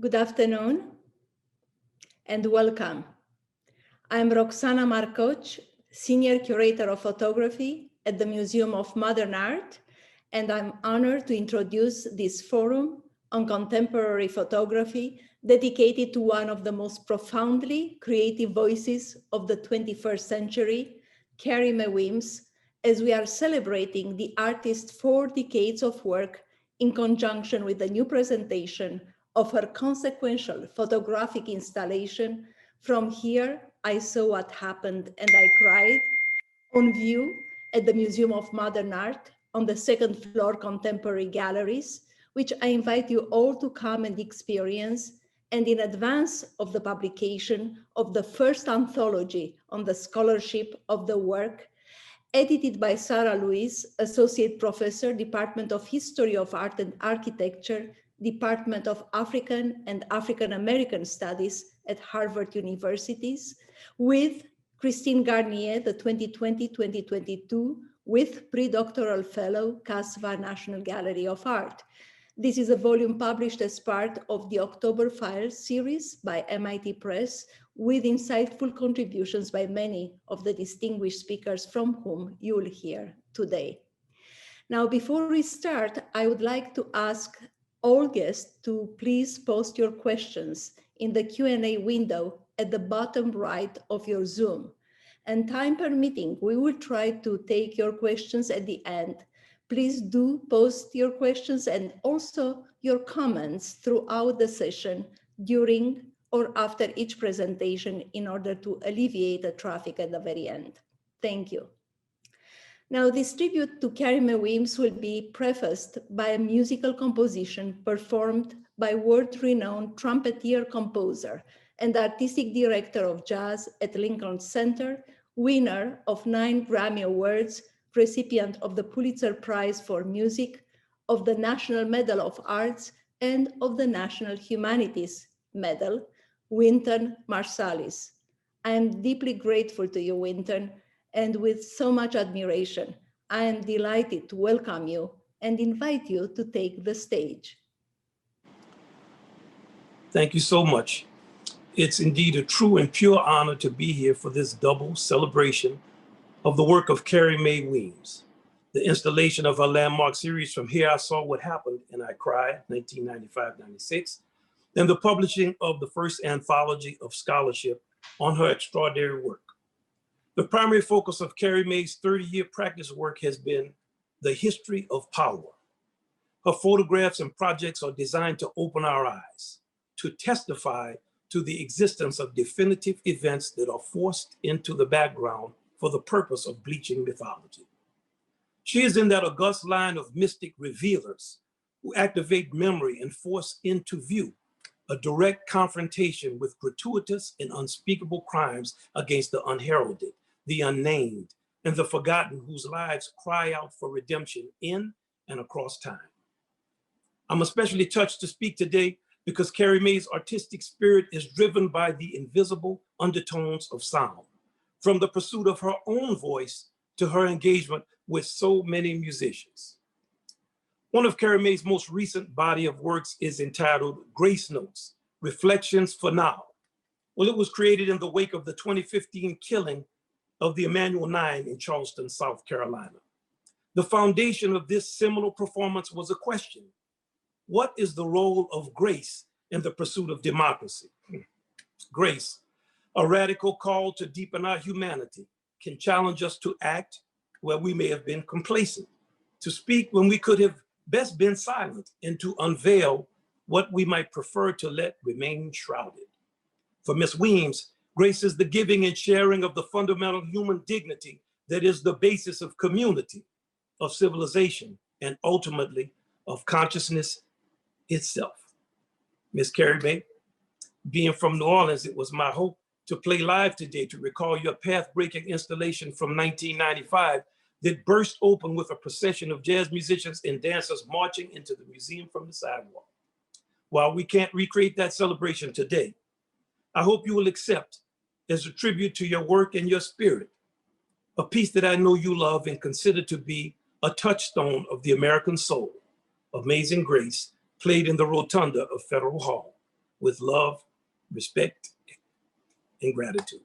Good afternoon and welcome. I'm Roxana Marcoci, Senior Curator of Photography at the Museum of Modern Art, and I'm honored to introduce this forum on contemporary photography dedicated to one of the most profoundly creative voices of the 21st century, Carrie Mae Weems, as we are celebrating the artist's 4 decades of work in conjunction with the new presentation of her consequential photographic installation, From Here I Saw What Happened and I Cried, on view at the Museum of Modern Art on the 2nd floor Contemporary Galleries, which I invite you all to come and experience, and in advance of the publication of the first anthology on the scholarship of the work, edited by Sarah Lewis, Associate Professor, Department of History of Art and Architecture, Department of African and African American Studies at Harvard Universities, with Christine Garnier, the 2020-2022, with pre-doctoral fellow, CASVA National Gallery of Art. This is a volume published as part of the October Files series by MIT Press, with insightful contributions by many of the distinguished speakers from whom you will hear today. Now, before we start, I would like to ask all guests to please post your questions in the Q&A window at the bottom right of your Zoom. And time permitting, we will try to take your questions at the end. Please do post your questions and also your comments throughout the session during or after each presentation in order to alleviate the traffic at the very end. Thank you. Now, this tribute to Carrie Mae Weems will be prefaced by a musical composition performed by world-renowned trumpeter, composer, and artistic director of jazz at Lincoln Center, winner of 9 Grammy Awards, recipient of the Pulitzer Prize for Music, of the National Medal of Arts, and of the National Humanities Medal, Wynton Marsalis. I am deeply grateful to you, Wynton, and with so much admiration, I am delighted to welcome you and invite you to take the stage. Thank you so much. It's indeed a true and pure honor to be here for this double celebration of the work of Carrie Mae Weems, the installation of her landmark series, From Here I Saw What Happened and I Cried, 1995-96, and the publishing of the first anthology of scholarship on her extraordinary work. The primary focus of Carrie Mae's 30-year practice work has been the history of power. Her photographs and projects are designed to open our eyes, to testify to the existence of definitive events that are forced into the background for the purpose of bleaching mythology. She is in that august line of mystic revealers who activate memory and force into view a direct confrontation with gratuitous and unspeakable crimes against the unheralded, the unnamed, and the forgotten, whose lives cry out for redemption in and across time. I'm especially touched to speak today because Carrie Mae's artistic spirit is driven by the invisible undertones of sound, from the pursuit of her own voice to her engagement with so many musicians. One of Carrie Mae's most recent body of works is entitled Grace Notes, Reflections for Now. Well, it was created in the wake of the 2015 killing of the Emanuel 9 in Charleston, South Carolina. The foundation of this seminal performance was a question: what is the role of grace in the pursuit of democracy? Grace, a radical call to deepen our humanity, can challenge us to act where we may have been complacent, to speak when we could have best been silent, and to unveil what we might prefer to let remain shrouded. For Ms. Weems, grace is the giving and sharing of the fundamental human dignity that is the basis of community, of civilization, and ultimately of consciousness itself. Ms. Carrie Mae, being from New Orleans, it was my hope to play live today to recall your path-breaking installation from 1995 that burst open with a procession of jazz musicians and dancers marching into the museum from the sidewalk. While we can't recreate that celebration today, I hope you will accept, as a tribute to your work and your spirit, a piece that I know you love and consider to be a touchstone of the American soul, Amazing Grace, played in the rotunda of Federal Hall, with love, respect, and gratitude.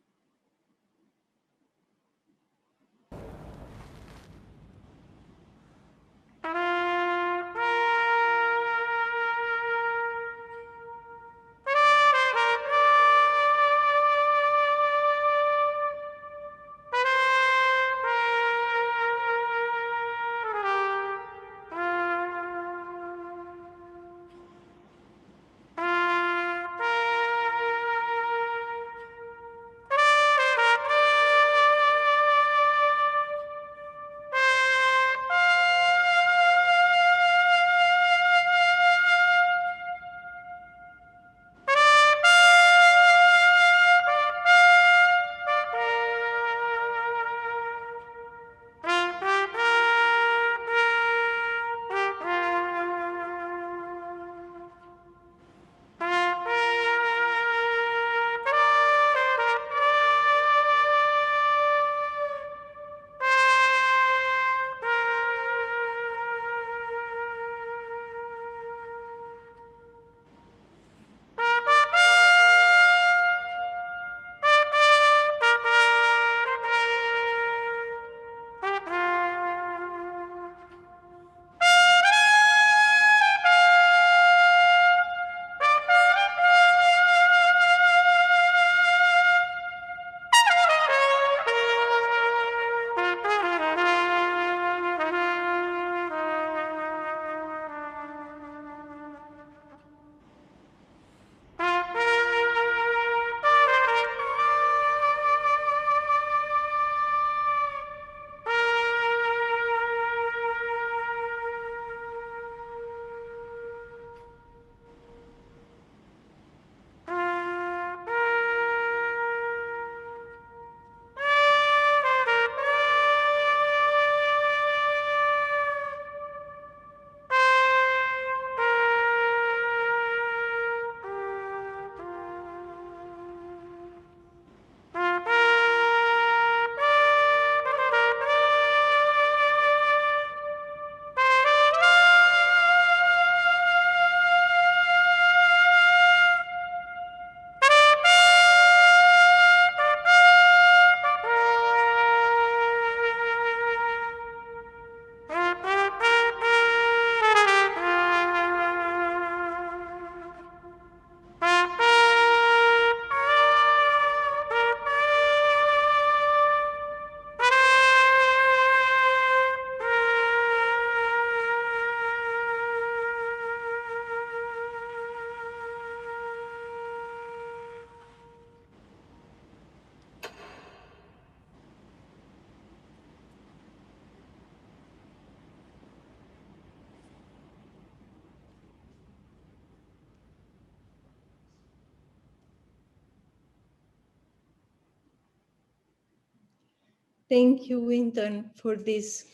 Thank you, Wynton, for this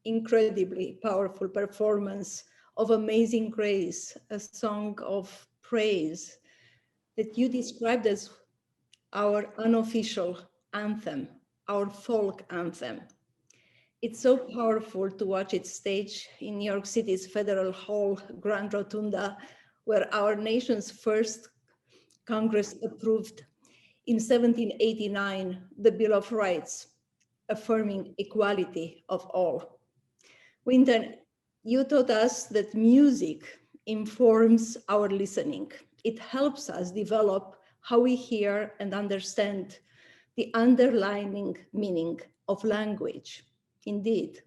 incredibly powerful performance of Amazing Grace, a song of praise that you described as our unofficial anthem, our folk anthem. It's so powerful to watch it staged in New York City's Federal Hall, Grand Rotunda, where our nation's first Congress approved in 1789 the Bill of Rights, affirming equality of all. Wynton, you taught us that music informs our listening. It helps us develop how we hear and understand the underlying meaning of language. Indeed,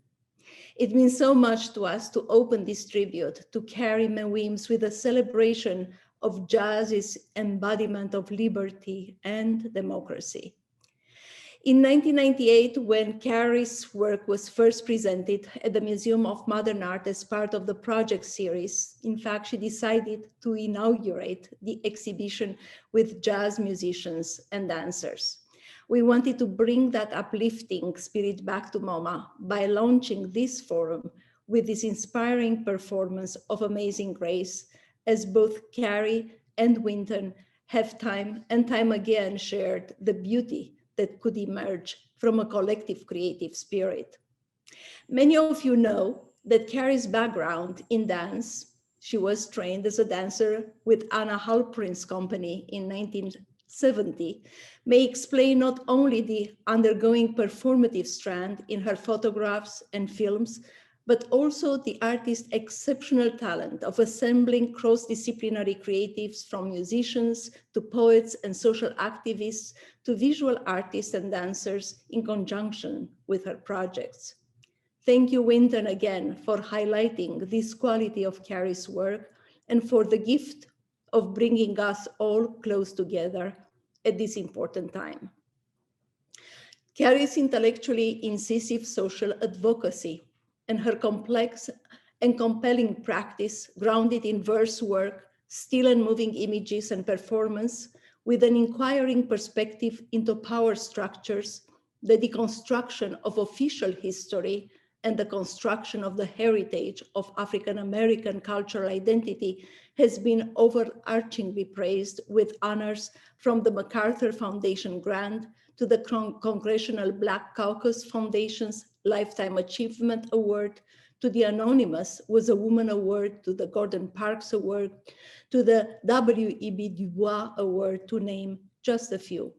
it means so much to us to open this tribute to Carrie Mae Weems with a celebration of jazz's embodiment of liberty and democracy. In 1998, when Carrie's work was first presented at the Museum of Modern Art as part of the project series, in fact, she decided to inaugurate the exhibition with jazz musicians and dancers. We wanted to bring that uplifting spirit back to MoMA by launching this forum with this inspiring performance of Amazing Grace, as both Carrie and Wynton have time and time again shared the beauty that could emerge from a collective creative spirit. Many of you know that Carrie's background in dance She was trained as a dancer with Anna Halprin's company in 1970, may explain not only the undergoing performative strand in her photographs and films, but also the artist's exceptional talent of assembling cross-disciplinary creatives from musicians to poets and social activists to visual artists and dancers in conjunction with her projects. Thank you, Wynton, again for highlighting this quality of Carrie's work and for the gift of bringing us all close together at this important time. Carrie's intellectually incisive social advocacy and her complex and compelling practice grounded in verse work, still and moving images and performance with an inquiring perspective into power structures, the deconstruction of official history, and the construction of the heritage of African-American cultural identity has been overarchingly praised with honors from the MacArthur Foundation grant to the Congressional Black Caucus Foundation's Lifetime Achievement Award, to the Anonymous Was a Woman Award, to the Gordon Parks Award, to the W.E.B. Du Bois Award, to name just a few.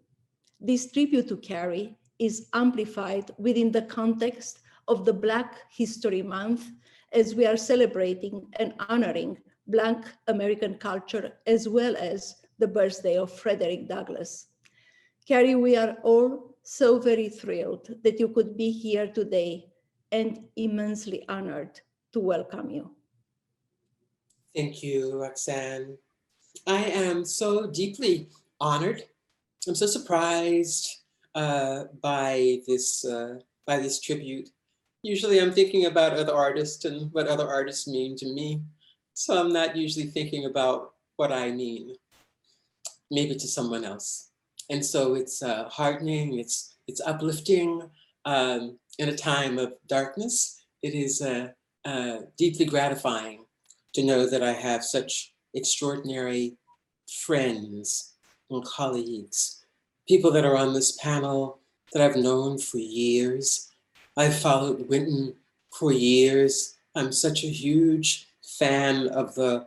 This tribute to Carrie is amplified within the context of the Black History Month, as we are celebrating and honoring Black American culture, as well as the birthday of Frederick Douglass. Carrie, we are all so very thrilled that you could be here today and immensely honored to welcome you. Thank you, Roxanne. I am so deeply honored. I'm so surprised by this tribute. Usually I'm thinking about other artists and what other artists mean to me. So I'm not usually thinking about what I mean, maybe to someone else. And so it's heartening, it's uplifting. In a time of darkness, it is deeply gratifying to know that I have such extraordinary friends and colleagues, people that are on this panel that I've known for years. I've followed Wynton for years. I'm such a huge fan of the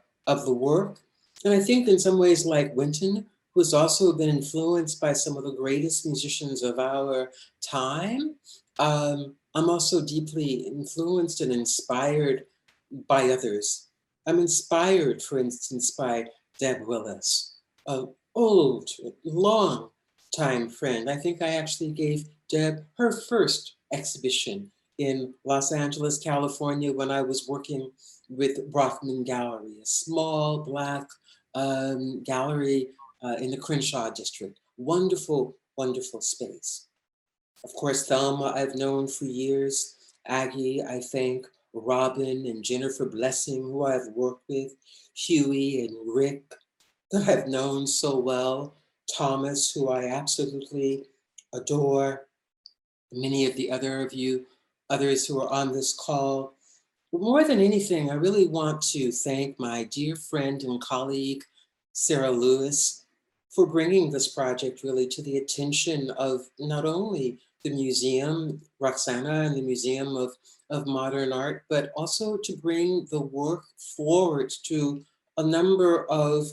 work. And I think in some ways like Wynton, who's also been influenced by some of the greatest musicians of our time, I'm also deeply influenced and inspired by others. I'm inspired, for instance, by Deb Willis, an old, long time friend. I think I actually gave Deb her first exhibition in Los Angeles, California, when I was working with Rothman Gallery, a small Black gallery in the Crenshaw district. Wonderful, wonderful space. Of course, Thelma I've known for years. Aggie, I thank Robin and Jennifer Blessing, who I've worked with. Huey and Rick, that I've known so well. Thomas, who I absolutely adore. Many of the others who are on this call. But more than anything, I really want to thank my dear friend and colleague, Sarah Lewis, for bringing this project really to the attention of not only the museum, Roxana and the Museum of Modern Art, but also to bring the work forward to a number of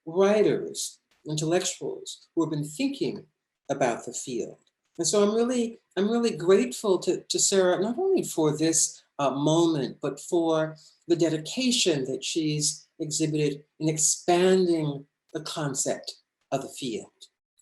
writers, intellectuals who have been thinking about the field. And so I'm really grateful to Sarah, not only for this moment, but for the dedication that she's exhibited in expanding the concept of the field.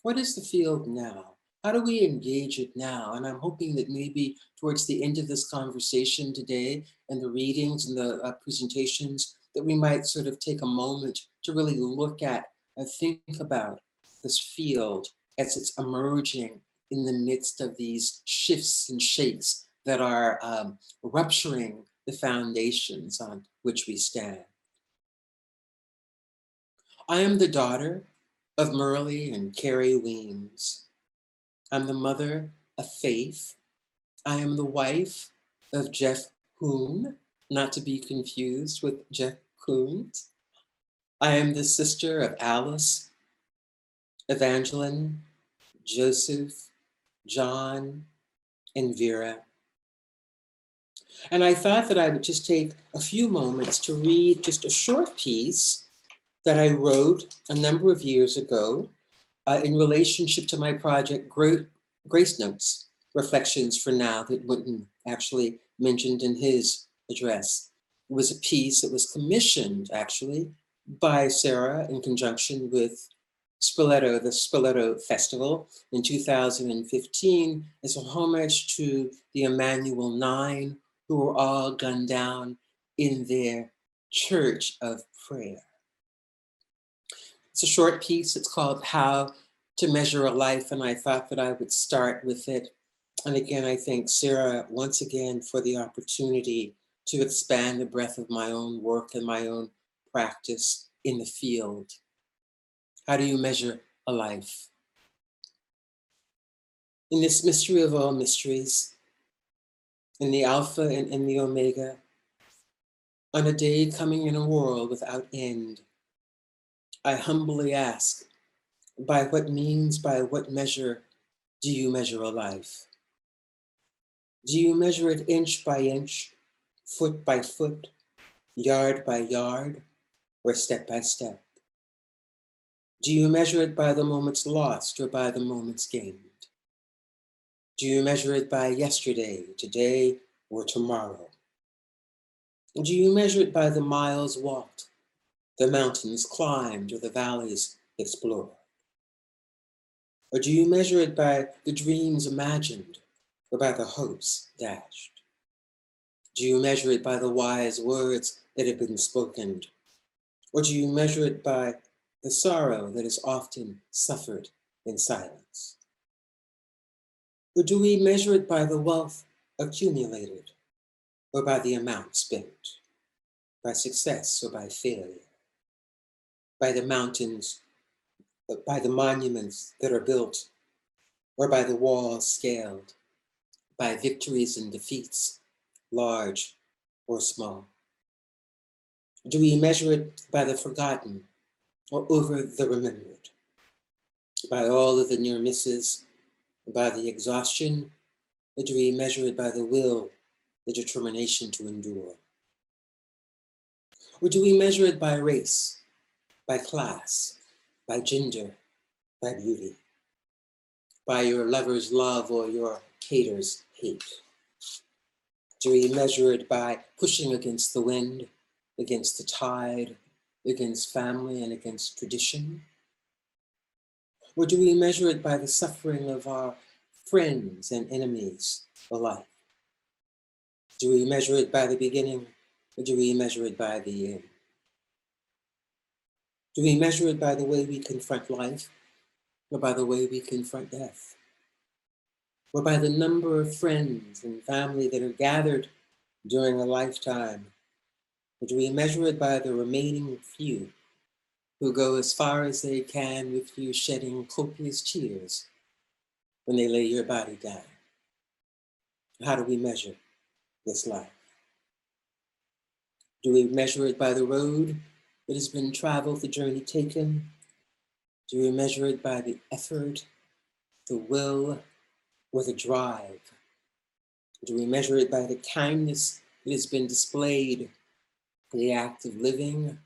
What is the field now? How do we engage it now? And I'm hoping that maybe towards the end of this conversation today and the readings and the presentations, that we might sort of take a moment to really look at and think about this field as it's emerging in the midst of these shifts and shakes that are rupturing the foundations on which we stand. I am the daughter of Merle and Carrie Weems. I'm the mother of Faith. I am the wife of Jeff Koon, not to be confused with Jeff Koons. I am the sister of Alice, Evangeline, Joseph, John, and Vera. And I thought that I would just take a few moments to read just a short piece that I wrote a number of years ago in relationship to my project, Grace Notes, Reflections for Now, that Wynton actually mentioned in his address. It was a piece that was commissioned actually by Sarah in conjunction with Spoleto, the Spoleto Festival in 2015 as a homage to the Emmanuel Nine, who were all gunned down in their church of prayer. It's a short piece. It's called How to Measure a Life, and I thought that I would start with it. And again, I thank Sarah once again for the opportunity to expand the breadth of my own work and my own practice in the field. How do you measure a life? In this mystery of all mysteries, in the Alpha and in the Omega, on a day coming in a world without end, I humbly ask, by what means, by what measure do you measure a life? Do you measure it inch by inch, foot by foot, yard by yard, or step by step? Do you measure it by the moments lost or by the moments gained? Do you measure it by yesterday, today, or tomorrow? Do you measure it by the miles walked, the mountains climbed, or the valleys explored? Or do you measure it by the dreams imagined, or by the hopes dashed? Do you measure it by the wise words that have been spoken? Or do you measure it by the sorrow that is often suffered in silence? Or do we measure it by the wealth accumulated, or by the amount spent, by success or by failure, by the mountains, by the monuments that are built, or by the walls scaled, by victories and defeats, large or small? Do we measure it by the forgotten or over the remembered, by all of the near misses, by the exhaustion, or do we measure it by the will, the determination to endure? Or do we measure it by race, by class, by gender, by beauty, by your lover's love or your hater's hate? Do we measure it by pushing against the wind, against the tide, against family and against tradition? Or do we measure it by the suffering of our friends and enemies alike? Do we measure it by the beginning, or do we measure it by the end? Do we measure it by the way we confront life, or by the way we confront death? Or by the number of friends and family that are gathered during a lifetime? Or do we measure it by the remaining few who go as far as they can with you, shedding copious tears when they lay your body down? How do we measure this life? Do we measure it by the road that has been traveled, the journey taken? Do we measure it by the effort, the will, or the drive? Do we measure it by the kindness that has been displayed, the act of living?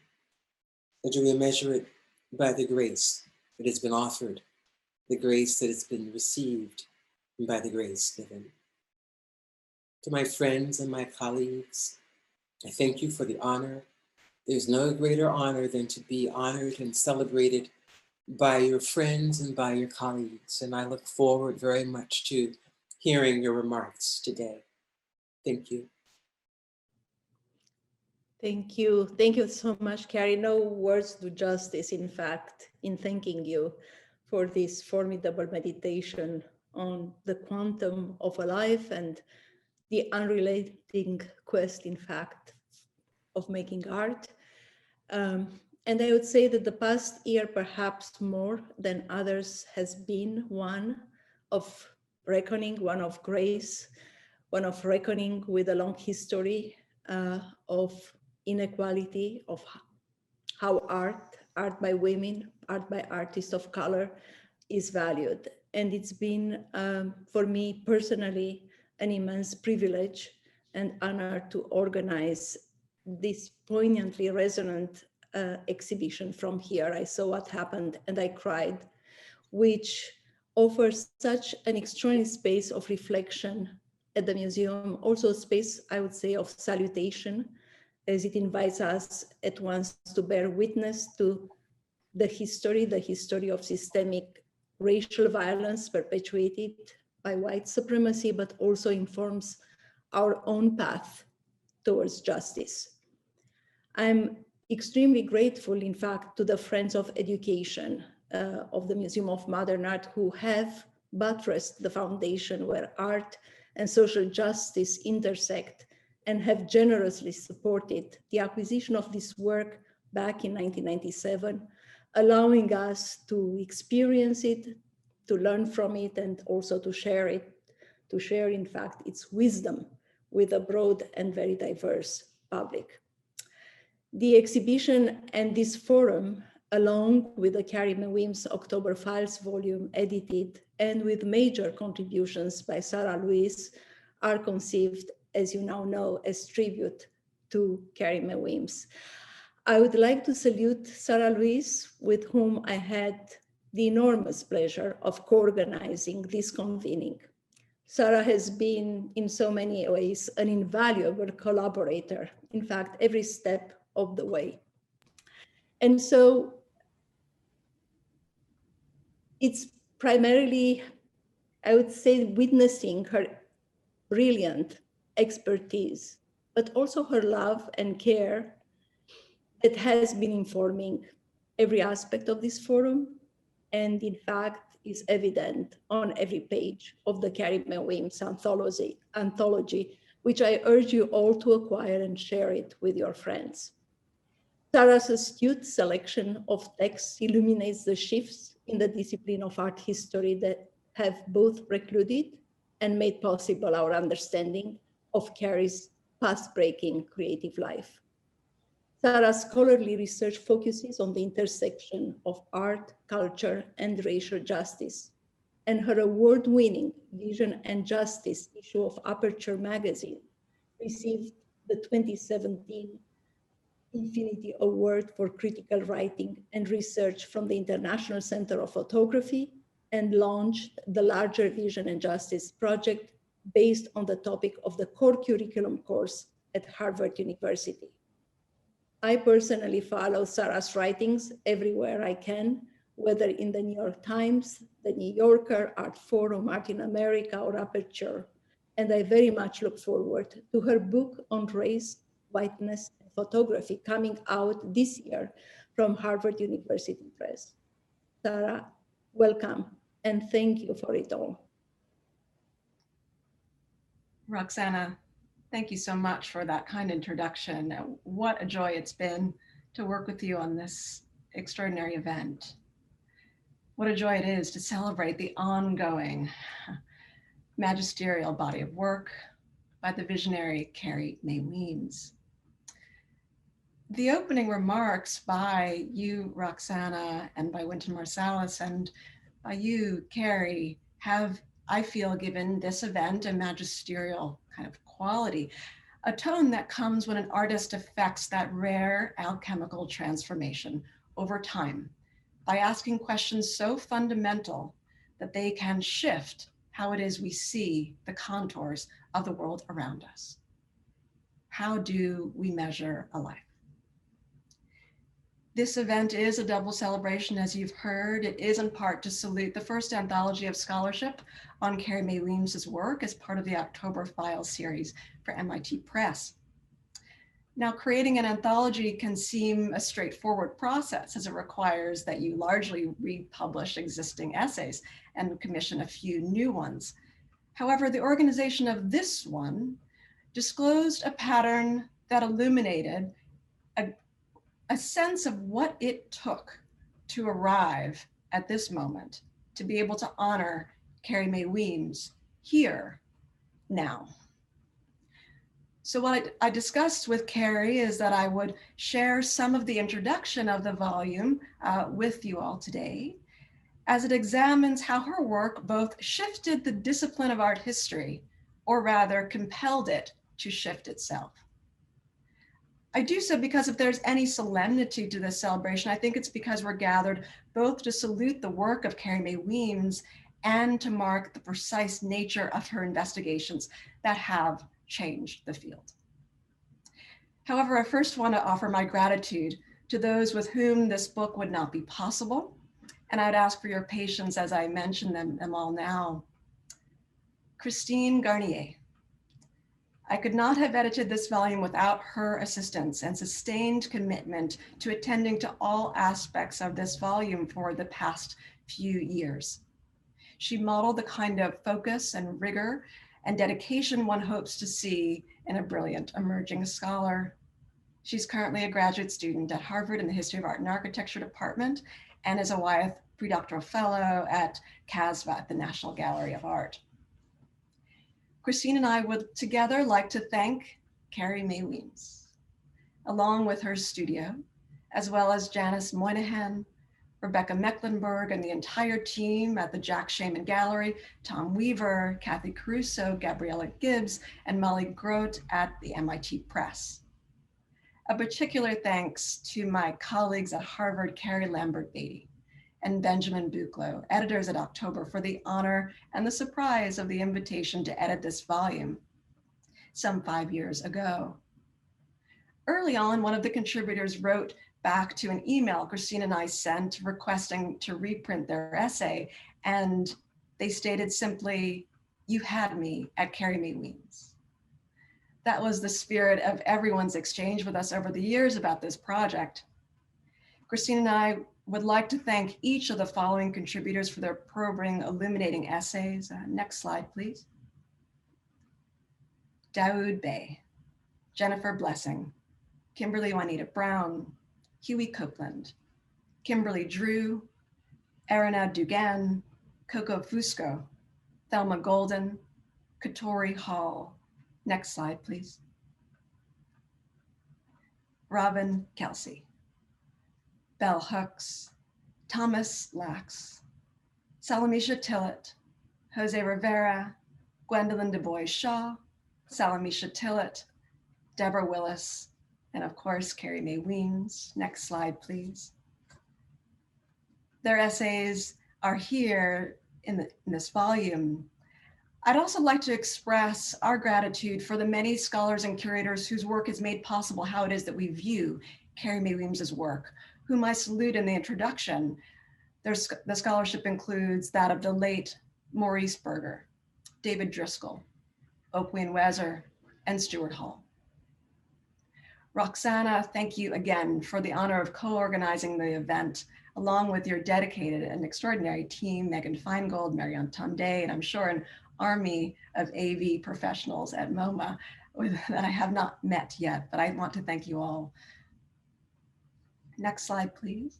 Or do we measure it by the grace that has been offered, the grace that has been received, and by the grace given? To my friends and my colleagues, I thank you for the honor. There's no greater honor than to be honored and celebrated by your friends and by your colleagues. And I look forward very much to hearing your remarks today. Thank you. Thank you. Thank you so much, Carrie. No words do justice, in fact, in thanking you for this formidable meditation on the quantum of a life and the unrelenting quest, in fact, of making art. And I would say that the past year, perhaps more than others, has been one of reckoning, one of grace, one of reckoning with a long history of inequality, of how art by women, art by artists of color is valued. And it's been, for me personally, an immense privilege and honored to organize this poignantly resonant exhibition from here. I saw what happened and I cried, which offers such an extraordinary space of reflection at the museum, also a space, I would say, of salutation, as it invites us at once to bear witness to the history of systemic racial violence perpetuated by white supremacy, but also informs our own path towards justice. I'm extremely grateful, in fact, to the Friends of Education of the Museum of Modern Art, who have buttressed the foundation where art and social justice intersect, and have generously supported the acquisition of this work back in 1997, allowing us to experience it, to learn from it, and also to share it, to share, in fact, its wisdom with a broad and very diverse public. The exhibition and this forum, along with the Carrie Mae Weems October Files volume edited and with major contributions by Sarah Louise, are conceived, as you now know, as tribute to Carrie Mae Weems. I would like to salute Sarah Louise, with whom I had the enormous pleasure of co-organizing this convening. Sarah has been, in so many ways, an invaluable collaborator, in fact, every step of the way. And so it's primarily, I would say, witnessing her brilliant expertise, but also her love and care that has been informing every aspect of this forum, and in fact is evident on every page of the Carrie Mae Weems anthology, which I urge you all to acquire and share it with your friends. Sarah's astute selection of texts illuminates the shifts in the discipline of art history that have both precluded and made possible our understanding of Carrie's path-breaking creative life. Sarah's scholarly research focuses on the intersection of art, culture, and racial justice, and her award-winning Vision and Justice issue of Aperture magazine received the 2017 Infinity Award for Critical Writing and Research from the International Center of Photography, and launched the larger Vision and Justice project based on the topic of the core curriculum course at Harvard University. I personally follow Sarah's writings everywhere I can, whether in the New York Times, the New Yorker, Art Forum, Art in America, or Aperture. And I very much look forward to her book on race, whiteness, and photography coming out this year from Harvard University Press. Sarah, welcome, and thank you for it all. Roxana, thank you so much for that kind introduction. What a joy it's been to work with you on this extraordinary event. What a joy it is to celebrate the ongoing magisterial body of work by the visionary Carrie Mae Weems. The opening remarks by you, Roxana, and by Wynton Marsalis, and by you, Carrie, have, I feel, given this event a magisterial kind of quality, a tone that comes when an artist affects that rare alchemical transformation over time by asking questions so fundamental that they can shift how it is we see the contours of the world around us. How do we measure a life? This event is a double celebration, as you've heard. It is in part to salute the first anthology of scholarship on Carrie Mae Weems' work as part of the October Files series for MIT Press. Now, creating an anthology can seem a straightforward process, as it requires that you largely republish existing essays and commission a few new ones. However, the organization of this one disclosed a pattern that illuminated a sense of what it took to arrive at this moment, to be able to honor Carrie Mae Weems here, now. So what I discussed with Carrie is that I would share some of the introduction of the volume with you all today, as it examines how her work both shifted the discipline of art history, or rather compelled it to shift itself. I do so because if there's any solemnity to this celebration, I think it's because we're gathered both to salute the work of Carrie Mae Weems and to mark the precise nature of her investigations that have changed the field. However, I first want to offer my gratitude to those with whom this book would not be possible, and I'd ask for your patience as I mention them all now. Christine Garnier. I could not have edited this volume without her assistance and sustained commitment to attending to all aspects of this volume for the past few years. She modeled the kind of focus and rigor and dedication one hopes to see in a brilliant emerging scholar. She's currently a graduate student at Harvard in the History of Art and Architecture department and is a Wyeth predoctoral fellow at CASVA at the National Gallery of Art. Christine and I would together like to thank Carrie Mae Weems, along with her studio, as well as Janice Moynihan, Rebecca Mecklenburg, and the entire team at the Jack Shaman Gallery, Tom Weaver, Kathy Caruso, Gabriella Gibbs, and Molly Grote at the MIT Press. A particular thanks to my colleagues at Harvard, Carrie Lambert-Beatty, and Benjamin Buchlow, editors at October, for the honor and the surprise of the invitation to edit this volume some 5 years ago. Early on, one of the contributors wrote back to an email Christine and I sent requesting to reprint their essay, and they stated simply, "You had me at Carrie Mae Weems." That was the spirit of everyone's exchange with us over the years about this project. Christine and I would like to thank each of the following contributors for their probing, illuminating essays. Next slide, please. Daoud Bey, Jennifer Blessing, Kimberly Juanita Brown, Huey Copland, Kimberly Drew, Arina Dugan, Coco Fusco, Thelma Golden, Katori Hall. Next slide, please. Robin Kelsey, Bell Hooks, Thomas Lax, Salamisha Tillett, Jose Rivera, Gwendolyn Du Bois Shaw, Salamisha Tillett, Deborah Willis, and of course, Carrie Mae Weems. Next slide, please. Their essays are here in this volume. I'd also like to express our gratitude for the many scholars and curators whose work has made possible how it is that we view Carrie Mae Weems's work, whom I salute in the introduction. The scholarship includes that of the late Maurice Berger, David Driscoll, Oakwyn Weser, and Stuart Hall. Roxana, thank you again for the honor of co-organizing the event, along with your dedicated and extraordinary team, Megan Feingold, Marianne Tonde, and I'm sure an army of AV professionals at MoMA that I have not met yet, but I want to thank you all. Next slide, please.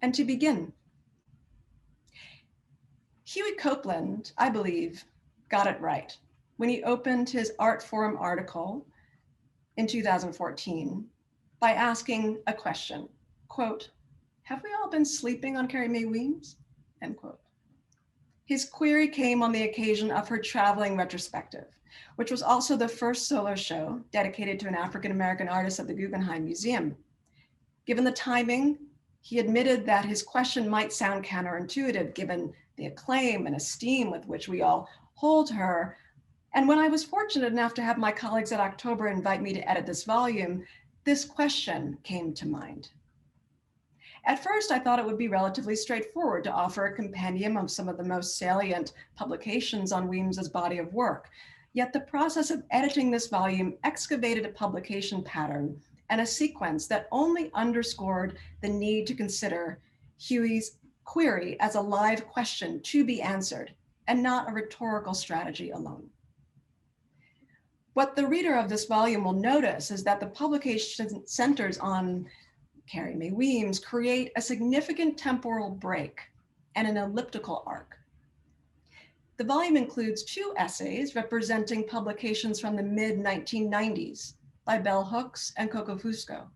And to begin, Huey Copland, I believe, got it right when he opened his Art Forum article in 2014 by asking a question, quote, "Have we all been sleeping on Carrie Mae Weems?" End quote. His query came on the occasion of her traveling retrospective, which was also the first solo show dedicated to an African-American artist at the Guggenheim Museum. Given the timing, he admitted that his question might sound counterintuitive given the acclaim and esteem with which we all hold her. And when I was fortunate enough to have my colleagues at October invite me to edit this volume, this question came to mind. At first, I thought it would be relatively straightforward to offer a compendium of some of the most salient publications on Weems's body of work. Yet the process of editing this volume excavated a publication pattern and a sequence that only underscored the need to consider Huey's query as a live question to be answered and not a rhetorical strategy alone. What the reader of this volume will notice is that the publication centers on Carrie Mae Weems create a significant temporal break and an elliptical arc. The volume includes 2 essays representing publications from the mid-1990s by Bell Hooks and Coco Fusco.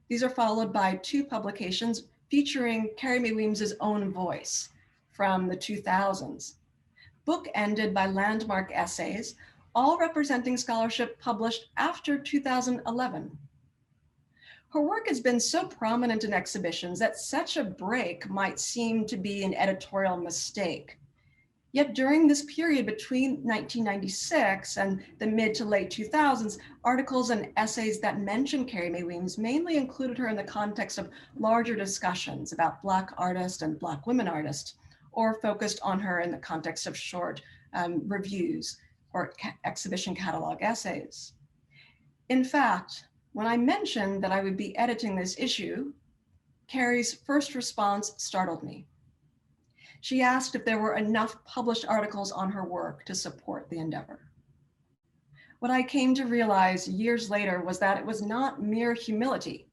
These are followed by 2 publications featuring Carrie Mae Weems's own voice from the 2000s, bookended by landmark essays all representing scholarship published after 2011. Her work has been so prominent in exhibitions that such a break might seem to be an editorial mistake. Yet during this period between 1996 and the mid to late 2000s, articles and essays that mention Carrie Mae Weems mainly included her in the context of larger discussions about Black artists and Black women artists, or focused on her in the context of short reviews or exhibition catalog essays. In fact, when I mentioned that I would be editing this issue, Carrie's first response startled me. She asked if there were enough published articles on her work to support the endeavor. What I came to realize years later was that it was not mere humility.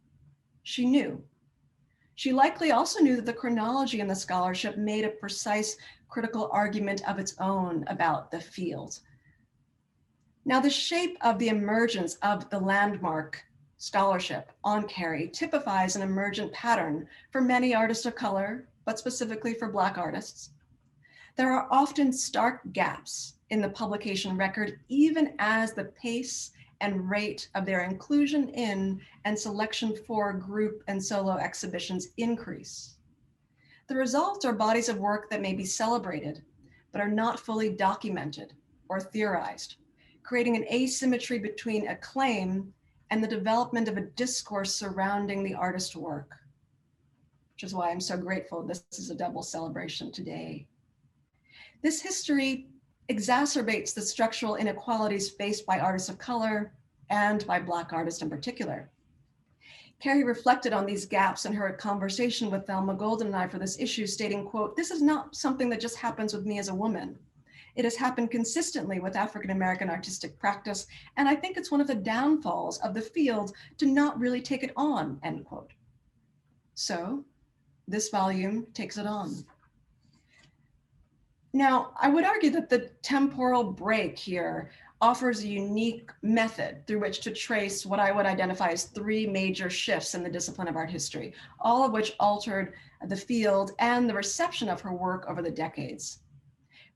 She knew. She likely also knew that the chronology in the scholarship made a precise critical argument of its own about the field. Now, the shape of the emergence of the landmark scholarship on Carrie typifies an emergent pattern for many artists of color, but specifically for Black artists. There are often stark gaps in the publication record, even as the pace and rate of their inclusion in and selection for group and solo exhibitions increase. The results are bodies of work that may be celebrated, but are not fully documented or theorized, creating an asymmetry between acclaim and the development of a discourse surrounding the artist's work, which is why I'm so grateful this is a double celebration today. This history exacerbates the structural inequalities faced by artists of color and by Black artists in particular. Carrie reflected on these gaps in her conversation with Thelma Golden and I for this issue, stating, quote, "This is not something that just happens with me as a woman. It has happened consistently with African-American artistic practice, and I think it's one of the downfalls of the field to not really take it on," end quote. So this volume takes it on. Now, I would argue that the temporal break here offers a unique method through which to trace what I would identify as three major shifts in the discipline of art history, all of which altered the field and the reception of her work over the decades.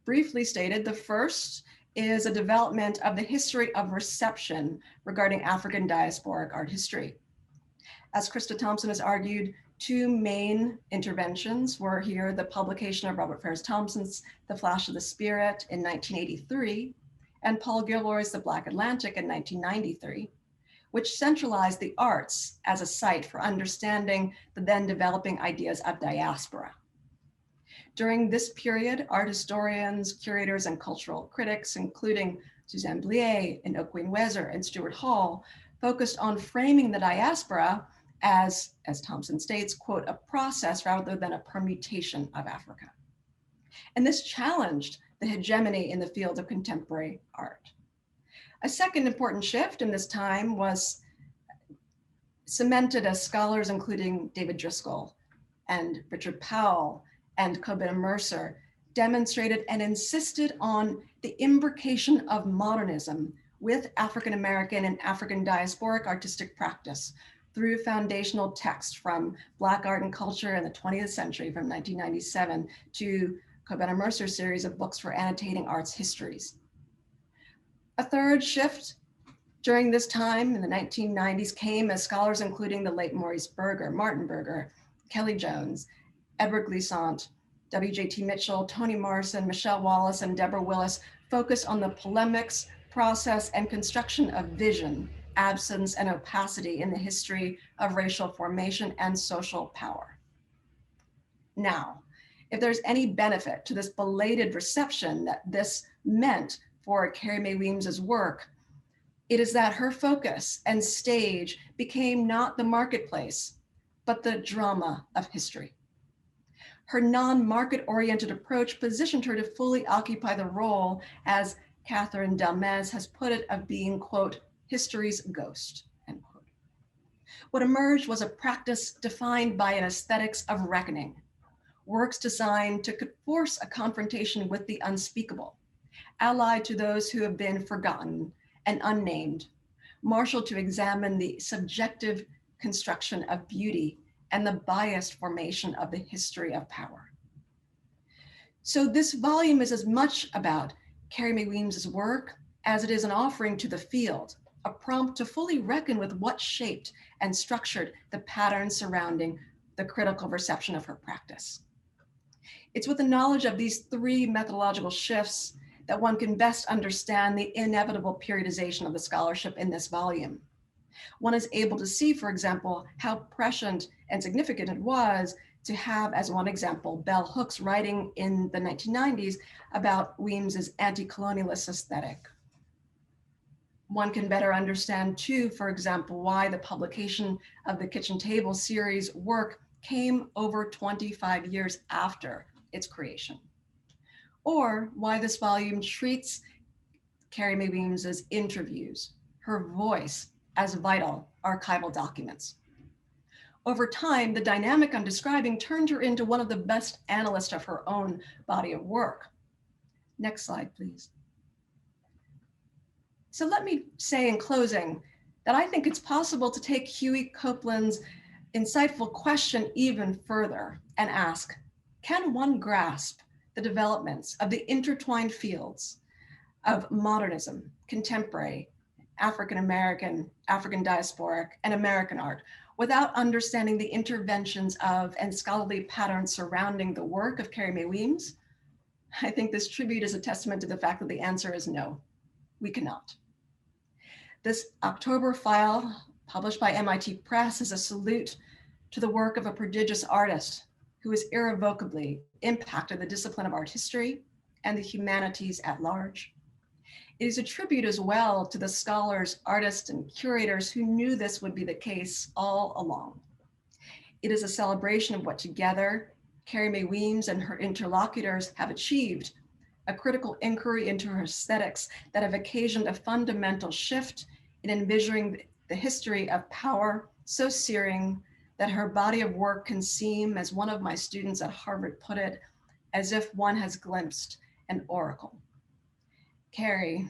Briefly stated, the first is a development of the history of reception regarding African diasporic art history. As Krista Thompson has argued, two main interventions were here: the publication of Robert Farris Thompson's The Flash of the Spirit in 1983, and Paul Gilroy's The Black Atlantic in 1993, which centralized the arts as a site for understanding the then developing ideas of diaspora. During this period, art historians, curators, and cultural critics, including Suzanne Blier and Okwin-Wezer and Stuart Hall, focused on framing the diaspora as Thompson states, quote, "a process rather than a permutation of Africa." And this challenged the hegemony in the field of contemporary art. A second important shift in this time was cemented as scholars, including David Driscoll and Richard Powell and Coben Mercer, demonstrated and insisted on the imbrication of modernism with African-American and African diasporic artistic practice through foundational text from Black art and culture in the 20th century from 1997 to Coben Mercer's series of books for annotating arts histories. A third shift during this time in the 1990s came as scholars, including the late Maurice Berger, Martin Berger, Kelly Jones, Edward Glissant, W.J.T. Mitchell, Toni Morrison, Michelle Wallace, and Deborah Willis focused on the polemics, process, and construction of vision, absence, and opacity in the history of racial formation and social power. Now, if there's any benefit to this belated reception that this meant for Carrie Mae Weems's work, it is that her focus and stage became not the marketplace, but the drama of history. Her non-market oriented approach positioned her to fully occupy the role, as Catherine Delmez has put it, of being, quote, "history's ghost," end quote. What emerged was a practice defined by an aesthetics of reckoning, works designed to force a confrontation with the unspeakable, allied to those who have been forgotten and unnamed, marshaled to examine the subjective construction of beauty and the biased formation of the history of power. So this volume is as much about Carrie Mae Weems's work as it is an offering to the field, a prompt to fully reckon with what shaped and structured the patterns surrounding the critical reception of her practice. It's with the knowledge of these three methodological shifts that one can best understand the inevitable periodization of the scholarship in this volume. One is able to see, for example, how prescient and significant it was to have, as one example, Bell Hooks writing in the 1990s about Weems's anti-colonialist aesthetic. One can better understand too, for example, why the publication of the Kitchen Table series work came over 25 years after its creation, or why this volume treats Carrie Mae Weems's interviews, her voice, as vital archival documents. Over time, the dynamic I'm describing turned her into one of the best analysts of her own body of work. Next slide, please. So let me say in closing that I think it's possible to take Huey Copland's insightful question even further and ask, can one grasp the developments of the intertwined fields of modernism, contemporary, African-American, African diasporic, and American art without understanding the interventions of and scholarly patterns surrounding the work of Carrie Mae Weems? I think this tribute is a testament to the fact that the answer is no, we cannot. This October file, published by MIT Press, is a salute to the work of a prodigious artist who has irrevocably impacted the discipline of art history and the humanities at large. It is a tribute as well to the scholars, artists, and curators who knew this would be the case all along. It is a celebration of what together Carrie Mae Weems and her interlocutors have achieved, a critical inquiry into her aesthetics that have occasioned a fundamental shift in envisioning the history of power so searing that her body of work can seem, as one of my students at Harvard put it, as if one has glimpsed an oracle. Carrie,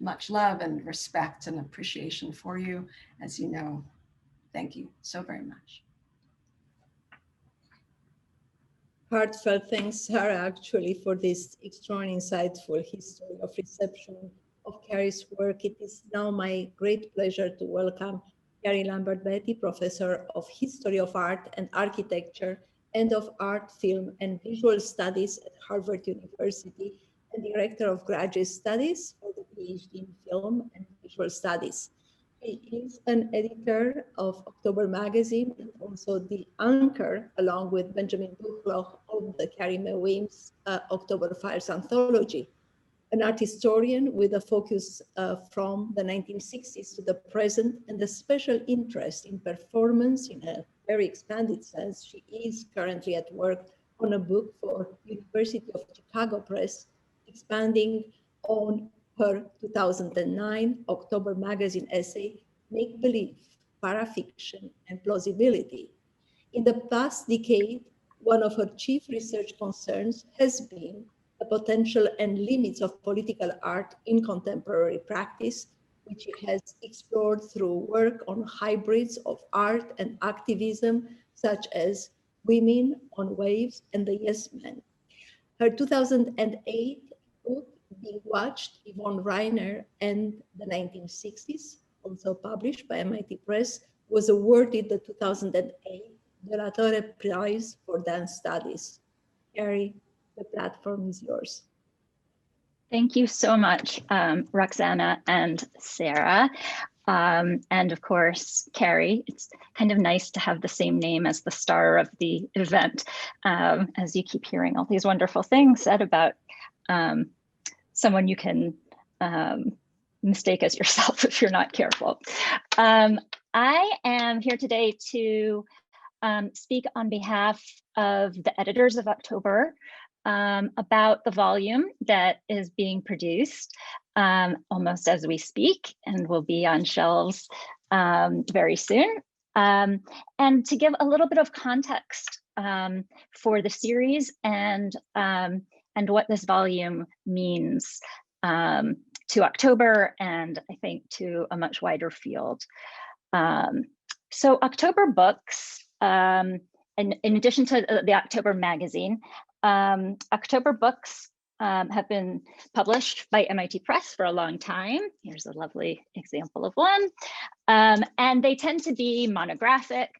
much love and respect and appreciation for you, as you know. Thank you so very much. Heartfelt thanks, Sarah, actually, for this extraordinarily insightful history of reception of Carrie's work. It is now my great pleasure to welcome Carrie Lambert-Beatty, Professor of History of Art and Architecture and of Art, Film, and Visual Studies at Harvard University, and Director of Graduate Studies for the PhD in Film and Visual Studies. He is an editor of October magazine and also the anchor, along with Benjamin Buchloch, of the Carrie Mae Weems October Files anthology. An art historian with a focus from the 1960s to the present and a special interest in performance in a very expanded sense. She is currently at work on a book for University of Chicago Press, expanding on her 2009 October magazine essay, Make Believe, Parafiction, and Plausibility. In the past decade, one of her chief research concerns has been the potential and limits of political art in contemporary practice, which she has explored through work on hybrids of art and activism, such as Women on Waves and the Yes Men. Her 2008 book, Being Watched, Yvonne Reiner and the 1960s, also published by MIT Press, was awarded the 2008 De La Torre Prize for Dance Studies. Carrie, the platform is yours. Thank you so much, Roxana and Sarah. And of course, Carrie. It's kind of nice to have the same name as the star of the event, as you keep hearing all these wonderful things said about someone you can mistake as yourself if you're not careful. I am here today to speak on behalf of the editors of October about the volume that is being produced almost as we speak and will be on shelves very soon. And to give a little bit of context for the series and what this volume means to October and I think to a much wider field. So October books, and in addition to the October magazine, October books have been published by MIT Press for a long time. Here's a lovely example of one. And they tend to be monographic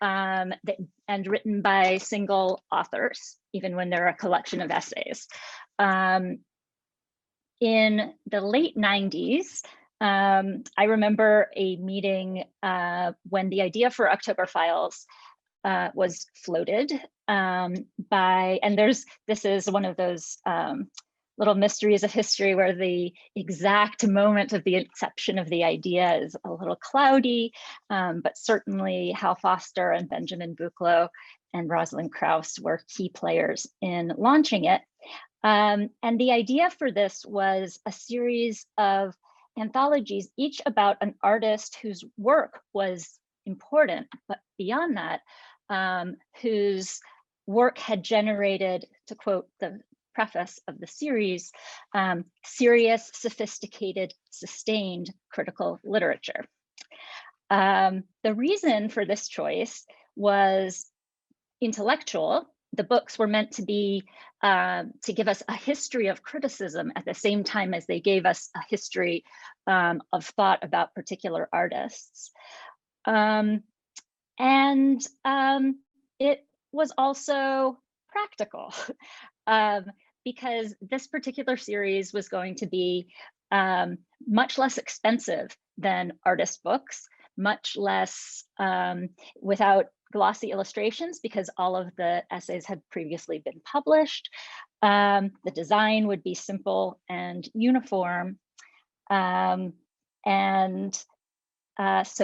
and written by single authors, even when they're a collection of essays. In the late 90s, I remember a meeting when the idea for October Files was floated and this is one of those little mysteries of history where the exact moment of the inception of the idea is a little cloudy, but certainly Hal Foster and Benjamin Buchloh and Rosalind Krauss were key players in launching it. And the idea for this was a series of anthologies, each about an artist whose work was important, but beyond that, whose work had generated, to quote the preface of the series, serious, sophisticated, sustained critical literature. The reason for this choice was intellectual. The books were meant to be to give us a history of criticism at the same time as they gave us a history of thought about particular artists. It was also practical because this particular series was going to be much less expensive than artist books, much less without glossy illustrations because all of the essays had previously been published. The design would be simple and uniform. So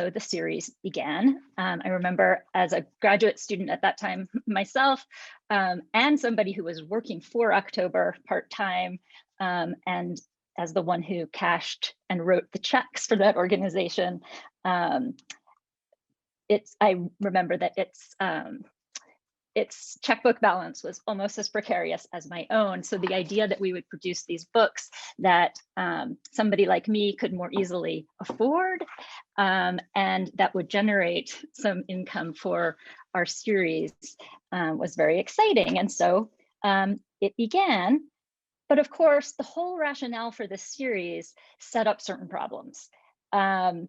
the series began. I remember as a graduate student at that time myself, and somebody who was working for October part-time, and as the one who cashed and wrote the checks for that organization, I remember that its checkbook balance was almost as precarious as my own. So the idea that we would produce these books that somebody like me could more easily afford and that would generate some income for our series was very exciting. And so it began. But of course, the whole rationale for this series set up certain problems. I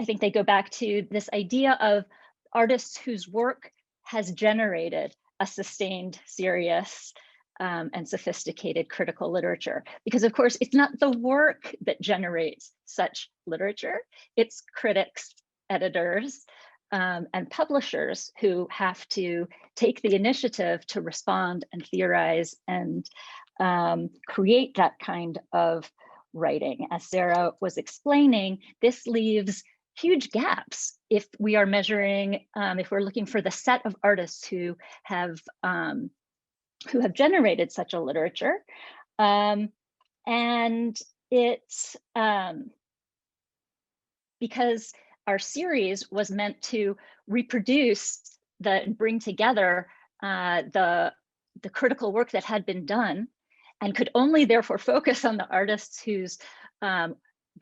think they go back to this idea of artists whose work has generated a sustained, serious, and sophisticated critical literature. Because of course, it's not the work that generates such literature, it's critics, editors, and publishers who have to take the initiative to respond and theorize and create that kind of writing. As Sarah was explaining, this leaves huge gaps if we are measuring, if we're looking for the set of artists who have generated such a literature. And it's because our series was meant to reproduce bring together the critical work that had been done, and could only therefore focus on the artists whose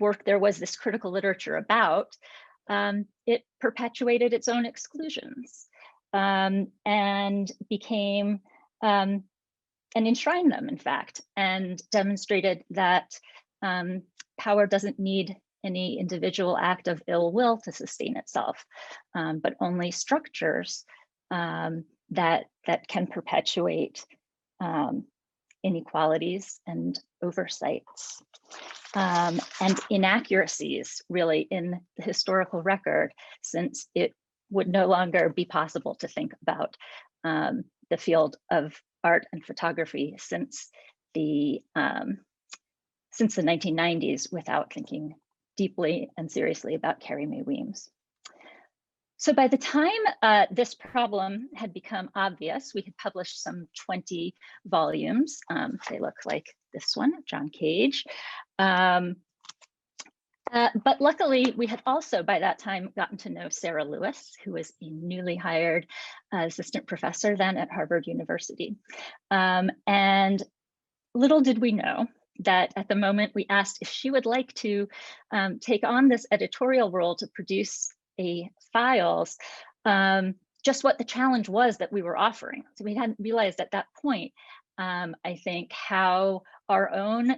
work there was this critical literature about, it perpetuated its own exclusions and became, and enshrined them, in fact, and demonstrated that power doesn't need any individual act of ill will to sustain itself, but only structures that can perpetuate inequalities and oversights and inaccuracies, really, in the historical record, since it would no longer be possible to think about the field of art and photography since the 1990s without thinking deeply and seriously about Carrie Mae Weems. So by the time this problem had become obvious, we had published some 20 volumes. They look like this one, John Cage. But luckily, we had also by that time gotten to know Sarah Lewis, who was a newly hired assistant professor then at Harvard University. And little did we know that at the moment we asked if she would like to take on this editorial role to produce a files, just what the challenge was that we were offering. So we hadn't realized at that point I think, how our own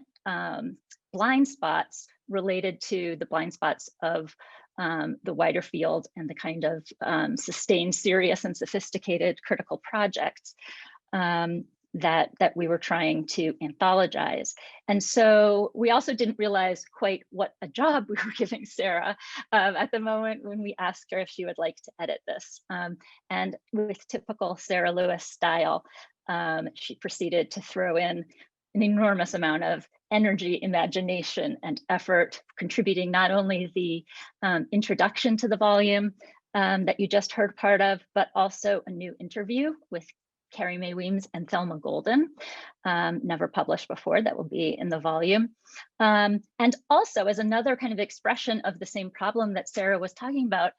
blind spots related to the blind spots of the wider field and the kind of sustained, serious, and sophisticated critical projects that we were trying to anthologize. And so we also didn't realize quite what a job we were giving Sarah at the moment when we asked her if she would like to edit this. And with typical Sarah Lewis style, she proceeded to throw in an enormous amount of energy, imagination, and effort, contributing not only the introduction to the volume that you just heard part of, but also a new interview with Carrie Mae Weems and Thelma Golden, never published before, that will be in the volume. And also, as another kind of expression of the same problem that Sarah was talking about,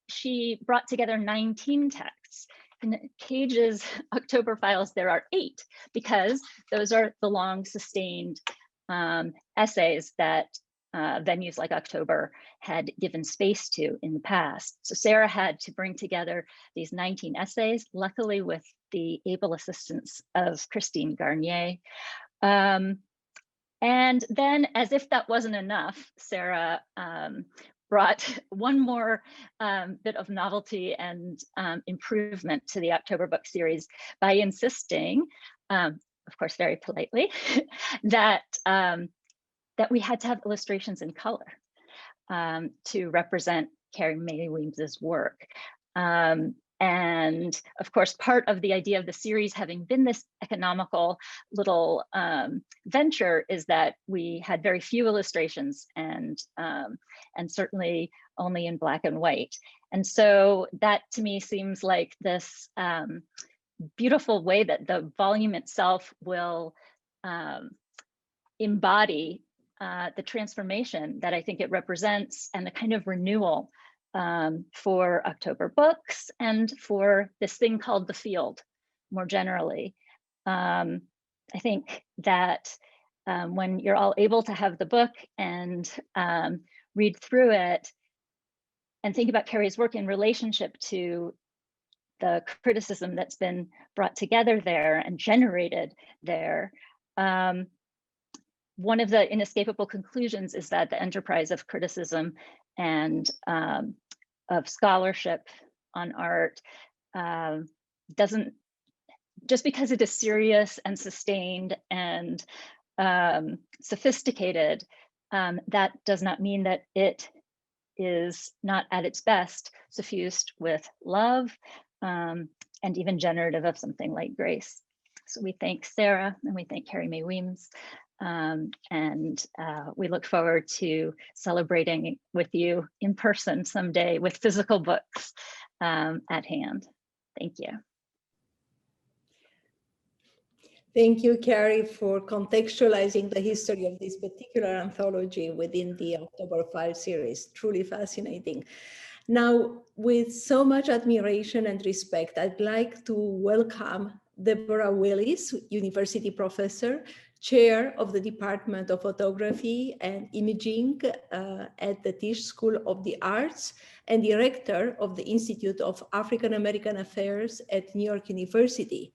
she brought together 19 texts. In Cage's October files, there are 8, because those are the long sustained essays that venues like October had given space to in the past. So Sarah had to bring together these 19 essays, luckily with the able assistance of Christine Garnier. And then, as if that wasn't enough, Sarah brought one more bit of novelty and improvement to the October book series by insisting, of course, very politely, that that we had to have illustrations in color to represent Carrie Mae Weems's work. And of course, part of the idea of the series having been this economical little venture is that we had very few illustrations, and certainly only in black and white. And so that to me seems like this beautiful way that the volume itself will embody the transformation that I think it represents, and the kind of renewal for October books and for this thing called the field more generally. I think that when you're all able to have the book and read through it and think about Carrie's work in relationship to the criticism that's been brought together there and generated there, one of the inescapable conclusions is that the enterprise of criticism and of scholarship on art doesn't, just because it is serious and sustained and sophisticated, that does not mean that it is not at its best suffused with love and even generative of something like grace. So we thank Sarah and we thank Carrie Mae Weems. And we look forward to celebrating with you in person someday with physical books at hand. Thank you. Thank you, Carrie, for contextualizing the history of this particular anthology within the October 5 series. Truly fascinating. Now, with so much admiration and respect, I'd like to welcome Deborah Willis, University Professor, Chair of the Department of Photography and Imaging at the Tisch School of the Arts, and Director of the Institute of African American Affairs at New York University.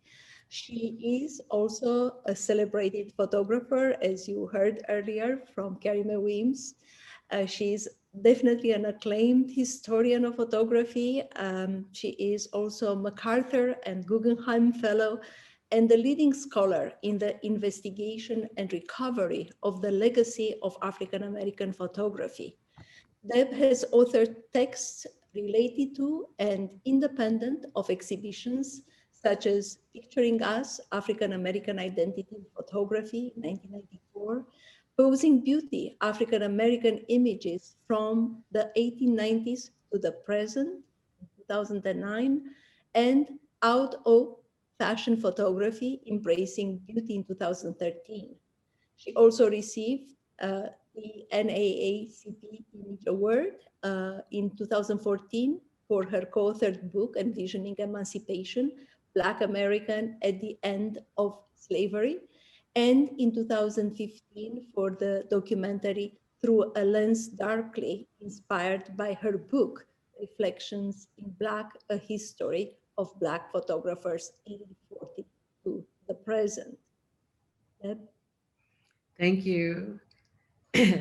She is also a celebrated photographer, as you heard earlier from Carrie Mae Weems. She's definitely an acclaimed historian of photography. She is also a MacArthur and Guggenheim Fellow and the leading scholar in the investigation and recovery of the legacy of African American photography. Deb has authored texts related to and independent of exhibitions such as Picturing Us, African American Identity in Photography, 1994, Posing Beauty, African American Images from the 1890s to the present, 2009, and Out of Fashion Photography, Embracing Beauty in 2013. She also received the NAACP Image Award in 2014 for her co-authored book, Envisioning Emancipation, Black American at the End of Slavery, and in 2015 for the documentary Through a Lens Darkly, inspired by her book, Reflections in Black, A History of Black Photographers 1840 to the present. Deb? Thank you.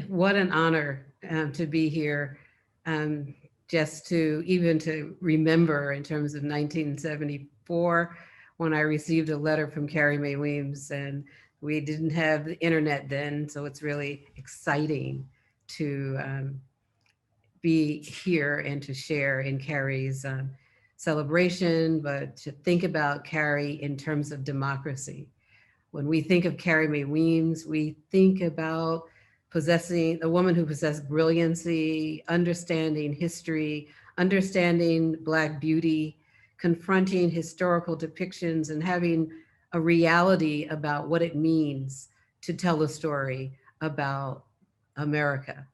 What an honor to be here. Just to even to remember in terms of 1974, when I received a letter from Carrie Mae Weems, and we didn't have the internet then, so it's really exciting to be here and to share in Carrie's celebration, but to think about Carrie in terms of democracy. When we think of Carrie Mae Weems, we think about possessing a woman who possessed brilliancy, understanding history, understanding Black beauty, confronting historical depictions, and having a reality about what it means to tell a story about America.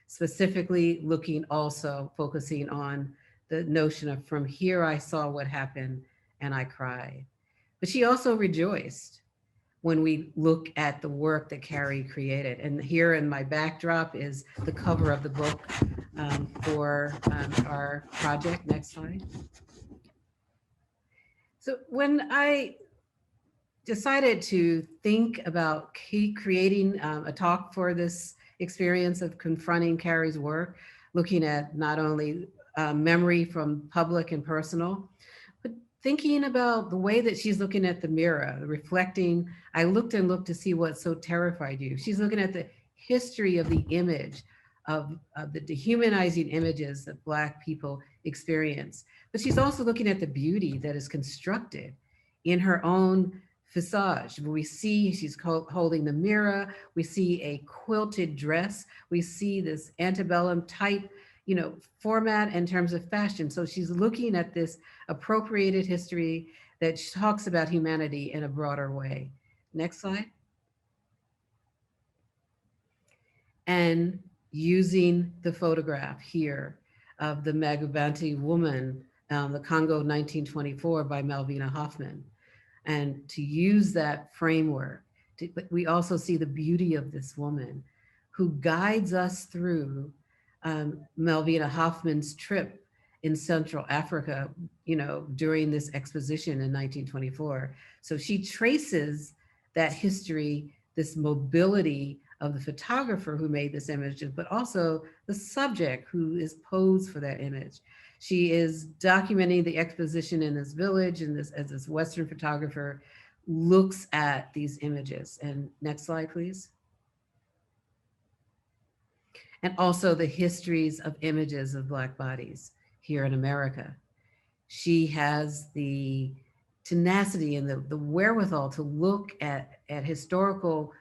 Specifically looking also, focusing on the notion of from here I saw what happened and I cried. But she also rejoiced when we look at the work that Carrie created. And here in my backdrop is the cover of the book for our project. Next slide. So when I decided to think about creating a talk for this experience of confronting Carrie's work, looking at not only memory from public and personal, but thinking about the way that she's looking at the mirror, reflecting. I looked and looked to see what so terrified you. She's looking at the history of the image, of the dehumanizing images that Black people experience. But she's also looking at the beauty that is constructed in her own visage. We see she's holding the mirror. We see a quilted dress. We see this antebellum type, format in terms of fashion. So she's looking at this appropriated history that talks about humanity in a broader way. Next slide. And using the photograph here of the Magubante woman, the Congo 1924 by Malvina Hoffman. And to use that framework, but we also see the beauty of this woman who guides us through Malvina Hoffman's trip in Central Africa, during this exposition in 1924. So she traces that history, this mobility of the photographer who made this image, but also the subject who is posed for that image. She is documenting the exposition in this village, and as this Western photographer looks at these images. And next slide, please. And also the histories of images of Black bodies here in America. She has the tenacity and the wherewithal to look at historical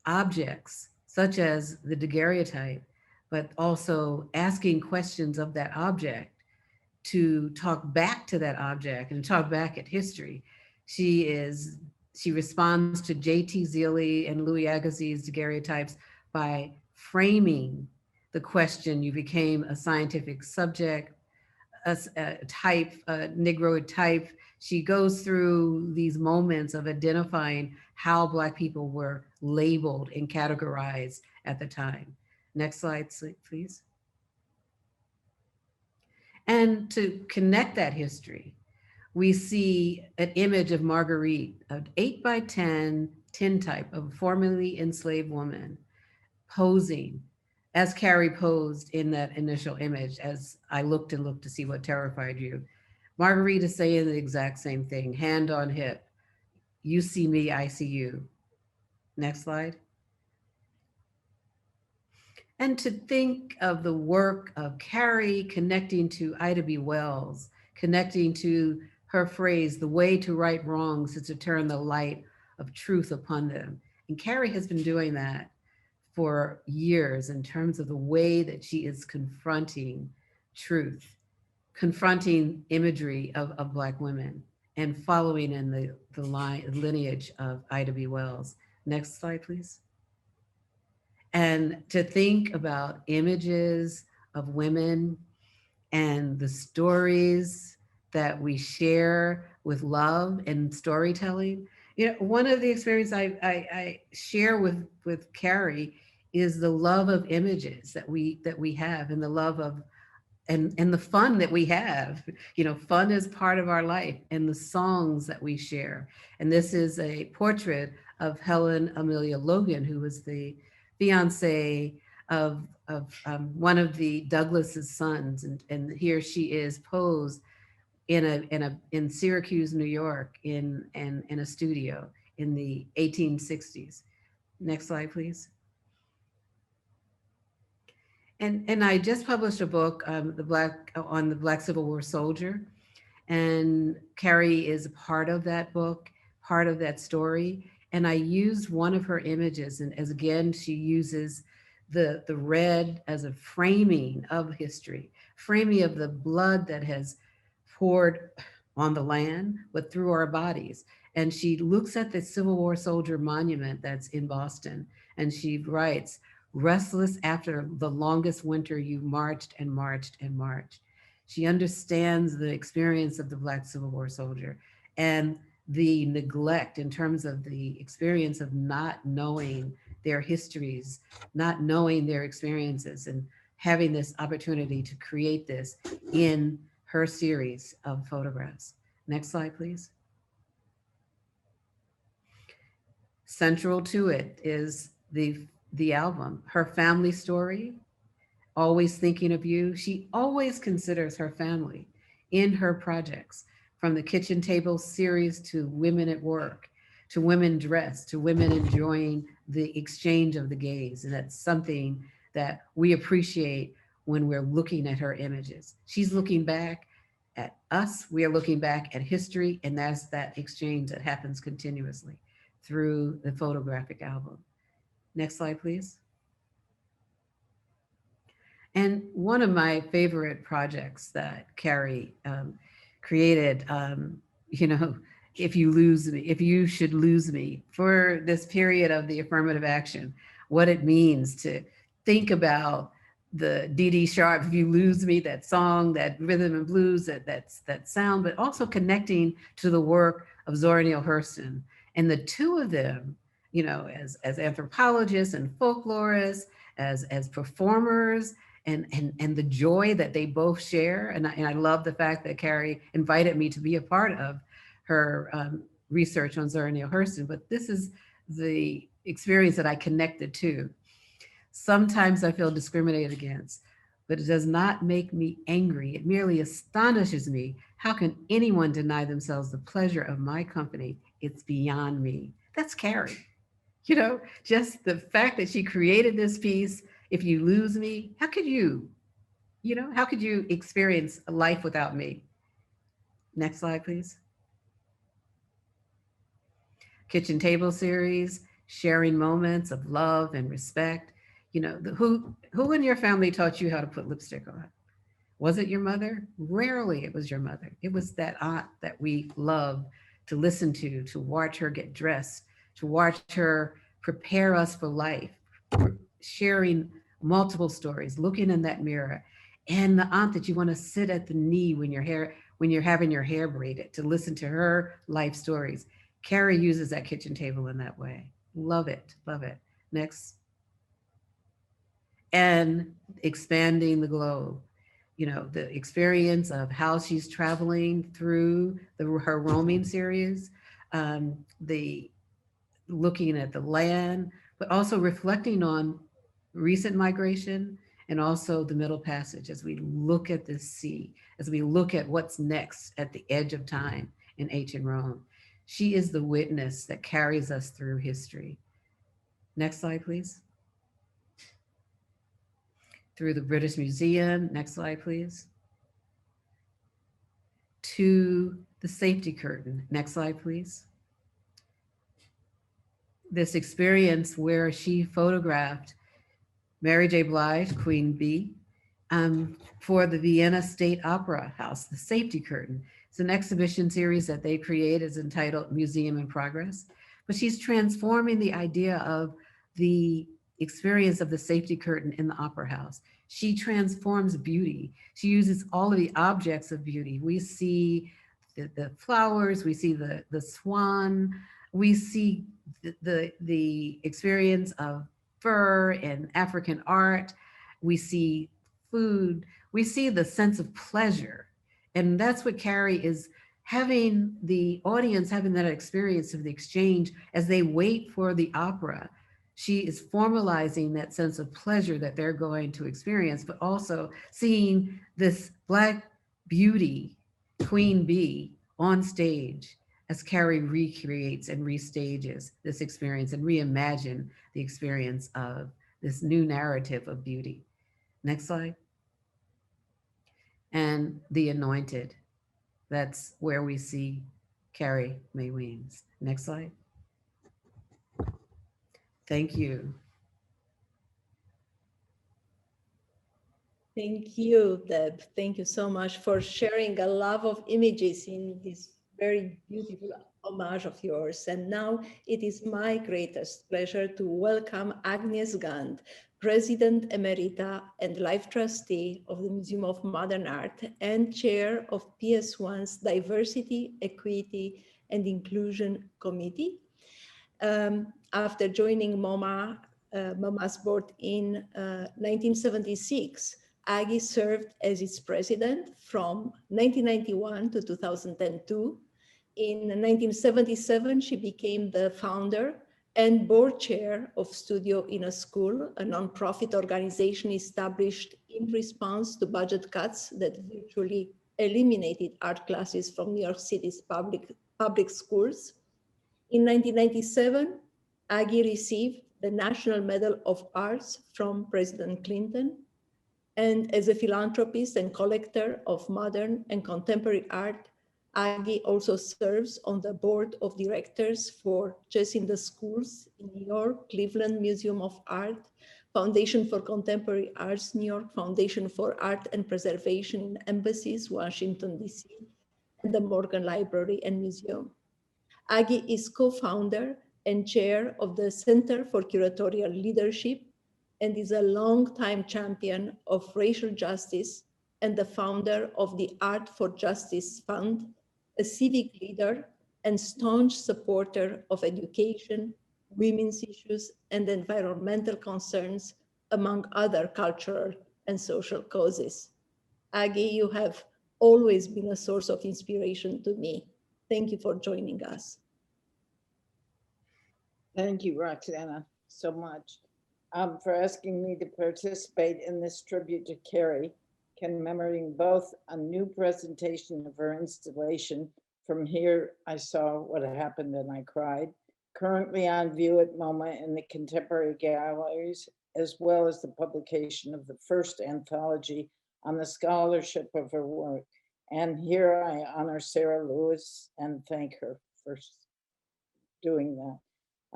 objects, such as the daguerreotype, but also asking questions of that object to talk back to that object and talk back at history. She responds to J.T. Zealy and Louis Agassiz's daguerreotypes by framing the question. You became a scientific subject, a type, a Negroid type. She goes through these moments of identifying how Black people were labeled and categorized at the time. Next slide, please. And to connect that history, we see an image of Marguerite, an 8x10 tintype of a formerly enslaved woman posing as Carrie posed in that initial image, as I looked and looked to see what terrified you. Marguerite is saying the exact same thing, hand on hip. You see me, I see you. Next slide. And to think of the work of Carrie connecting to Ida B. Wells, connecting to her phrase, the way to right wrongs is to turn the light of truth upon them. And Carrie has been doing that for years in terms of the way that she is confronting truth, confronting imagery of Black women, and following in the lineage of Ida B. Wells. Next slide, please. And to think about images of women and the stories that we share with love and storytelling. One of the experiences I share with Carrie is the love of images that we have, and the love of and the fun that we have. Fun is part of our life, and the songs that we share. And this is a portrait of Helen Amelia Logan, who was the fiance of one of the Douglas's sons, and here she is posed in Syracuse, New York, in a studio in the 1860s. Next slide, please. And I just published a book, on the Black Civil War soldier, and Carrie is a part of that book, part of that story. And I used one of her images, and as again, she uses the red as a framing of history, framing of the blood that has poured on the land, but through our bodies. And she looks at the Civil War soldier monument that's in Boston, and she writes, "Restless after the longest winter, you marched and marched and marched." She understands the experience of the Black Civil War soldier and the neglect in terms of the experience of not knowing their histories, not knowing their experiences, and having this opportunity to create this in her series of photographs. Next slide, please. Central to it is the album, Her Family Story, Always Thinking of You. She always considers her family in her projects, from the kitchen table series to Women at Work, to Women Dressed, to Women Enjoying the Exchange of the Gaze. And that's something that we appreciate when we're looking at her images. She's looking back at us, we are looking back at history, and that's that exchange that happens continuously through the photographic album. Next slide, please. And one of my favorite projects that Carrie created, If You Lose Me, If You Should Lose Me, for this period of the affirmative action, what it means to think about the Dee Dee Sharp, If You Lose Me, that song, that rhythm and blues, that sound, but also connecting to the work of Zora Neale Hurston. And the two of them, as anthropologists and folklorists, as performers, and the joy that they both share. And I love the fact that Carrie invited me to be a part of her research on Zora Neale Hurston, but this is the experience that I connected to. Sometimes I feel discriminated against, but it does not make me angry. It merely astonishes me. How can anyone deny themselves the pleasure of my company? It's beyond me. That's Carrie. Just the fact that she created this piece, If You Lose Me, how could you experience a life without me? Next slide, please. Kitchen table series, sharing moments of love and respect. Who in your family taught you how to put lipstick on? Was it your mother? Rarely it was your mother. It was that aunt that we loved to listen to watch her get dressed, to watch her prepare us for life, sharing multiple stories, looking in that mirror. And the aunt that you want to sit at the knee when you're having your hair braided, to listen to her life stories. Carrie uses that kitchen table in that way. Love it, love it. Next. And expanding the globe. The experience of how she's traveling through her roaming series, the looking at the land, but also reflecting on recent migration and also the Middle Passage as we look at the sea, as we look at what's next at the edge of time in ancient Rome. She is the witness that carries us through history. Next slide, please. Through the British Museum, next slide, please. To the safety curtain, next slide, please. This experience where she photographed Mary J. Blige, Queen Bee, for the Vienna State Opera House, the safety curtain. It's an exhibition series that they create. It's entitled Museum in Progress, but she's transforming the idea of the experience of the safety curtain in the opera house. She transforms beauty. She uses all of the objects of beauty. We see the flowers, we see the swan, we see the experience of fur and African art. We see food, we see the sense of pleasure. And that's what Carrie is having, the audience having that experience of the exchange as they wait for the opera. She is formalizing that sense of pleasure that they're going to experience, but also seeing this Black beauty, Queen Bee, on stage as Carrie recreates and restages this experience and reimagine the experience of this new narrative of beauty. Next slide. And The Anointed. That's where we see Carrie Mae Weems. Next slide. Thank you. Thank you, Deb. Thank you so much for sharing a love of images in this very beautiful homage of yours. And now it is my greatest pleasure to welcome Agnes Gand, President Emerita and Life Trustee of the Museum of Modern Art and Chair of PS1's Diversity, Equity, and Inclusion Committee. After joining MoMA's board in 1976, Aggie served as its president from 1991 to 2002. In 1977, she became the founder and board chair of Studio in a School, a nonprofit organization established in response to budget cuts that virtually eliminated art classes from New York City's public schools. In 1997, Aggie received the National Medal of Arts from President Clinton. And as a philanthropist and collector of modern and contemporary art, Aggie also serves on the board of directors for Chess in the Schools in New York, Cleveland Museum of Art, Foundation for Contemporary Arts, New York, Foundation for Art and Preservation in Embassies, Washington, DC, and the Morgan Library and Museum. Aggie is co-founder and chair of the Center for Curatorial Leadership and is a longtime champion of racial justice and the founder of the Art for Justice Fund, a civic leader and staunch supporter of education, women's issues, and environmental concerns, among other cultural and social causes. Aggie, you have always been a source of inspiration to me. Thank you for joining us. Thank you, Roxana, so much for asking me to participate in this tribute to Carrie, commemorating both a new presentation of her installation, From Here I Saw What Happened and I Cried, currently on view at MoMA in the Contemporary Galleries, as well as the publication of the first anthology on the scholarship of her work. And here I honor Sarah Lewis and thank her for doing that.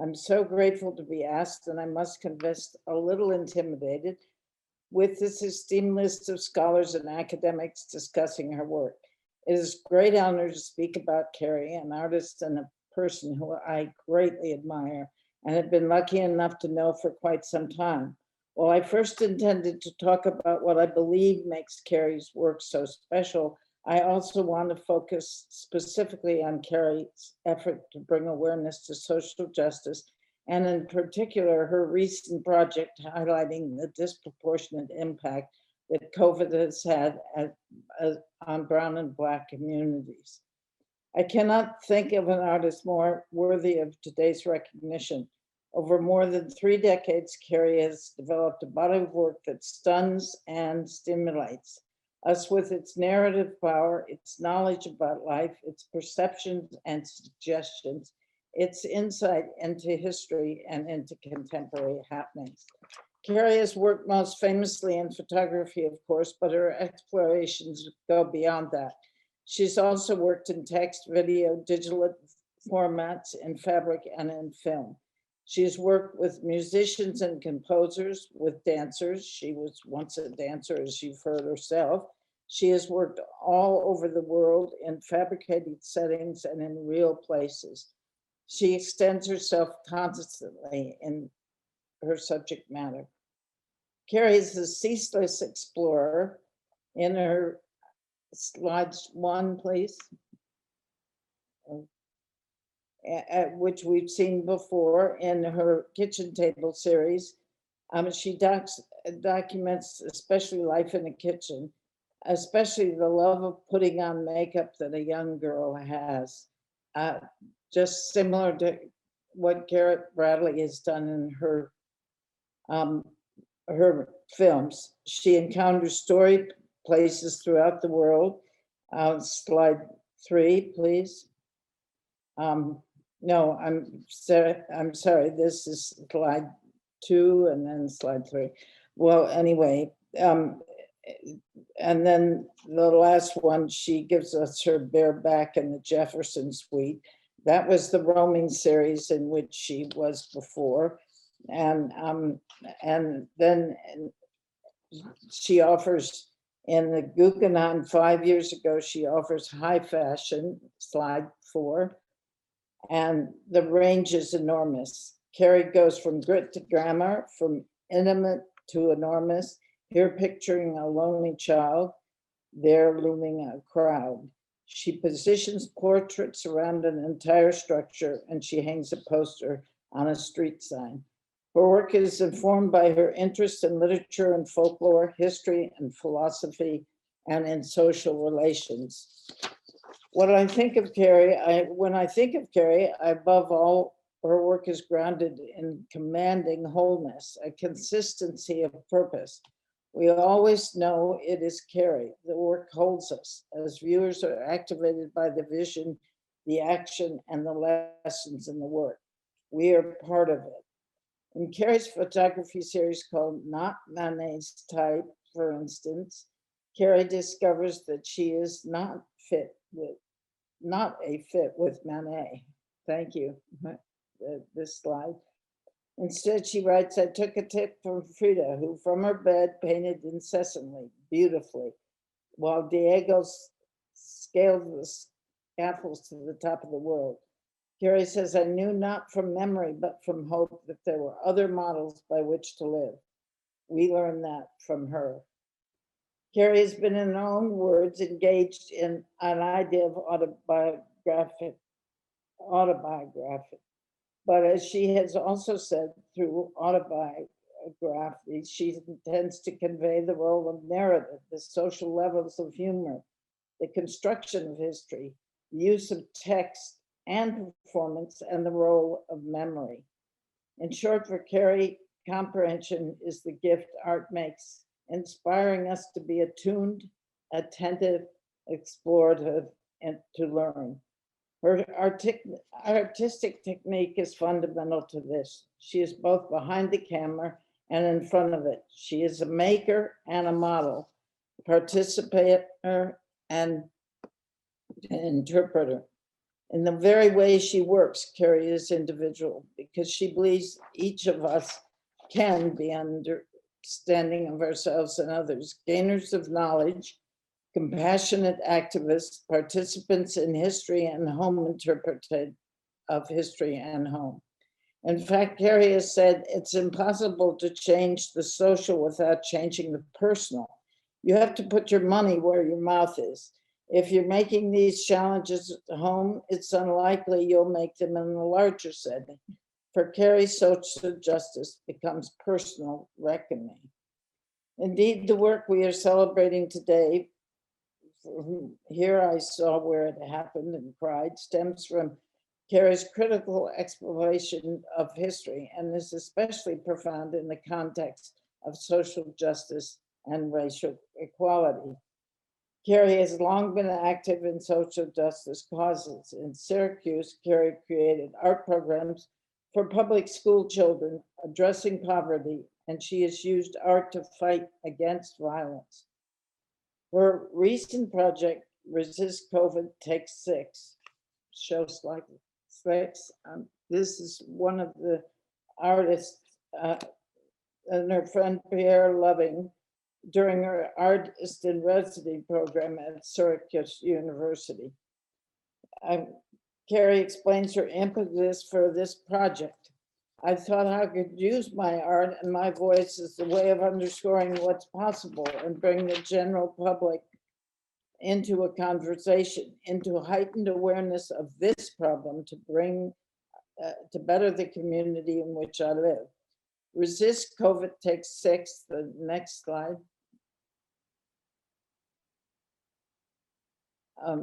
I'm so grateful to be asked, and I must confess a little intimidated, with this esteemed list of scholars and academics discussing her work. It is a great honor to speak about Carrie, an artist and a person who I greatly admire and have been lucky enough to know for quite some time. While I first intended to talk about what I believe makes Carrie's work so special, I also want to focus specifically on Carrie's effort to bring awareness to social justice, and in particular, her recent project highlighting the disproportionate impact that COVID has had on Brown and Black communities. I cannot think of an artist more worthy of today's recognition. Over more than 3 decades, Carrie has developed a body of work that stuns and stimulates us with its narrative power, its knowledge about life, its perceptions and suggestions, its insight into history and into contemporary happenings. Carrie has worked most famously in photography, of course, but her explorations go beyond that. She's also worked in text, video, digital formats, in fabric, and in film. She's worked with musicians and composers, with dancers. She was once a dancer, as you've heard herself. She has worked all over the world in fabricated settings and in real places. She extends herself constantly in her subject matter. Carrie is a ceaseless explorer. In her slides 1, please, which we've seen before in her kitchen table series. She documents, especially life in the kitchen, especially the love of putting on makeup that a young girl has. Just similar to what Garrett Bradley has done in her films. She encounters story places throughout the world. Slide 3, please. No, I'm sorry, this is slide 2 and then slide 3. Well, anyway, and then the last one, she gives us her bareback in the Jefferson Suite. That was the roaming series in which she was before. And then she offers in the Guggenheim 5 years ago, she offers high fashion, slide 4. And the range is enormous. Carrie goes from grit to glamour, from intimate to enormous. Here picturing a lonely child, there looming a crowd. She positions portraits around an entire structure and she hangs a poster on a street sign. Her work is informed by her interest in literature and folklore, history and philosophy, and in social relations. When I think of Carrie, above all, her work is grounded in commanding wholeness, a consistency of purpose. We always know it is Carrie. The work holds us as viewers are activated by the vision, the action, and the lessons in the work. We are part of it. In Carrie's photography series called Not Manet's Type, for instance, Carrie discovers that she is not a fit with Manet. Thank you. This slide. Instead, she writes, I took a tip from Frida, who from her bed painted incessantly, beautifully, while Diego scaled the scaffolds to the top of the world. Carrie says, I knew not from memory, but from hope that there were other models by which to live. We learned that from her. Carrie has been, in her own words, engaged in an idea of autobiographic. But as she has also said, through autobiography, she intends to convey the role of narrative, the social levels of humor, the construction of history, the use of text and performance, and the role of memory. In short, for Carrie, comprehension is the gift art makes, inspiring us to be attuned, attentive, explorative, and to learn. Her artistic technique is fundamental to this. She is both behind the camera and in front of it. She is a maker and a model, participator and interpreter. In the very way she works, Carrie is individual because she believes each of us can be understanding of ourselves and others, gainers of knowledge, compassionate activists, participants in history and home interpreted of history and home. In fact, Carrie has said it's impossible to change the social without changing the personal. You have to put your money where your mouth is. If you're making these challenges at home, it's unlikely you'll make them in a larger setting. For Carrie, social justice becomes personal reckoning. Indeed, the work we are celebrating today, here I saw where it happened and cried, stems from Carrie's critical exploration of history and is especially profound in the context of social justice and racial equality. Carrie has long been active in social justice causes. In Syracuse, Carrie created art programs for public school children addressing poverty, and she has used art to fight against violence. Her recent project, Resist COVID, Take 6, shows like 6. This is one of the artists and her friend Pierre Loving during her artist in residency program at Syracuse University. Carrie explains her impetus for this project. I thought I could use my art and my voice as a way of underscoring what's possible and bring the general public into a conversation, into a heightened awareness of this problem to bring, to better the community in which I live. Resist COVID Takes 6, the next slide. Uh,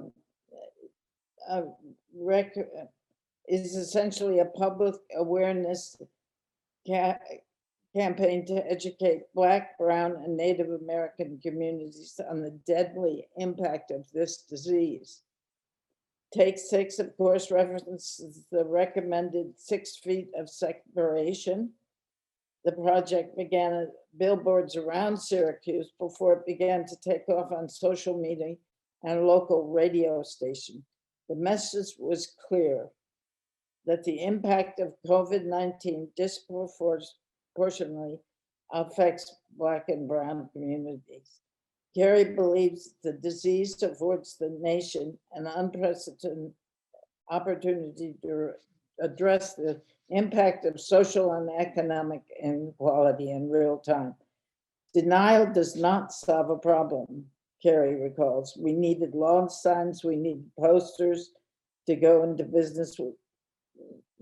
is essentially a public awareness campaign to educate Black, Brown, and Native American communities on the deadly impact of this disease. Take 6, of course, references the recommended 6 feet of separation. The project began at billboards around Syracuse before it began to take off on social media and local radio station. The message was clear that the impact of COVID-19 disproportionately affects Black and Brown communities. Carrie believes the disease affords the nation an unprecedented opportunity to address the impact of social and economic inequality in real time. Denial does not solve a problem, Carrie recalls. We needed lawn signs, we needed posters to go into business with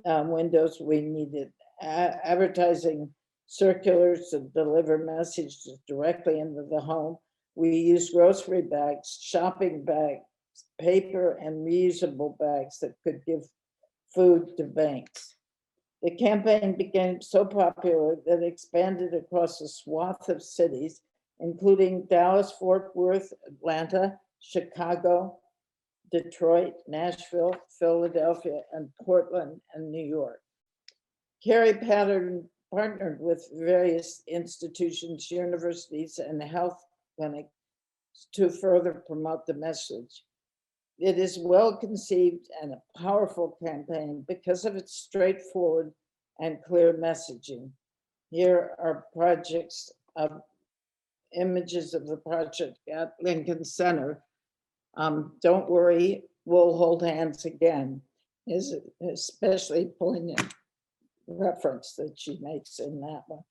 windows, we needed advertising circulars to deliver messages directly into the home. We used grocery bags, shopping bags, paper, and reusable bags that could give food to banks. The campaign became so popular that it expanded across a swath of cities, including Dallas, Fort Worth, Atlanta, Chicago, Detroit, Nashville, Philadelphia, and Portland, and New York. Carrie partnered with various institutions, universities, and health clinics to further promote the message. It is well conceived and a powerful campaign because of its straightforward and clear messaging. Here are projects of images of the project at Lincoln Center. Don't worry, we'll hold hands again, is especially poignant reference that she makes in that one.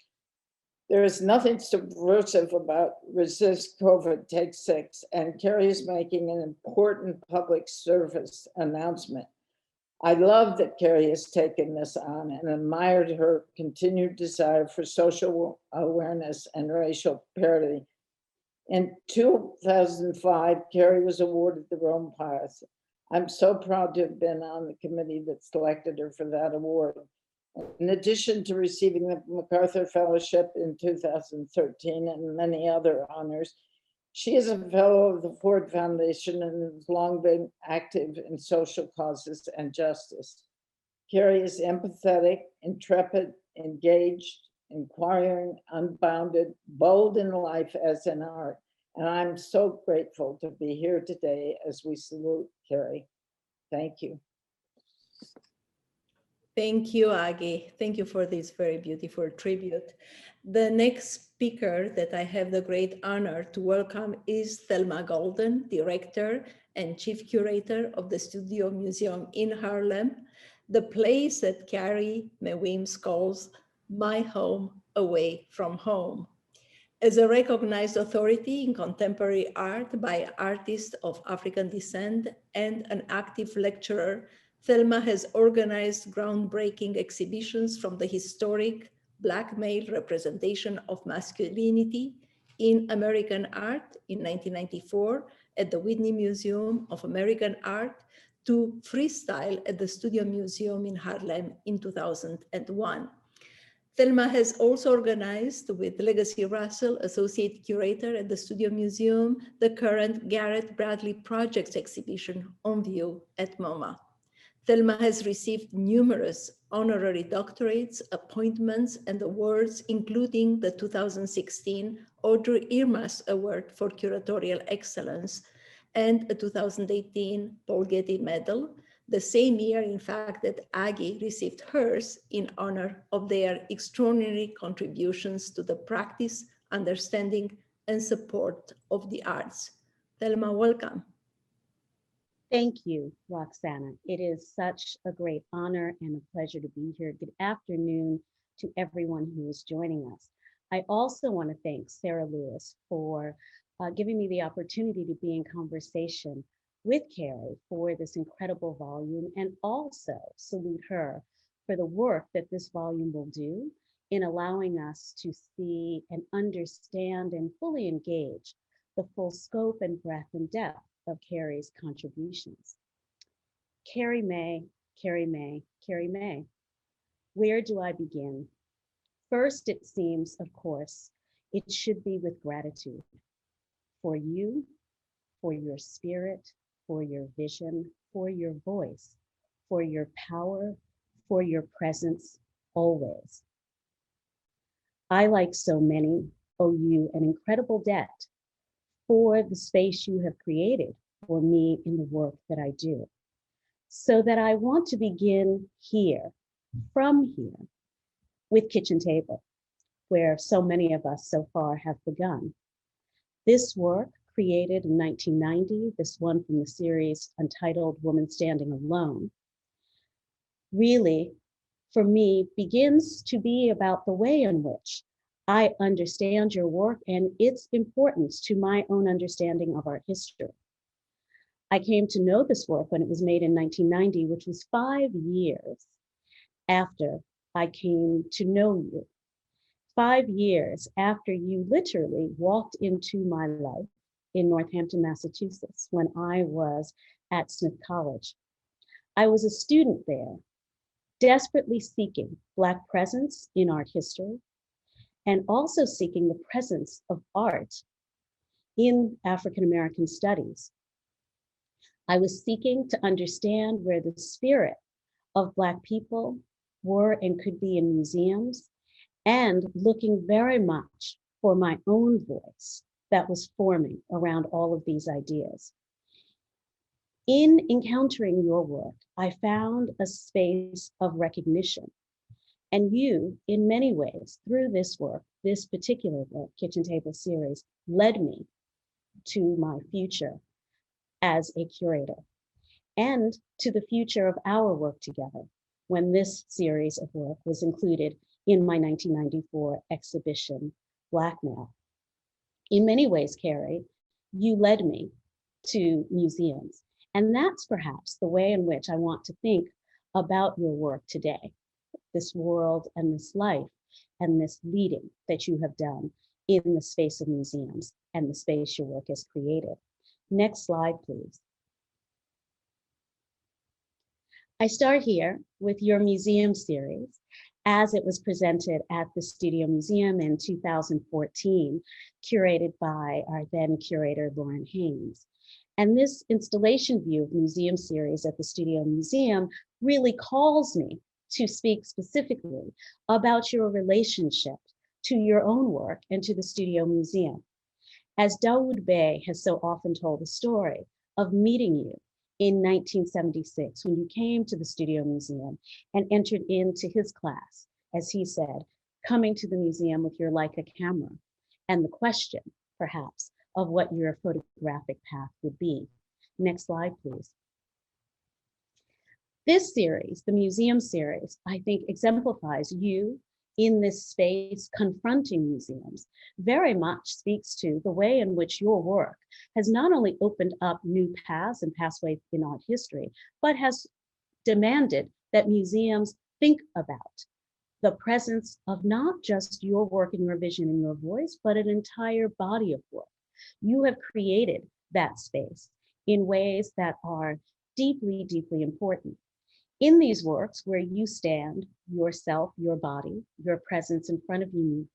There is nothing subversive about Resist COVID Take 6, and Carrie is making an important public service announcement. I love that Carrie has taken this on and admired her continued desire for social awareness and racial parity. In 2005, Carrie was awarded the Rome Prize. I'm so proud to have been on the committee that selected her for that award. In addition to receiving the MacArthur Fellowship in 2013 and many other honors, she is a fellow of the Ford Foundation and has long been active in social causes and justice. Carrie is empathetic, intrepid, engaged, inquiring, unbounded, bold in life as in art. And I'm so grateful to be here today as we salute Carrie. Thank you. Thank you, Aggie. Thank you for this very beautiful tribute. The next speaker that I have the great honor to welcome is Thelma Golden, Director and Chief Curator of the Studio Museum in Harlem, the place that Carrie Mae Weems calls my home away from home. As a recognized authority in contemporary art by artists of African descent and an active lecturer, Thelma has organized groundbreaking exhibitions from the historic Black male representation of masculinity in American art in 1994 at the Whitney Museum of American Art to freestyle at the Studio Museum in Harlem in 2001. Thelma has also organized with Legacy Russell, Associate Curator at the Studio Museum, the current Garrett Bradley Projects exhibition on view at MoMA. Thelma has received numerous honorary doctorates, appointments, and awards, including the 2016 Audrey Irmas Award for Curatorial Excellence and a 2018 Paul Getty Medal, the same year, in fact, that Aggie received hers in honor of their extraordinary contributions to the practice, understanding, and support of the arts. Thelma, welcome. Thank you, Roxana. It is such a great honor and a pleasure to be here. Good afternoon to everyone who is joining us. I also want to thank Sarah Lewis for giving me the opportunity to be in conversation with Carrie for this incredible volume, and also salute her for the work that this volume will do in allowing us to see and understand and fully engage the full scope and breadth and depth of Carrie's contributions. Carrie Mae, Carrie Mae, Carrie Mae. Where do I begin? First, it seems, of course, it should be with gratitude for you, for your spirit, for your vision, for your voice, for your power, for your presence always. I, like so many, owe you an incredible debt for the space you have created for me in the work that I do. So that I want to begin here, from here, with Kitchen Table, where so many of us so far have begun. This work, created in 1990, this one from the series Untitled Woman Standing Alone, really, for me, begins to be about the way in which I understand your work and its importance to my own understanding of our history. I came to know this work when it was made in 1990, which was 5 years after I came to know you. 5 years after you literally walked into my life in Northampton, Massachusetts, when I was at Smith College. I was a student there, desperately seeking Black presence in art history, and also seeking the presence of art in African-American studies. I was seeking to understand where the spirit of Black people were and could be in museums, and looking very much for my own voice that was forming around all of these ideas. In encountering your work, I found a space of recognition. And you, in many ways, through this work, this particular work, Kitchen Table series, led me to my future as a curator and to the future of our work together when this series of work was included in my 1994 exhibition, Blackmail. In many ways, Carrie, you led me to museums. And that's perhaps the way in which I want to think about your work today, this world and this life and this leading that you have done in the space of museums and the space your work has created. Next slide, please. I start here with your museum series as it was presented at the Studio Museum in 2014, curated by our then curator, Lauren Haynes. And this installation view of museum series at the Studio Museum really calls me to speak specifically about your relationship to your own work and to the Studio Museum. As Dawood Bey has so often told the story of meeting you in 1976 when you came to the Studio Museum and entered into his class, as he said, coming to the museum with your Leica camera and the question, perhaps, of what your photographic path would be. Next slide, please. This series, the museum series, I think exemplifies you in this space confronting museums, very much speaks to the way in which your work has not only opened up new paths and pathways in art history, but has demanded that museums think about the presence of not just your work and your vision and your voice, but an entire body of work. You have created that space in ways that are deeply, deeply important. In these works where you stand, yourself, your body, your presence in front of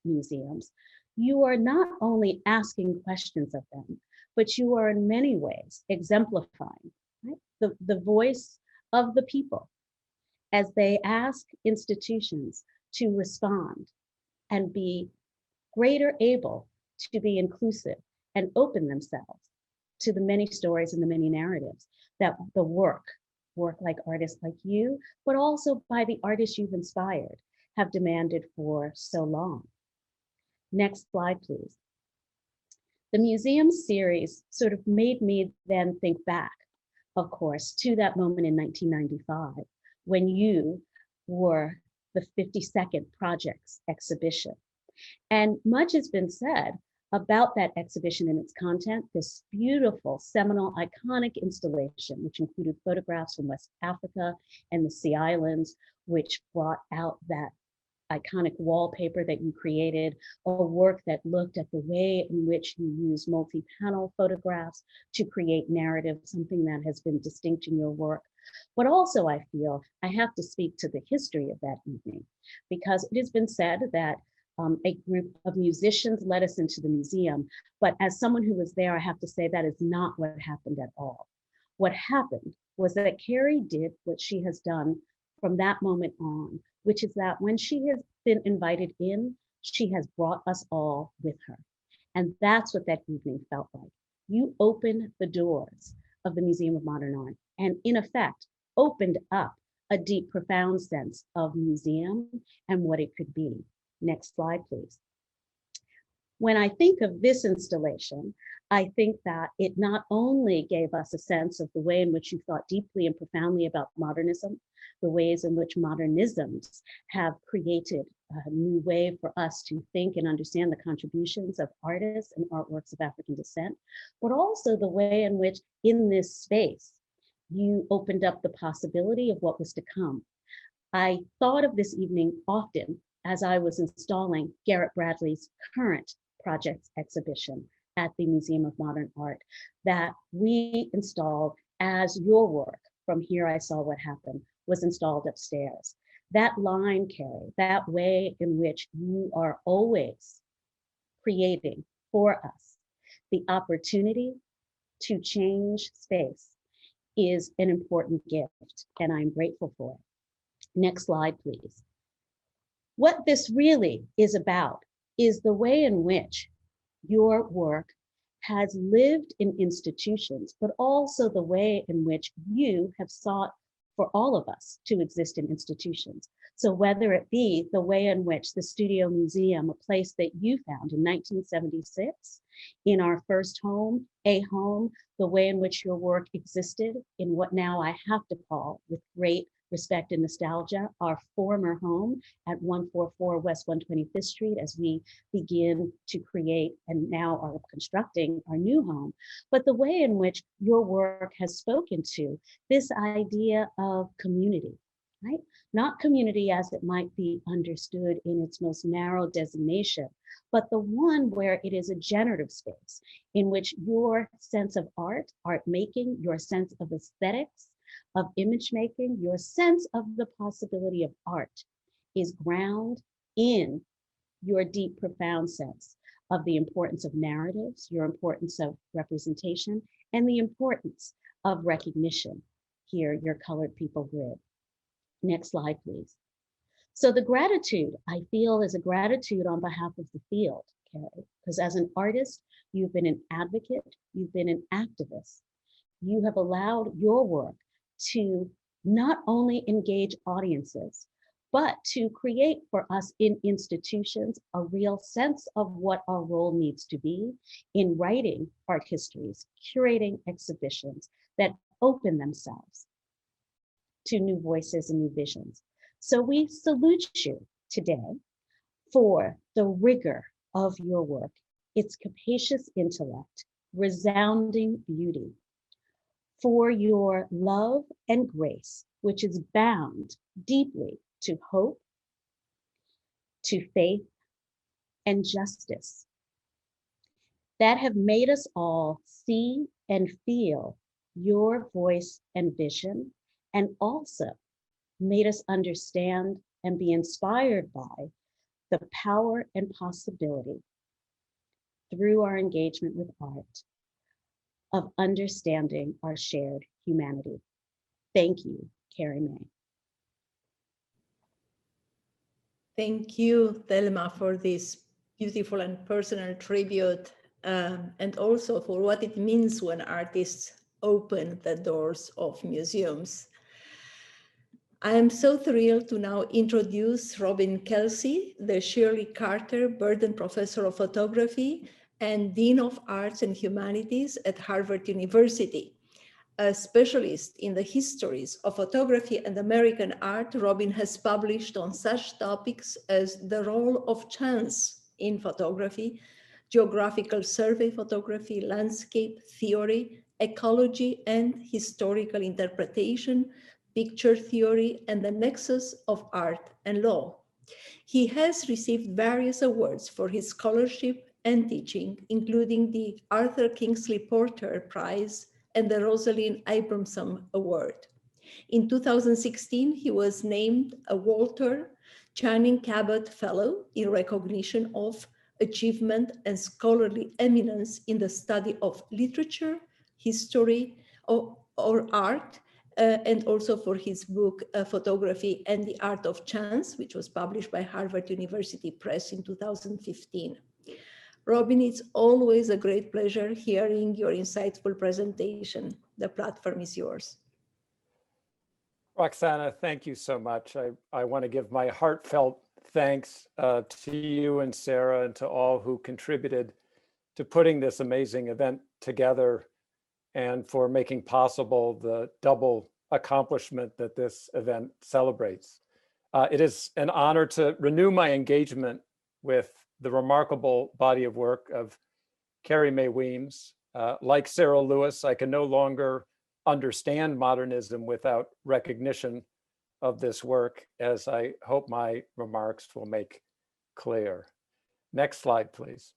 museums, you are not only asking questions of them, but you are in many ways exemplifying, right, the voice of the people as they ask institutions to respond and be greater able to be inclusive and open themselves to the many stories and the many narratives that the work like artists like you, but also by the artists you've inspired, have demanded for so long. Next slide, please. The museum series sort of made me then think back, of course, to that moment in 1995, when you were the 52nd Projects exhibition. And much has been said about that exhibition and its content, this beautiful, seminal, iconic installation, which included photographs from West Africa and the Sea Islands, which brought out that iconic wallpaper that you created, a work that looked at the way in which you use multi-panel photographs to create narrative, something that has been distinct in your work. But also I feel I have to speak to the history of that evening, because it has been said that a group of musicians led us into the museum. But as someone who was there, I have to say that is not what happened at all. What happened was that Carrie did what she has done from that moment on, which is that when she has been invited in, she has brought us all with her. And that's what that evening felt like. You opened the doors of the Museum of Modern Art and in effect opened up a deep, profound sense of museum and what it could be. Next slide, please. When I think of this installation, I think that it not only gave us a sense of the way in which you thought deeply and profoundly about modernism, the ways in which modernisms have created a new way for us to think and understand the contributions of artists and artworks of African descent, but also the way in which in this space, you opened up the possibility of what was to come. I thought of this evening often as I was installing Garrett Bradley's current projects exhibition at the Museum of Modern Art that we installed as your work, From Here I Saw What Happened, was installed upstairs. That line, Carrie, that way in which you are always creating for us the opportunity to change space is an important gift, and I'm grateful for it. Next slide, please. What this really is about is the way in which your work has lived in institutions, but also the way in which you have sought for all of us to exist in institutions. So whether it be the way in which the Studio Museum, a place that you found in 1976, in our first home, the way in which your work existed in what now I have to call, with great respect and nostalgia, our former home at 144 West 125th Street as we begin to create and now are constructing our new home, but the way in which your work has spoken to this idea of community, right? Not community as it might be understood in its most narrow designation, but the one where it is a generative space in which your sense of art making, your sense of aesthetics, of image making, your sense of the possibility of art is ground in your deep, profound sense of the importance of narratives, your importance of representation, and the importance of recognition. Here, your colored people grid. Next slide, please. So the gratitude I feel is a gratitude on behalf of the field, Carrie, because as an artist, you've been an advocate, you've been an activist. You have allowed your work to not only engage audiences, but to create for us in institutions a real sense of what our role needs to be in writing art histories, curating exhibitions that open themselves to new voices and new visions. So we salute you today for the rigor of your work, its capacious intellect, resounding beauty, for your love and grace, which is bound deeply to hope, to faith, and justice, that have made us all see and feel your voice and vision, and also made us understand and be inspired by the power and possibility through our engagement with art of understanding our shared humanity. Thank you, Carrie Mae. Thank you, Thelma, for this beautiful and personal tribute, and also for what it means when artists open the doors of museums. I am so thrilled to now introduce Robin Kelsey, the Shirley Carter Burden Professor of Photography and Dean of Arts and Humanities at Harvard University. A specialist in the histories of photography and American art, Robin has published on such topics as the role of chance in photography, geographical survey photography, landscape theory, ecology and historical interpretation, picture theory, and the nexus of art and law. He has received various awards for his scholarship and teaching, including the Arthur Kingsley Porter Prize and the Rosalind Abramson Award. In 2016, he was named a Walter Channing Cabot Fellow in recognition of achievement and scholarly eminence in the study of literature, history, or art, and also for his book, Photography and the Art of Chance, which was published by Harvard University Press in 2015. Robin, it's always a great pleasure hearing your insightful presentation. The platform is yours. Roxana, thank you so much. I want to give my heartfelt thanks to you and Sarah and to all who contributed to putting this amazing event together and for making possible the double accomplishment that this event celebrates. It is an honor to renew my engagement with the remarkable body of work of Carrie Mae Weems. Like Sarah Lewis, I can no longer understand modernism without recognition of this work, as I hope my remarks will make clear. Next slide, please.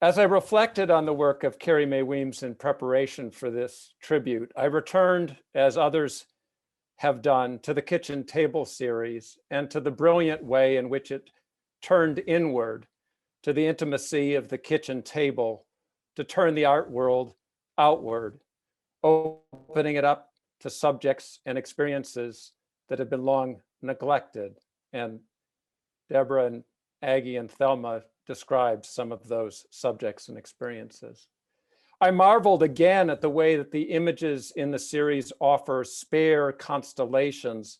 As I reflected on the work of Carrie Mae Weems in preparation for this tribute, I returned, as others have done, to the kitchen table series and to the brilliant way in which it turned inward to the intimacy of the kitchen table to turn the art world outward, opening it up to subjects and experiences that have been long neglected. And Deborah and Aggie and Thelma described some of those subjects and experiences. I marveled again at the way that the images in the series offer spare constellations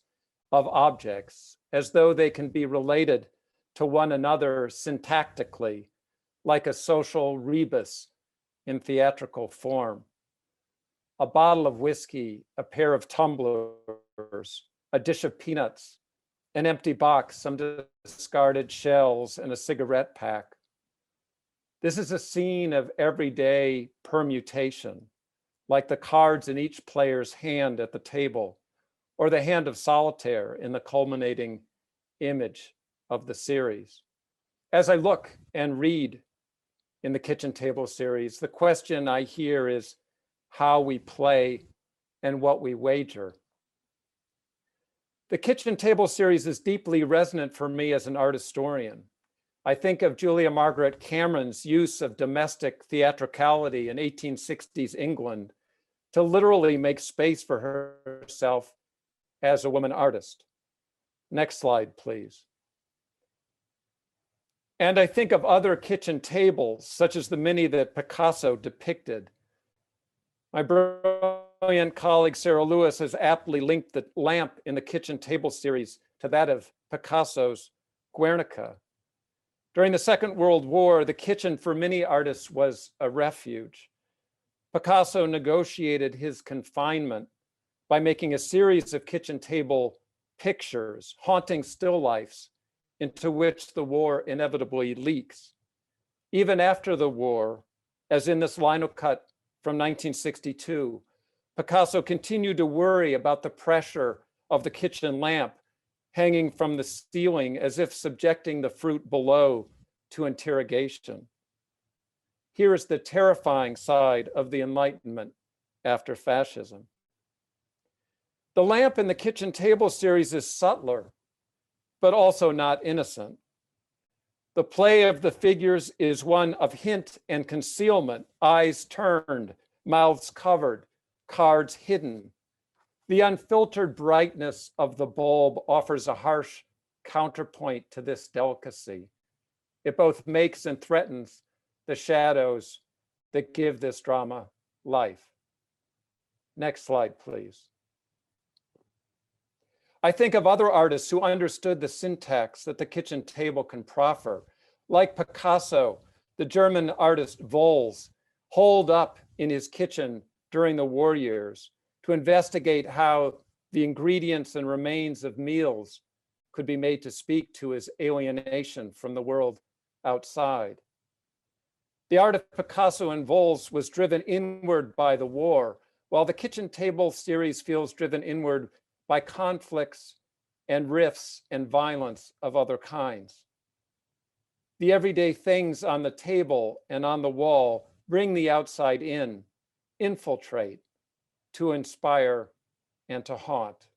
of objects, as though they can be related to one another syntactically, like a social rebus in theatrical form. A bottle of whiskey, a pair of tumblers, a dish of peanuts, an empty box, some discarded shells, and a cigarette pack. This is a scene of everyday permutation, like the cards in each player's hand at the table, or the hand of solitaire in the culminating image of the series. As I look and read in the kitchen table series, the question I hear is how we play and what we wager. The kitchen table series is deeply resonant for me as an art historian. I think of Julia Margaret Cameron's use of domestic theatricality in 1860s England to literally make space for herself as a woman artist. Next slide, please. And I think of other kitchen tables, such as the many that Picasso depicted. My brilliant colleague, Sarah Lewis, has aptly linked the lamp in the kitchen table series to that of Picasso's Guernica. During the Second World War, the kitchen for many artists was a refuge. Picasso negotiated his confinement by making a series of kitchen table pictures, haunting still lifes into which the war inevitably leaks. Even after the war, as in this lino cut from 1962, Picasso continued to worry about the pressure of the kitchen lamp hanging from the ceiling as if subjecting the fruit below to interrogation. Here is the terrifying side of the Enlightenment after fascism. The lamp in the kitchen table series is subtler, but also not innocent. The play of the figures is one of hint and concealment, eyes turned, mouths covered, cards hidden. The unfiltered brightness of the bulb offers a harsh counterpoint to this delicacy. It both makes and threatens the shadows that give this drama life. Next slide, please. I think of other artists who understood the syntax that the kitchen table can proffer, like Picasso, the German artist Willis, holed up in his kitchen during the war years to investigate how the ingredients and remains of meals could be made to speak to his alienation from the world outside. The art of Picasso and Willis was driven inward by the war, while the kitchen table series feels driven inward by conflicts and rifts and violence of other kinds. The everyday things on the table and on the wall bring the outside in, infiltrate, to inspire, and to haunt.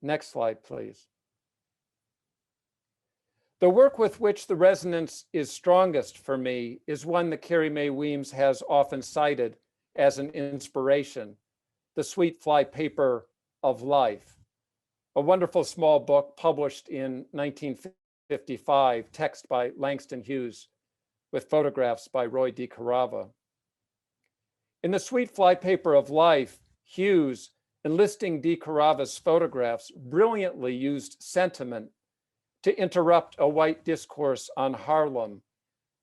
Next slide, please. The work with which the resonance is strongest for me is one that Carrie Mae Weems has often cited as an inspiration, The Sweet Fly Paper of Life, a wonderful small book published in 1955, text by Langston Hughes, with photographs by Roy DeCarava. In The Sweet Fly Paper of Life, Hughes, enlisting DeCarava's photographs, brilliantly used sentiment to interrupt a white discourse on Harlem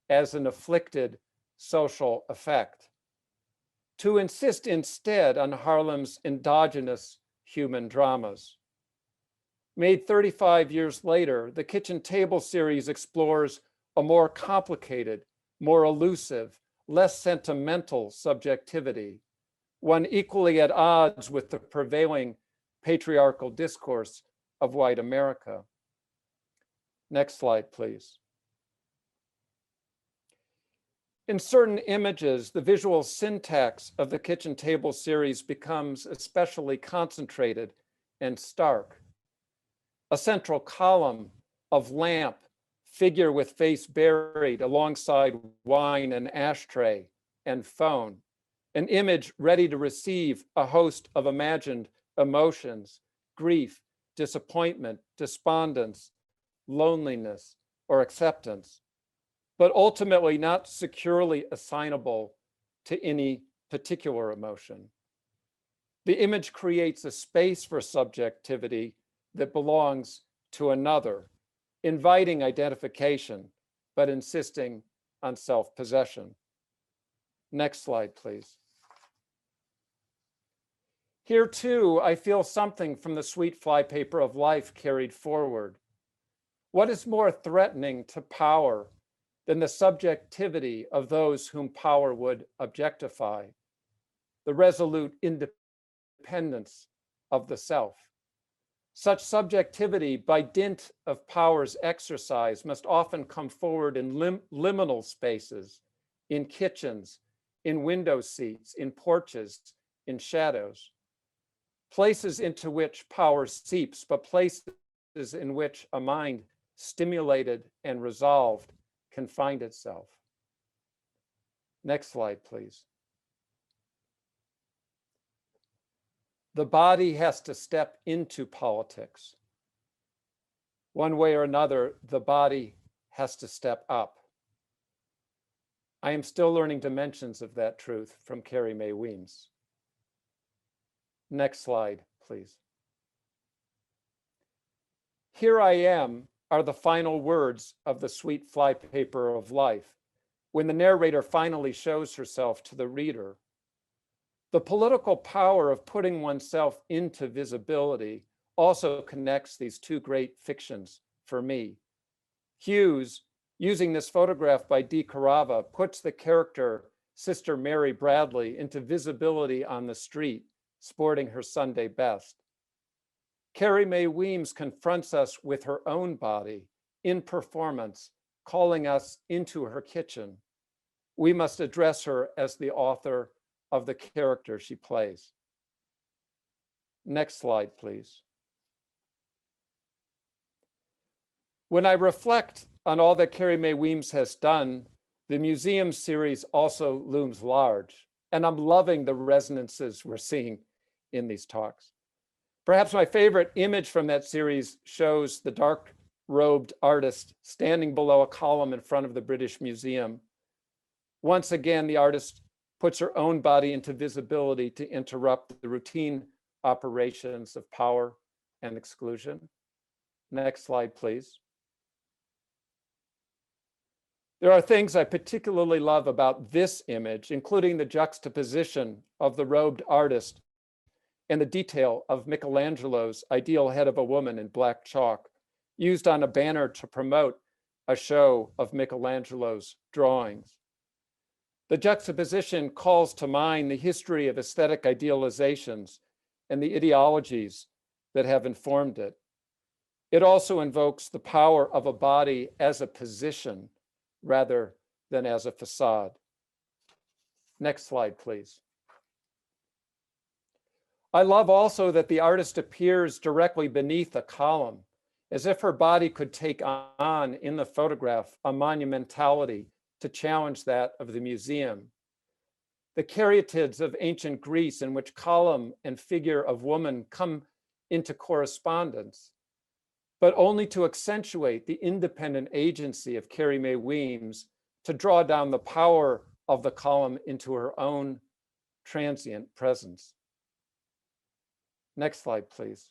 as an afflicted social effect, to insist instead on Harlem's endogenous human dramas. Made 35 years later, the Kitchen Table series explores a more complicated, more elusive, less sentimental subjectivity, one equally at odds with the prevailing patriarchal discourse of white America. Next slide, please. In certain images, the visual syntax of the Kitchen Table series becomes especially concentrated and stark. A central column of lamp, figure with face buried alongside wine and ashtray and phone, an image ready to receive a host of imagined emotions, grief, disappointment, despondence, loneliness, or acceptance, but ultimately not securely assignable to any particular emotion. The image creates a space for subjectivity that belongs to another, inviting identification, but insisting on self-possession. Next slide, please. Here too, I feel something from the Sweet Fly Paper of Life carried forward. What is more threatening to power than the subjectivity of those whom power would objectify? The resolute independence of the self. Such subjectivity, by dint of power's exercise, must often come forward in liminal spaces, in kitchens, in window seats, in porches, in shadows. Places into which power seeps, but places in which a mind stimulated and resolved can find itself. Next slide, please. The body has to step into politics. One way or another, the body has to step up. I am still learning dimensions of that truth from Carrie Mae Weems. Next slide, please. Here I am are the final words of the Sweet Fly Paper of Life, when the narrator finally shows herself to the reader. The political power of putting oneself into visibility also connects these two great fictions for me. Hughes, using this photograph by DeCarava, puts the character Sister Mary Bradley into visibility on the street, sporting her Sunday best. Carrie Mae Weems confronts us with her own body in performance, calling us into her kitchen. We must address her as the author of the character she plays. Next slide, please. When I reflect on all that Carrie Mae Weems has done, the museum series also looms large, and I'm loving the resonances we're seeing in these talks. Perhaps my favorite image from that series shows the dark-robed artist standing below a column in front of the British Museum. Once again, the artist puts her own body into visibility to interrupt the routine operations of power and exclusion. Next slide, please. There are things I particularly love about this image, including the juxtaposition of the robed artist and the detail of Michelangelo's ideal head of a woman in black chalk, used on a banner to promote a show of Michelangelo's drawings. The juxtaposition calls to mind the history of aesthetic idealizations and the ideologies that have informed it. It also invokes the power of a body as a position rather than as a facade. Next slide, please. I love also that the artist appears directly beneath a column, as if her body could take on in the photograph a monumentality to challenge that of the museum. The caryatids of ancient Greece, in which column and figure of woman come into correspondence, but only to accentuate the independent agency of Carrie Mae Weems to draw down the power of the column into her own transient presence. Next slide, please.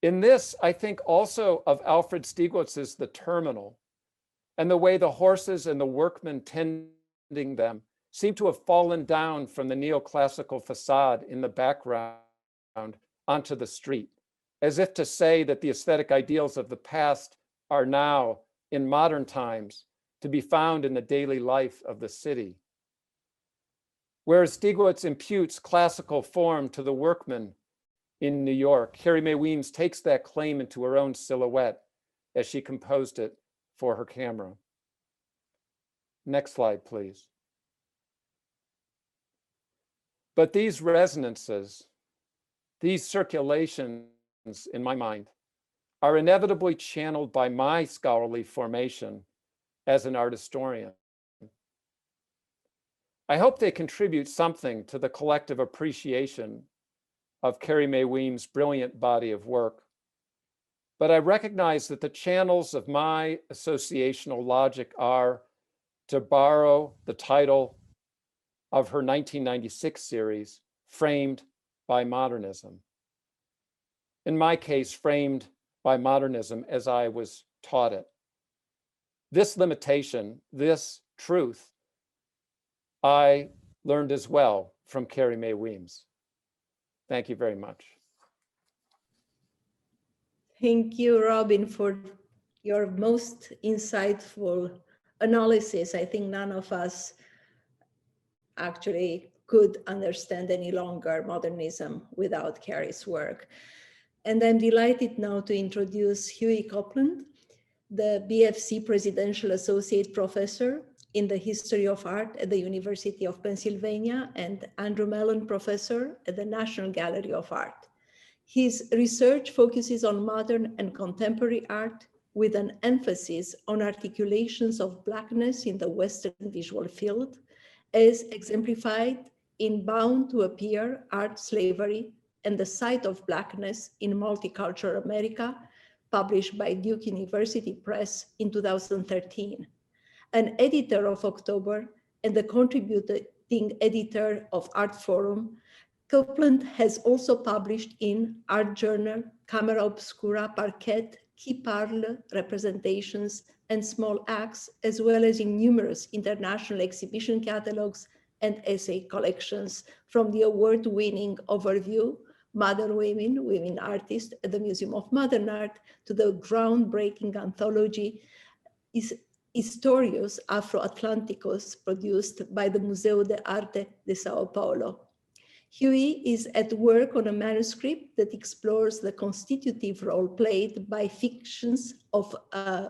In this, I think also of Alfred Stieglitz's The Terminal, and the way the horses and the workmen tending them seem to have fallen down from the neoclassical facade in the background onto the street, as if to say that the aesthetic ideals of the past are now, in modern times, to be found in the daily life of the city. Whereas Stieglitz imputes classical form to the workman in New York, Carrie Mae Weems takes that claim into her own silhouette as she composed it for her camera. Next slide, please. But these resonances, these circulations in my mind, are inevitably channeled by my scholarly formation as an art historian. I hope they contribute something to the collective appreciation of Carrie Mae Weems' brilliant body of work. But I recognize that the channels of my associational logic are, to borrow the title of her 1996 series, Framed by Modernism. In my case, framed by modernism as I was taught it. This limitation, this truth, I learned as well from Carrie Mae Weems. Thank you very much. Thank you, Robin, for your most insightful analysis. I think none of us actually could understand any longer modernism without Carrie's work. And I'm delighted now to introduce Huey Copland, the BFC Presidential Associate Professor in the History of Art at the University of Pennsylvania and Andrew Mellon Professor at the National Gallery of Art. His research focuses on modern and contemporary art with an emphasis on articulations of Blackness in the Western visual field, as exemplified in Bound to Appear, Art, Slavery, and the Site of Blackness in Multicultural America, published by Duke University Press in 2013. An editor of October and the contributing editor of Art Forum, Copeland has also published in Art Journal, Camera Obscura, Parquet, Qui Parle, Representations, and Small Acts, as well as in numerous international exhibition catalogs and essay collections, from the award-winning overview, Modern Women, Women Artists at the Museum of Modern Art, to the groundbreaking anthology, Historios Afro-Atlanticos, produced by the Museo de Arte de Sao Paulo. Huey is at work on a manuscript that explores the constitutive role played by fictions of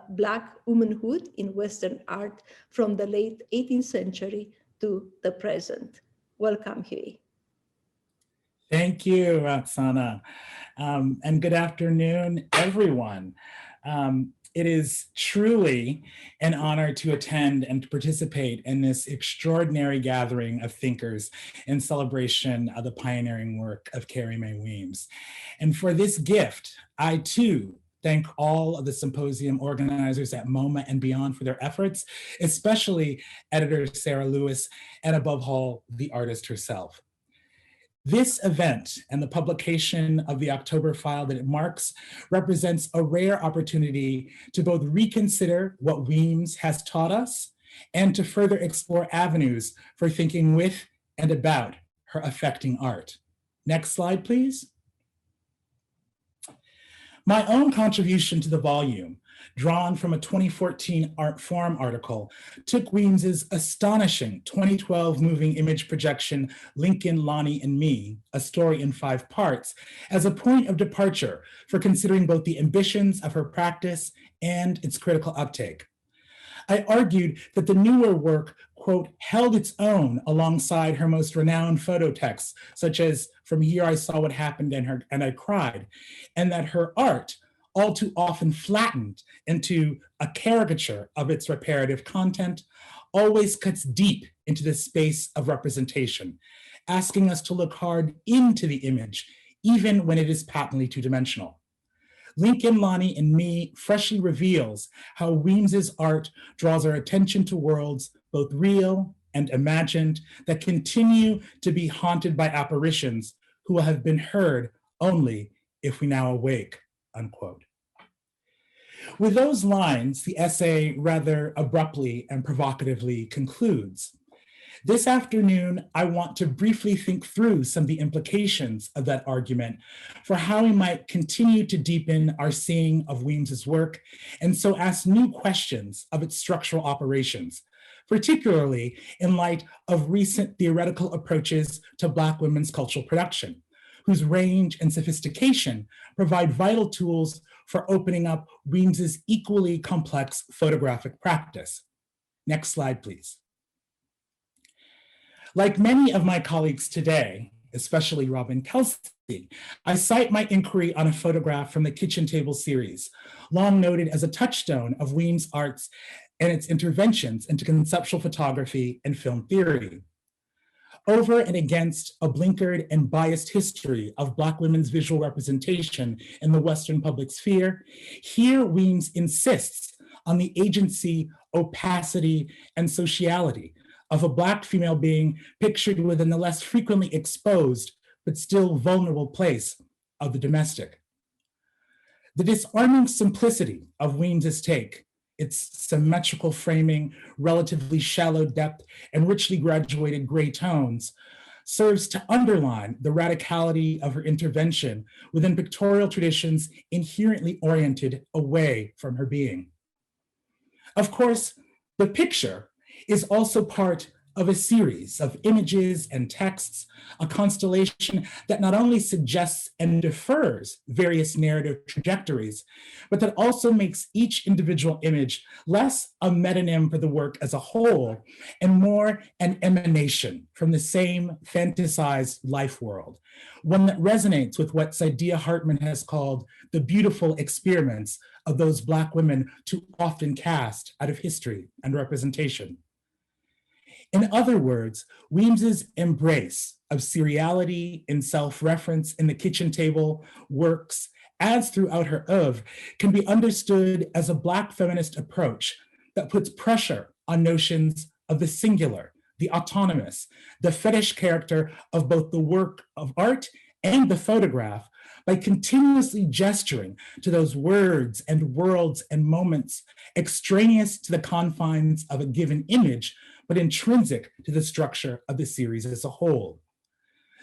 Black womanhood in Western art from the late 18th century to the present. Welcome, Huey. Thank you, Roxana. And good afternoon, everyone. It is truly an honor to attend and to participate in this extraordinary gathering of thinkers in celebration of the pioneering work of Carrie Mae Weems. And for this gift, I too thank all of the symposium organizers at MoMA and beyond for their efforts, especially editor Sarah Lewis, and above all, the artist herself. This event and the publication of the October file that it marks represents a rare opportunity to both reconsider what Weems has taught us and to further explore avenues for thinking with and about her affecting art. Next slide, please. My own contribution to the volume drawn from a 2014 Art Forum article, took Weems's astonishing 2012 moving image projection, Lincoln, Lonnie, and Me, a story in 5 parts, as a point of departure for considering both the ambitions of her practice and its critical uptake. I argued that the newer work, quote, held its own alongside her most renowned photo texts, such as From Here I Saw What Happened and I Cried, and that her art, all too often flattened into a caricature of its reparative content, always cuts deep into the space of representation, asking us to look hard into the image, even when it is patently two-dimensional. Lincoln, Lonnie, and Me freshly reveals how Weems's art draws our attention to worlds both real and imagined that continue to be haunted by apparitions who will have been heard only if we now awake, unquote. With those lines, the essay rather abruptly and provocatively concludes. This afternoon, I want to briefly think through some of the implications of that argument for how we might continue to deepen our seeing of Weems's work, and so ask new questions of its structural operations, particularly in light of recent theoretical approaches to Black women's cultural production, whose range and sophistication provide vital tools for opening up Weems's equally complex photographic practice. Next slide, please. Like many of my colleagues today, especially Robin Kelsey, I cite my inquiry on a photograph from the Kitchen Table series, long noted as a touchstone of Weems' arts and its interventions into conceptual photography and film theory. Over and against a blinkered and biased history of Black women's visual representation in the Western public sphere, here Weems insists on the agency, opacity, and sociality of a Black female being pictured within the less frequently exposed but still vulnerable place of the domestic. The disarming simplicity of Weems's take, its symmetrical framing, relatively shallow depth, and richly graduated gray tones, serves to underline the radicality of her intervention within pictorial traditions inherently oriented away from her being. Of course, the picture is also part of a series of images and texts, a constellation that not only suggests and defers various narrative trajectories, but that also makes each individual image less a metonym for the work as a whole and more an emanation from the same fantasized life world, one that resonates with what Saidiya Hartman has called the beautiful experiments of those Black women too often cast out of history and representation. In other words, Weems's embrace of seriality and self-reference in the Kitchen Table works, as throughout her oeuvre, can be understood as a Black feminist approach that puts pressure on notions of the singular, the autonomous, the fetish character of both the work of art and the photograph by continuously gesturing to those words and worlds and moments extraneous to the confines of a given image, but intrinsic to the structure of the series as a whole.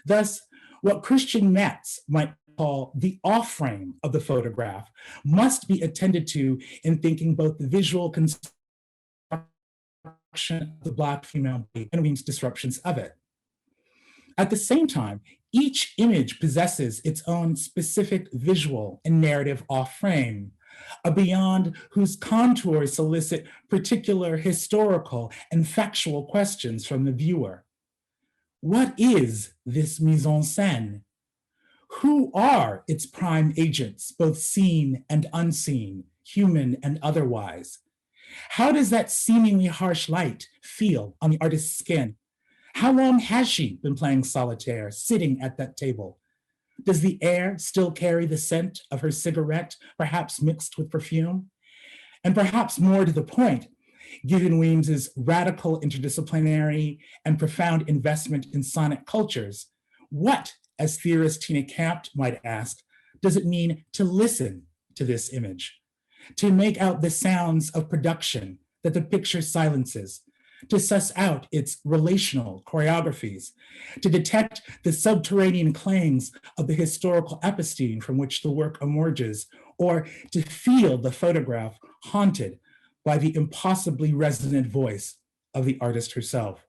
Thus, what Christian Metz might call the off-frame of the photograph must be attended to in thinking both the visual construction of the Black female body and Weems' disruptions of it. At the same time, each image possesses its own specific visual and narrative off-frame, a beyond whose contours solicit particular historical and factual questions from the viewer. What is this mise en scène? Who are its prime agents, both seen and unseen, human and otherwise? How does that seemingly harsh light feel on the artist's skin? How long has she been playing solitaire, sitting at that table? Does the air still carry the scent of her cigarette, perhaps mixed with perfume? And perhaps more to the point, given Weems's radical interdisciplinary and profound investment in sonic cultures, what, as theorist Tina Campt might ask, does it mean to listen to this image? To make out the sounds of production that the picture silences, to suss out its relational choreographies, to detect the subterranean claims of the historical episteme from which the work emerges, or to feel the photograph haunted by the impossibly resonant voice of the artist herself.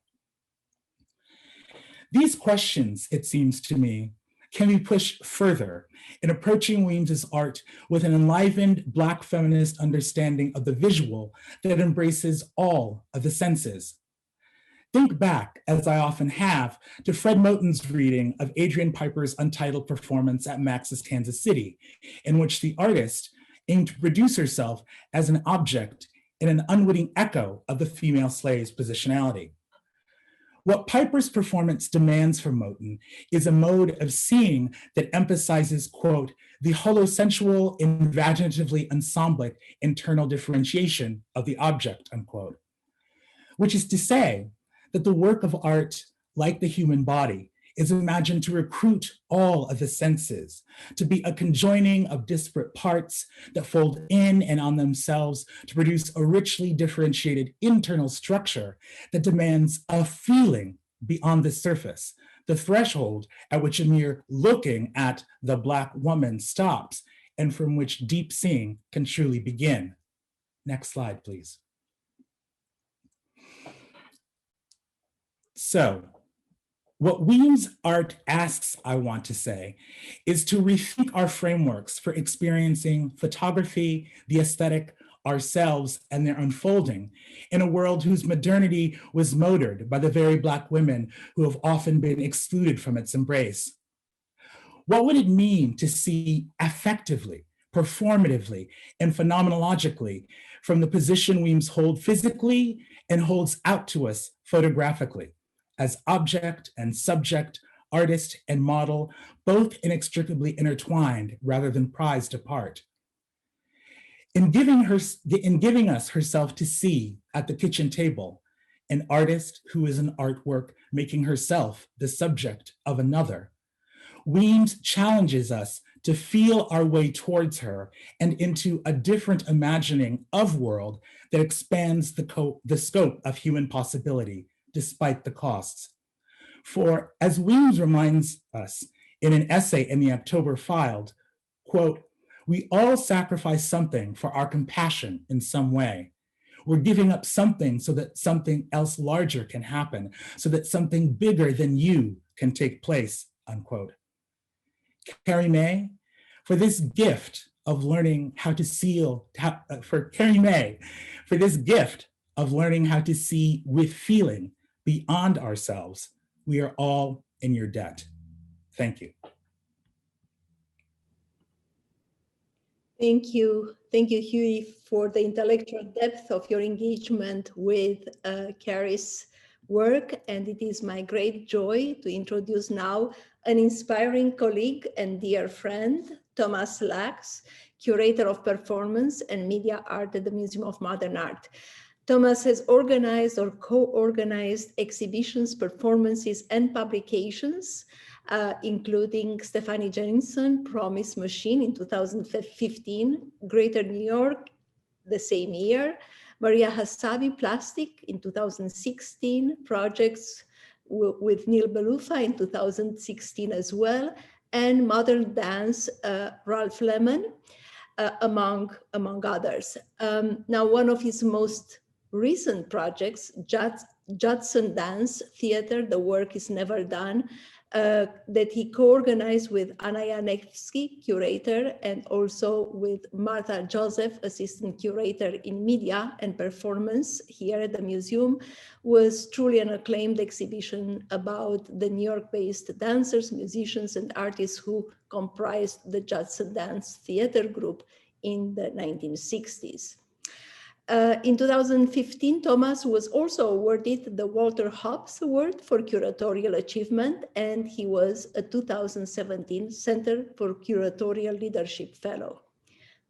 These questions, it seems to me, can be pushed further in approaching Weems's art with an enlivened Black feminist understanding of the visual that embraces all of the senses. Think back, as I often have, to Fred Moten's reading of Adrian Piper's Untitled performance at Max's Kansas City, in which the artist aimed to produce herself as an object in an unwitting echo of the female slave's positionality. What Piper's performance demands from Moten is a mode of seeing that emphasizes, quote, the holosensual, imaginatively ensemblic internal differentiation of the object, unquote. Which is to say that the work of art, like the human body, is imagined to recruit all of the senses, to be a conjoining of disparate parts that fold in and on themselves to produce a richly differentiated internal structure that demands a feeling beyond the surface, the threshold at which a mere looking at the Black woman stops, and from which deep seeing can truly begin. Next slide, please. So, what Weems' art asks, I want to say, is to rethink our frameworks for experiencing photography, the aesthetic, ourselves, and their unfolding in a world whose modernity was motored by the very Black women who have often been excluded from its embrace. What would it mean to see effectively, performatively, and phenomenologically from the position Weems holds physically and holds out to us photographically, as object and subject, artist and model, both inextricably intertwined rather than prized apart? In giving us herself to see at the kitchen table, an artist who is an artwork making herself the subject of another, Weems challenges us to feel our way towards her and into a different imagining of world that expands the scope of human possibility, despite the costs. For as Weems reminds us in an essay in the October filed, quote, we all sacrifice something for our compassion in some way. We're giving up something so that something else larger can happen, so that something bigger than you can take place, unquote. Carrie Mae, for this gift of learning how to see, for Carrie Mae, for this gift of learning how to see with feeling beyond ourselves, we are all in your debt. Thank you. Thank you, Huey, for the intellectual depth of your engagement with Carrie's work. And it is my great joy to introduce now an inspiring colleague and dear friend, Thomas Lax, Curator of Performance and Media Art at the Museum of Modern Art. Thomas has organized or co-organized exhibitions, performances, and publications, including Stefani Jensen, Promise Machine in 2015, Greater New York the same year, Maria Hassabi Plastic in 2016, projects with Neil Belufa in 2016 as well, and Modern Dance, Ralph Lemon, among others. Now, one of his most recent projects, Judson Dance Theater, The Work Is Never Done, that he co-organized with Anna Janewski, curator, and also with Martha Joseph, assistant curator in media and performance here at the museum, was truly an acclaimed exhibition about the New York-based dancers, musicians, and artists who comprised the Judson Dance Theater group in the 1960s. In 2015, Thomas was also awarded the Walter Hobbs Award for Curatorial Achievement, and he was a 2017 Center for Curatorial Leadership Fellow.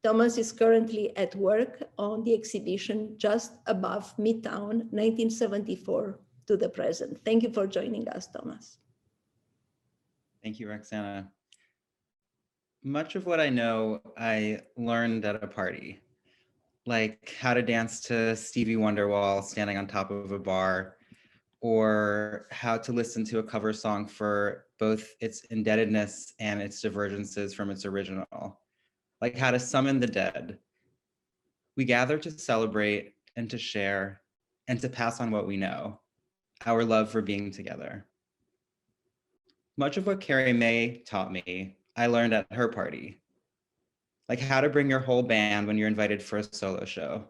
Thomas is currently at work on the exhibition Just Above Midtown, 1974 to the present. Thank you for joining us, Thomas. Thank you, Roxana. Much of what I know, I learned at a party, like how to dance to Stevie Wonder while standing on top of a bar, or how to listen to a cover song for both its indebtedness and its divergences from its original. like how to summon the dead. We gather to celebrate and to share and to pass on what we know, our love for being together. Much of what Carrie Mae taught me, I learned at her party, like how to bring your whole band when you're invited for a solo show,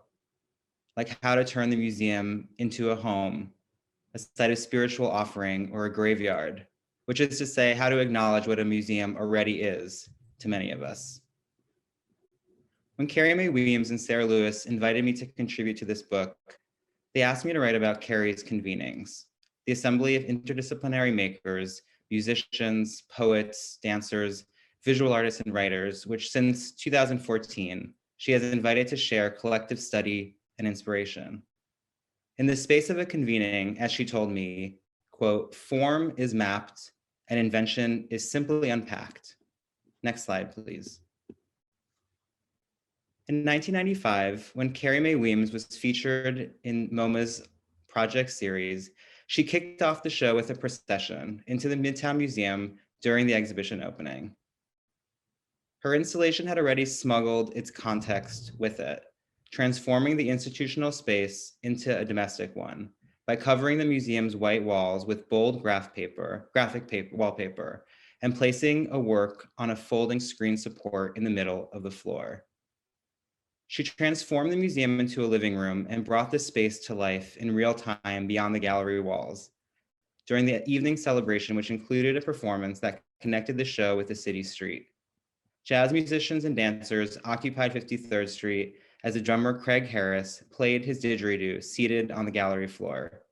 like how to turn the museum into a home, a site of spiritual offering, or a graveyard, which is to say how to acknowledge what a museum already is to many of us. When Carrie Mae Weems and Sarah Lewis invited me to contribute to this book, they asked me to write about Carrie's convenings, the assembly of interdisciplinary makers, musicians, poets, dancers, visual artists, and writers, which since 2014, she has invited to share collective study and inspiration. In the space of a convening, as she told me, quote, form is mapped and invention is simply unpacked. Next slide, please. In 1995, when Carrie Mae Weems was featured in MoMA's project series, she kicked off the show with a procession into the Midtown Museum during the exhibition opening. Her installation had already smuggled its context with it, transforming the institutional space into a domestic one by covering the museum's white walls with bold graphic wallpaper and placing a work on a folding screen support in the middle of the floor. She transformed the museum into a living room and brought the space to life in real time beyond the gallery walls during the evening celebration, which included a performance that connected the show with the city street. Jazz musicians and dancers occupied 53rd Street as the drummer Craig Harris played his didgeridoo seated on the gallery floor.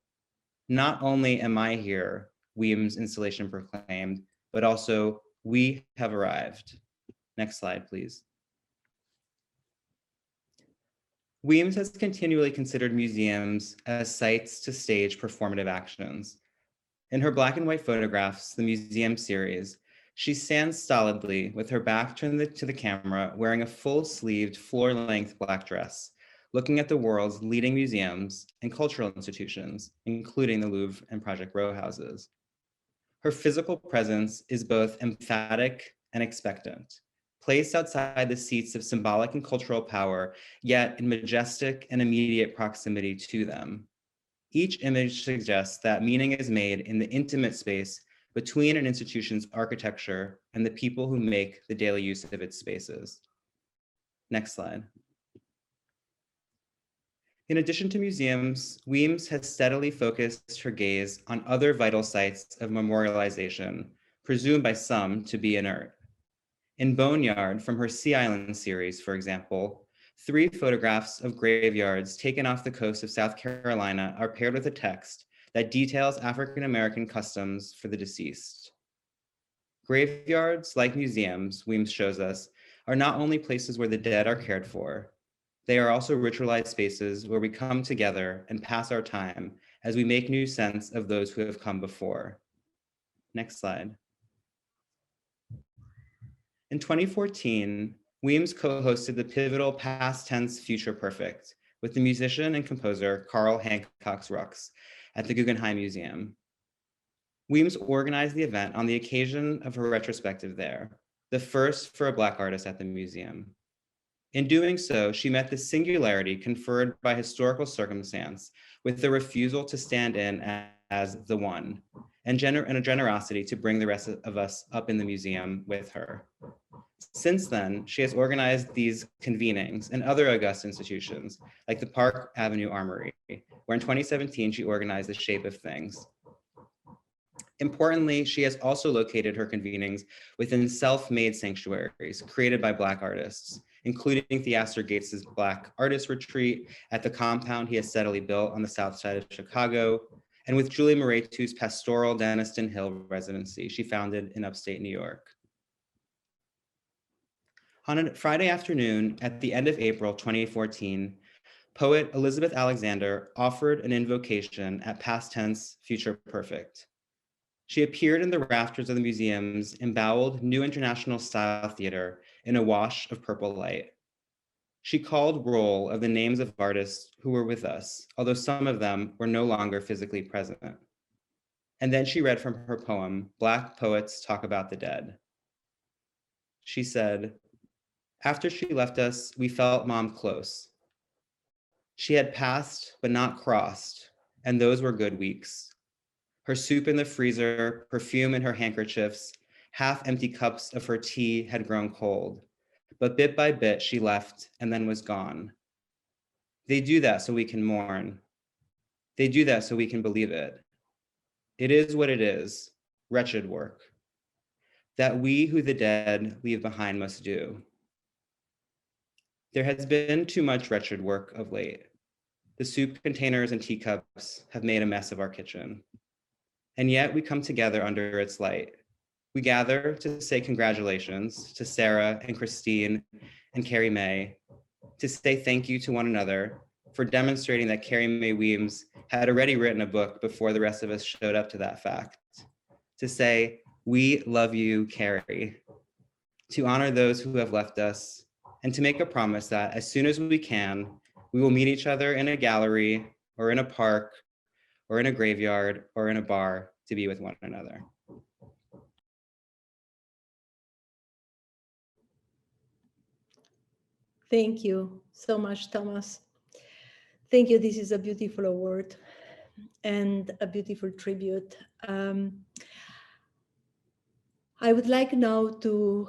Not only am I here, Weems' installation proclaimed, but also we have arrived. Next slide, please. Weems has continually considered museums as sites to stage performative actions. In her black and white photographs, the museum series, she stands stolidly with her back turned to the camera, wearing a full-sleeved, floor-length black dress, looking at the world's leading museums and cultural institutions, including the Louvre and Project Row houses. Her physical presence is both emphatic and expectant, placed outside the seats of symbolic and cultural power, yet in majestic and immediate proximity to them. Each image suggests that meaning is made in the intimate space between an institution's architecture and the people who make the daily use of its spaces. Next slide. In addition to museums, Weems has steadily focused her gaze on other vital sites of memorialization, presumed by some to be inert. In Boneyard, from her Sea Island series, for example, 3 photographs of graveyards taken off the coast of South Carolina are paired with a text that details African-American customs for the deceased. Graveyards, like museums, Weems shows us, are not only places where the dead are cared for, they are also ritualized spaces where we come together and pass our time as we make new sense of those who have come before. Next slide. In 2014, Weems co-hosted the pivotal Past Tense Future Perfect with the musician and composer Carl Hancock Rux at the Guggenheim Museum. Weems organized the event on the occasion of her retrospective there, the first for a Black artist at the museum. In doing so, she met the singularity conferred by historical circumstance with the refusal to stand in as the one, and a generosity to bring the rest of us up in the museum with her. Since then, she has organized these convenings and other august institutions, like the Park Avenue Armory, where in 2017, she organized The Shape of Things. Importantly, she has also located her convenings within self-made sanctuaries created by Black artists, including Theaster Gates's Black Artist Retreat at the compound he has steadily built on the south side of Chicago, and with Julie Moretu's pastoral Denniston Hill residency she founded in upstate New York. On a Friday afternoon at the end of April 2014, poet Elizabeth Alexander offered an invocation at Past Tense Future Perfect. She appeared in the rafters of the museum's emboweled New International Style Theater in a wash of purple light. She called roll of the names of artists who were with us, although some of them were no longer physically present. And then she read from her poem, Black Poets Talk About the Dead. She said, After she left us, we felt Mom close. She had passed, but not crossed, and those were good weeks. Her soup in the freezer, perfume in her handkerchiefs, half-empty cups of her tea had grown cold, but bit by bit she left and then was gone. They do that so we can mourn. They do that so we can believe it. It is what it is, wretched work, that we who the dead leave behind must do. There has been too much wretched work of late. The soup containers and teacups have made a mess of our kitchen. And yet we come together under its light. We gather to say congratulations to Sarah and Christine and Carrie Mae, to say thank you to one another for demonstrating that Carrie Mae Weems had already written a book before the rest of us showed up to that fact. To say, we love you, Carrie. To honor those who have left us, and to make a promise that as soon as we can, we will meet each other in a gallery or in a park or in a graveyard or in a bar to be with one another. Thank you so much, Thomas. Thank you. This is a beautiful award and a beautiful tribute. I would like now to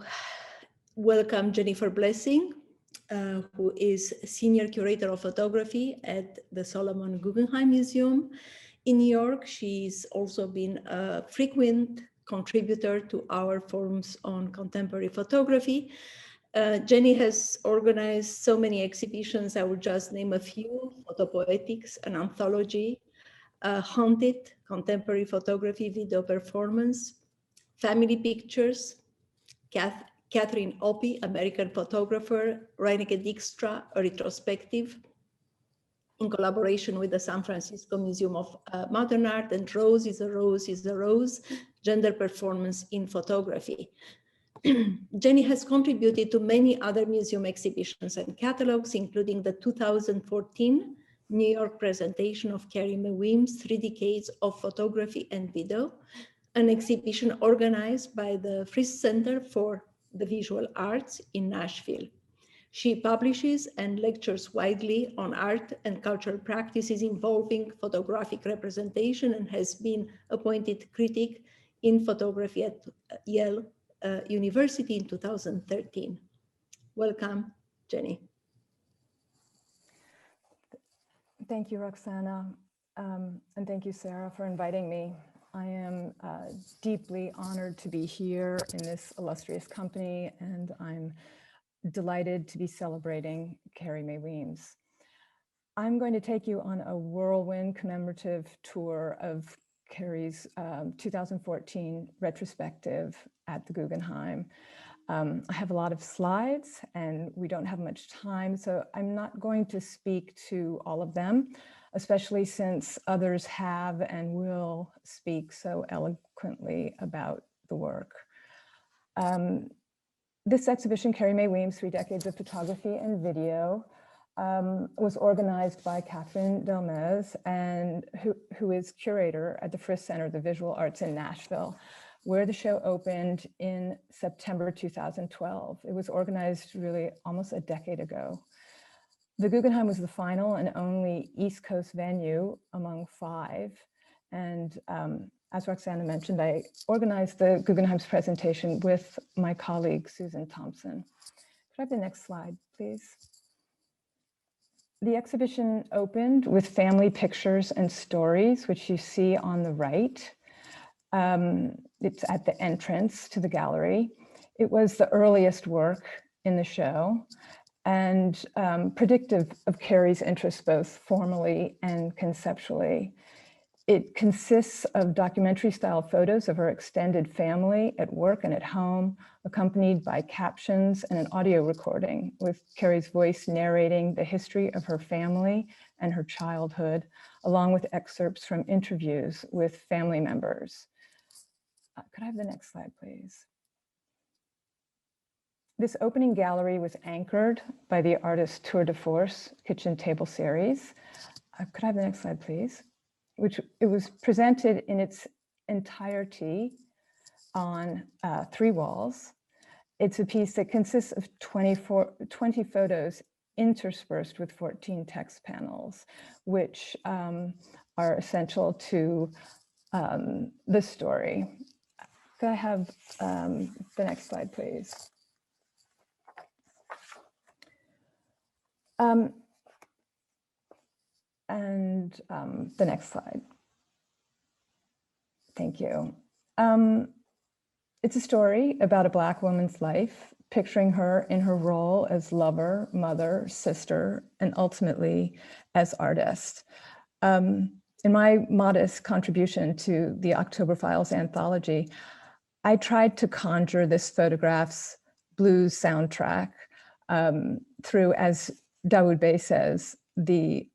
welcome Jennifer Blessing, who is Senior Curator of Photography at the Solomon Guggenheim Museum in New York. She's also been a frequent contributor to our forums on contemporary photography. Jenny has organized so many exhibitions. I will just name a few: Photopoetics, an anthology, Haunted, contemporary photography video performance, Family Pictures, Catherine Opie, American photographer, Reineke Dijkstra, a retrospective in collaboration with the San Francisco Museum of Modern Art, and Rose is a Rose is a Rose, gender performance in photography. Jenny has contributed to many other museum exhibitions and catalogs, including the 2014 New York presentation of Carrie Mae Weems, 3 Decades of Photography and Video, an exhibition organized by the Frisch Center for the Visual Arts in Nashville. She publishes and lectures widely on art and cultural practices involving photographic representation and has been appointed critic in photography at Yale University in 2013. Welcome, Jenny. Thank you, Roxana, and thank you, Sarah, for inviting me. I am deeply honored to be here in this illustrious company, and I'm delighted to be celebrating Carrie Mae Weems. I'm going to take you on a whirlwind commemorative tour of Carrie's 2014 retrospective at the Guggenheim. I have a lot of slides and we don't have much time, so I'm not going to speak to all of them, especially since others have and will speak so eloquently about the work. This exhibition, Carrie Mae Weems, 3 Decades of Photography and Video, was organized by Catherine Delmez, and who is curator at the Frisch Center of the Visual Arts in Nashville, where the show opened in September 2012. It was organized really almost a decade ago. The Guggenheim was the final and only East Coast venue among 5. And as Roxana mentioned, I organized the Guggenheim's presentation with my colleague, Susan Thompson. Could I have the next slide, please? The exhibition opened with family pictures and stories, which you see on the right. It's at the entrance to the gallery. It was the earliest work in the show and predictive of Carrie's interest both formally and conceptually. It consists of documentary style photos of her extended family at work and at home, accompanied by captions and an audio recording with Carrie's voice narrating the history of her family and her childhood, along with excerpts from interviews with family members. Could I have the next slide, please? This opening gallery was anchored by the artist Tour de Force kitchen table series. Could I have the next slide, please? Which it was presented in its entirety on 3 walls. It's a piece that consists of 20 photos interspersed with 14 text panels, which are essential to the story. Could I have the next slide, please? The next slide. Thank you. It's a story about a Black woman's life, picturing her in her role as lover, mother, sister, and ultimately as artist. In my modest contribution to the October Files anthology, I tried to conjure this photograph's blues soundtrack through, as Dawood Bey says, the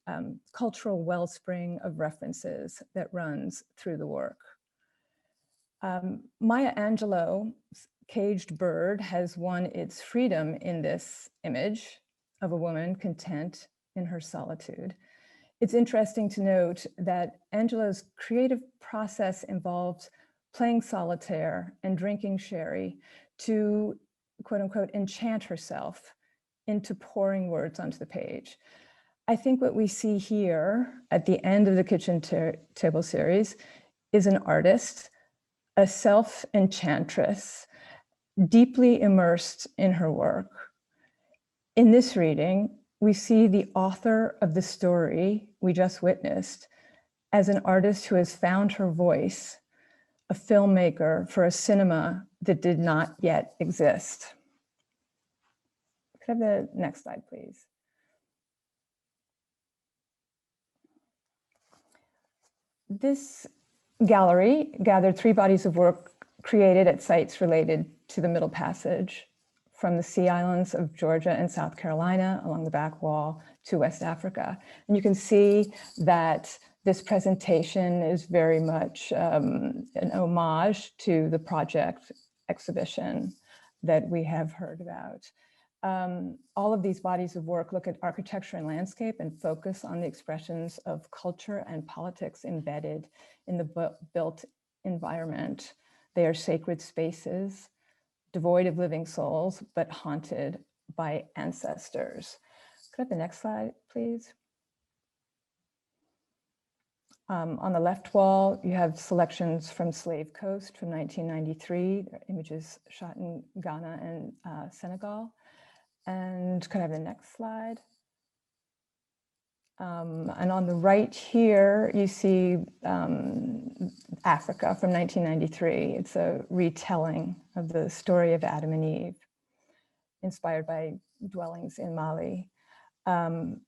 cultural wellspring of references that runs through the work. Maya Angelou's caged bird has won its freedom in this image of a woman content in her solitude. It's interesting to note that Angelou's creative process involved playing solitaire and drinking sherry to, quote unquote, enchant herself into pouring words onto the page. I think what we see here at the end of the kitchen table series is an artist, a self-enchantress, deeply immersed in her work. In this reading, we see the author of the story we just witnessed as an artist who has found her voice, a filmmaker for a cinema that did not yet exist. Could I have the next slide, please? This gallery gathered 3 bodies of work created at sites related to the Middle Passage, from the Sea Islands of Georgia and South Carolina along the back wall to West Africa. And you can see that this presentation is very much an homage to the project exhibition that we have heard about. All of these bodies of work look at architecture and landscape and focus on the expressions of culture and politics embedded in the built environment. They are sacred spaces, devoid of living souls, but haunted by ancestors. Could I have the next slide, please? On the left wall, you have selections from Slave Coast from 1993, images shot in Ghana and Senegal. And could I have the next slide? And on the right here, you see Africa from 1993. It's a retelling of the story of Adam and Eve, inspired by dwellings in Mali. And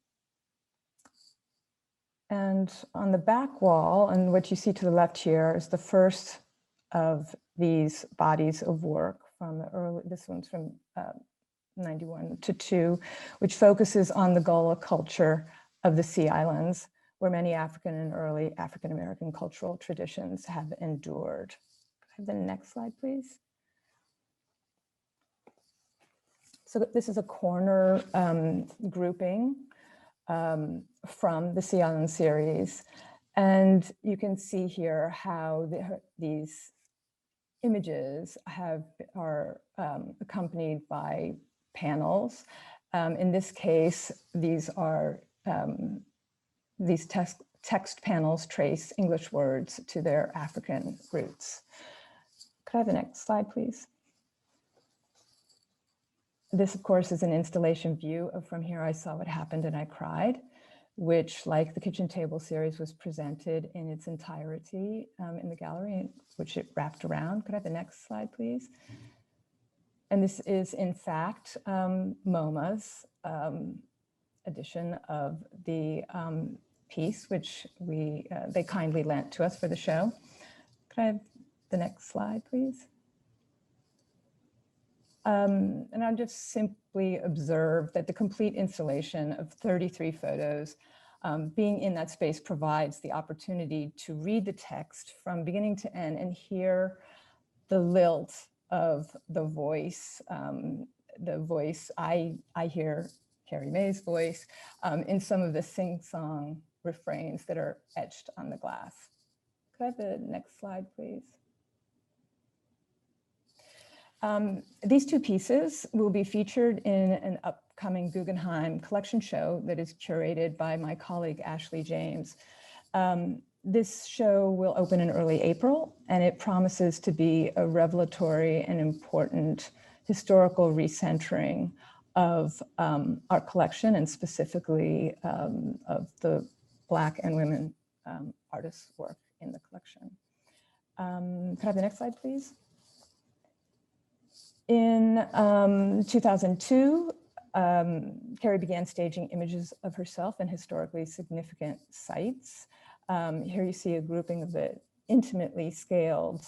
on the back wall, and what you see to the left here is the first of these bodies of work from the early, this one's from 91 to 2, which focuses on the Gullah culture of the Sea Islands, where many African and early African-American cultural traditions have endured. Could I have the next slide, please? So this is a corner grouping from the Sea Island series. And you can see here how these images are accompanied by panels. In this case, these text panels trace English words to their African roots. Could I have the next slide, please? This, of course, is an installation view of From Here I Saw What Happened and I Cried, which, like the kitchen table series, was presented in its entirety in the gallery, which it wrapped around. Could I have the next slide, please? And this is, in fact, MoMA's edition of the piece, which they kindly lent to us for the show. Could I have the next slide, please? And I just simply observed that the complete installation of 33 photos being in that space provides the opportunity to read the text from beginning to end and hear the lilt of the voice. I hear Carrie Mae's voice in some of the sing-song refrains that are etched on the glass. Could I have the next slide, please? These two pieces will be featured in an upcoming Guggenheim collection show that is curated by my colleague, Ashley James. This show will open in early April, and it promises to be a revelatory and important historical recentering of our collection, and specifically of the Black and women artists' work in the collection. Could I have the next slide, please? In 2002, Carrie began staging images of herself in historically significant sites. Here you see a grouping of the intimately scaled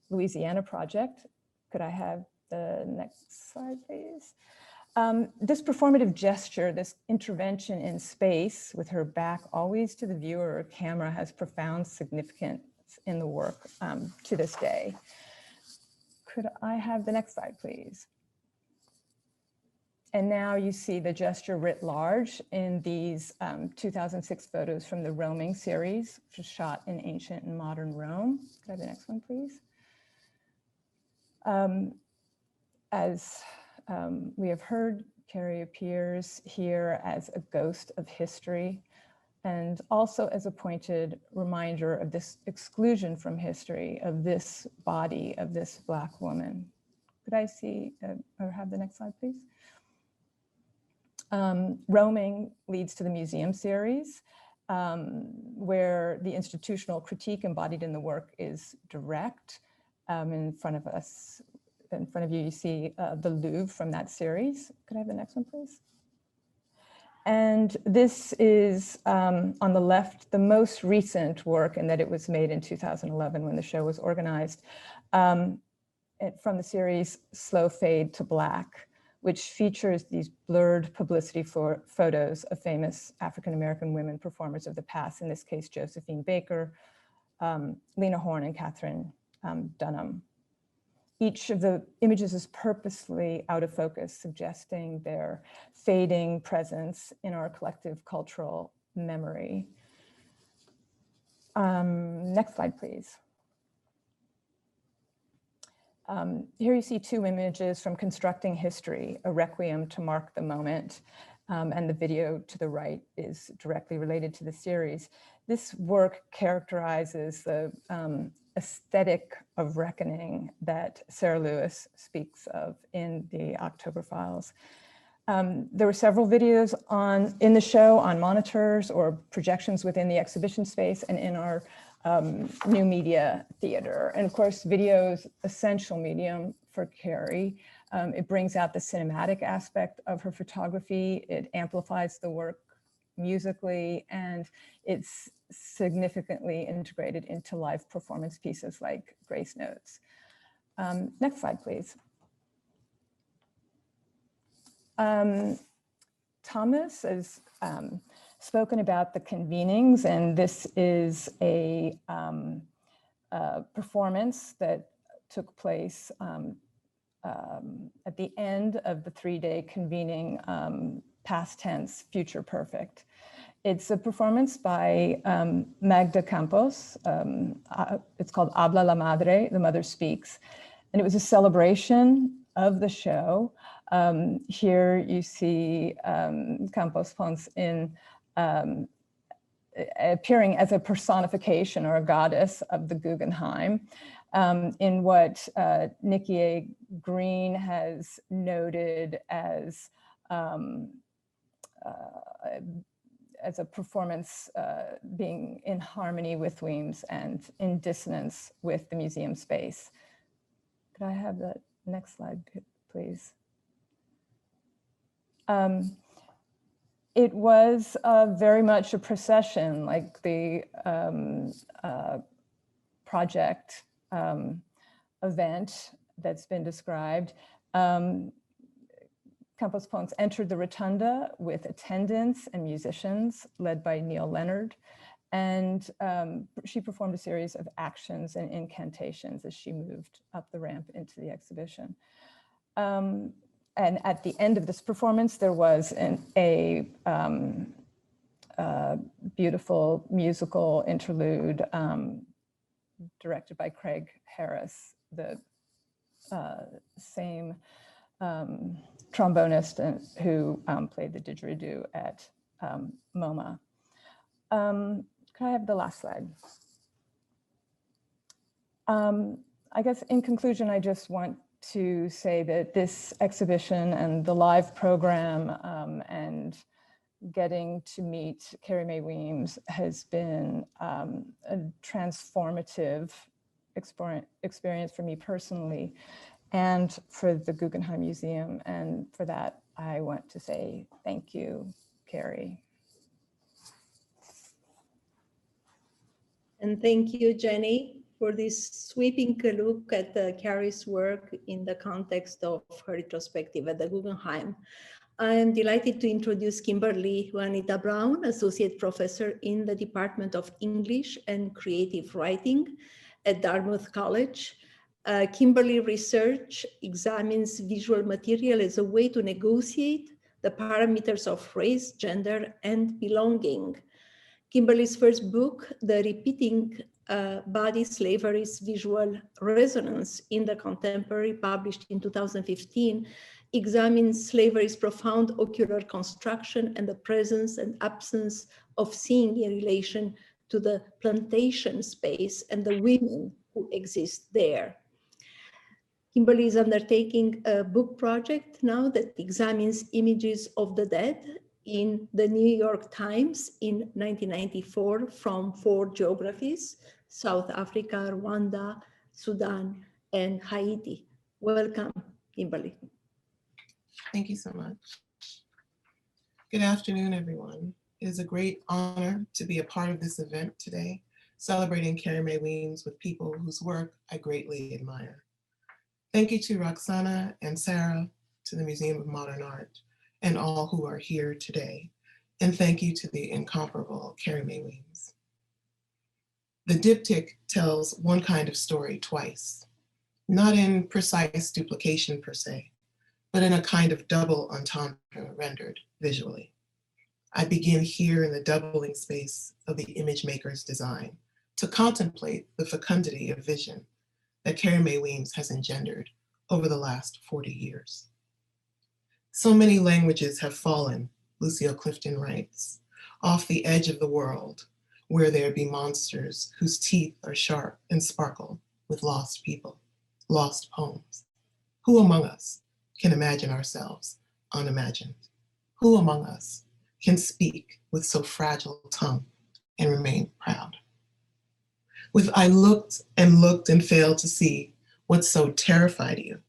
Louisiana project. Could I have the next slide, please? This performative gesture, this intervention in space with her back always to the viewer or camera, has profound significance in the work to this day. Could I have the next slide, please? And now you see the gesture writ large in these 2006 photos from the Roaming series, which was shot in ancient and modern Rome. Could I have the next one, please? As we have heard, Carrie appears here as a ghost of history, and also as a pointed reminder of this exclusion from history of this body, of this Black woman. Could I see or have the next slide, please? Roaming leads to the museum series, where the institutional critique embodied in the work is direct. In front of us, in front of you, you see the Louvre from that series. Could I have the next one, please? And this is, on the left, the most recent work, in that it was made in 2011 when the show was organized, from the series Slow Fade to Black, which features these blurred publicity photos of famous African-American women performers of the past, in this case, Josephine Baker, Lena Horne, and Catherine Dunham. Each of the images is purposely out of focus, suggesting their fading presence in our collective cultural memory. Next slide, please. Here you see two images from Constructing History, a requiem to mark the moment, and the video to the right is directly related to the series. This work characterizes the aesthetic of reckoning that Sarah Lewis speaks of in the October Files. There were several videos in the show on monitors or projections within the exhibition space and in our new media theater. And of course, video is essential medium for Carrie. It brings out the cinematic aspect of her photography. It amplifies the work musically, and it's significantly integrated into live performance pieces like Grace Notes. Next slide, please. Thomas has spoken about the convenings, and this is a performance that took place at the end of the 3-day convening, past tense, future perfect. It's a performance by Magda Campos. It's called Habla la Madre, The Mother Speaks. And it was a celebration of the show. Here you see Campos Pons appearing as a personification or a goddess of the Guggenheim, in what Nikki A. Green has noted as a performance being in harmony with Weems and in dissonance with the museum space. Could I have the next slide, please? It was very much a procession, like the project event that's been described. Campos Pons entered the rotunda with attendants and musicians led by Neil Leonard, and she performed a series of actions and incantations as she moved up the ramp into the exhibition. And at the end of this performance, there was a beautiful musical interlude directed by Craig Harris, the same trombonist who played the didgeridoo at MoMA. Can I have the last slide? I guess in conclusion, I just want to say that this exhibition and the live program and getting to meet Carrie Mae Weems has been a transformative experience for me personally and for the Guggenheim Museum. And for that, I want to say thank you, Carrie. And thank you, Jenny, for this sweeping look at Carrie's work in the context of her retrospective at the Guggenheim. I am delighted to introduce Kimberly Juanita Brown, Associate Professor in the Department of English and Creative Writing at Dartmouth College. Kimberly research examines visual material as a way to negotiate the parameters of race, gender, and belonging. Kimberly's first book, The Repeating Body Slavery's Visual Resonance in the Contemporary, published in 2015, examines slavery's profound ocular construction and the presence and absence of seeing in relation to the plantation space and the women who exist there. Kimberly is undertaking a book project now that examines images of the dead in the New York Times in 1994 from 4 geographies: South Africa, Rwanda, Sudan, and Haiti. Welcome, Kimberly. Thank you so much. Good afternoon, everyone. It is a great honor to be a part of this event today, celebrating Carrie Mae Weems with people whose work I greatly admire. Thank you to Roxana and Sarah, to the Museum of Modern Art, and all who are here today. And thank you to the incomparable Carrie Mae Weems. The diptych tells one kind of story twice, not in precise duplication per se, but in a kind of double entendre rendered visually. I begin here in the doubling space of the image maker's design to contemplate the fecundity of vision that Carrie Mae Weems has engendered over the last 40 years. So many languages have fallen, Lucille Clifton writes, off the edge of the world, where there be monsters whose teeth are sharp and sparkle with lost people, lost poems. Who among us can imagine ourselves unimagined? Who among us can speak with so fragile a tongue and remain proud? With I looked and failed to see what so terrified you,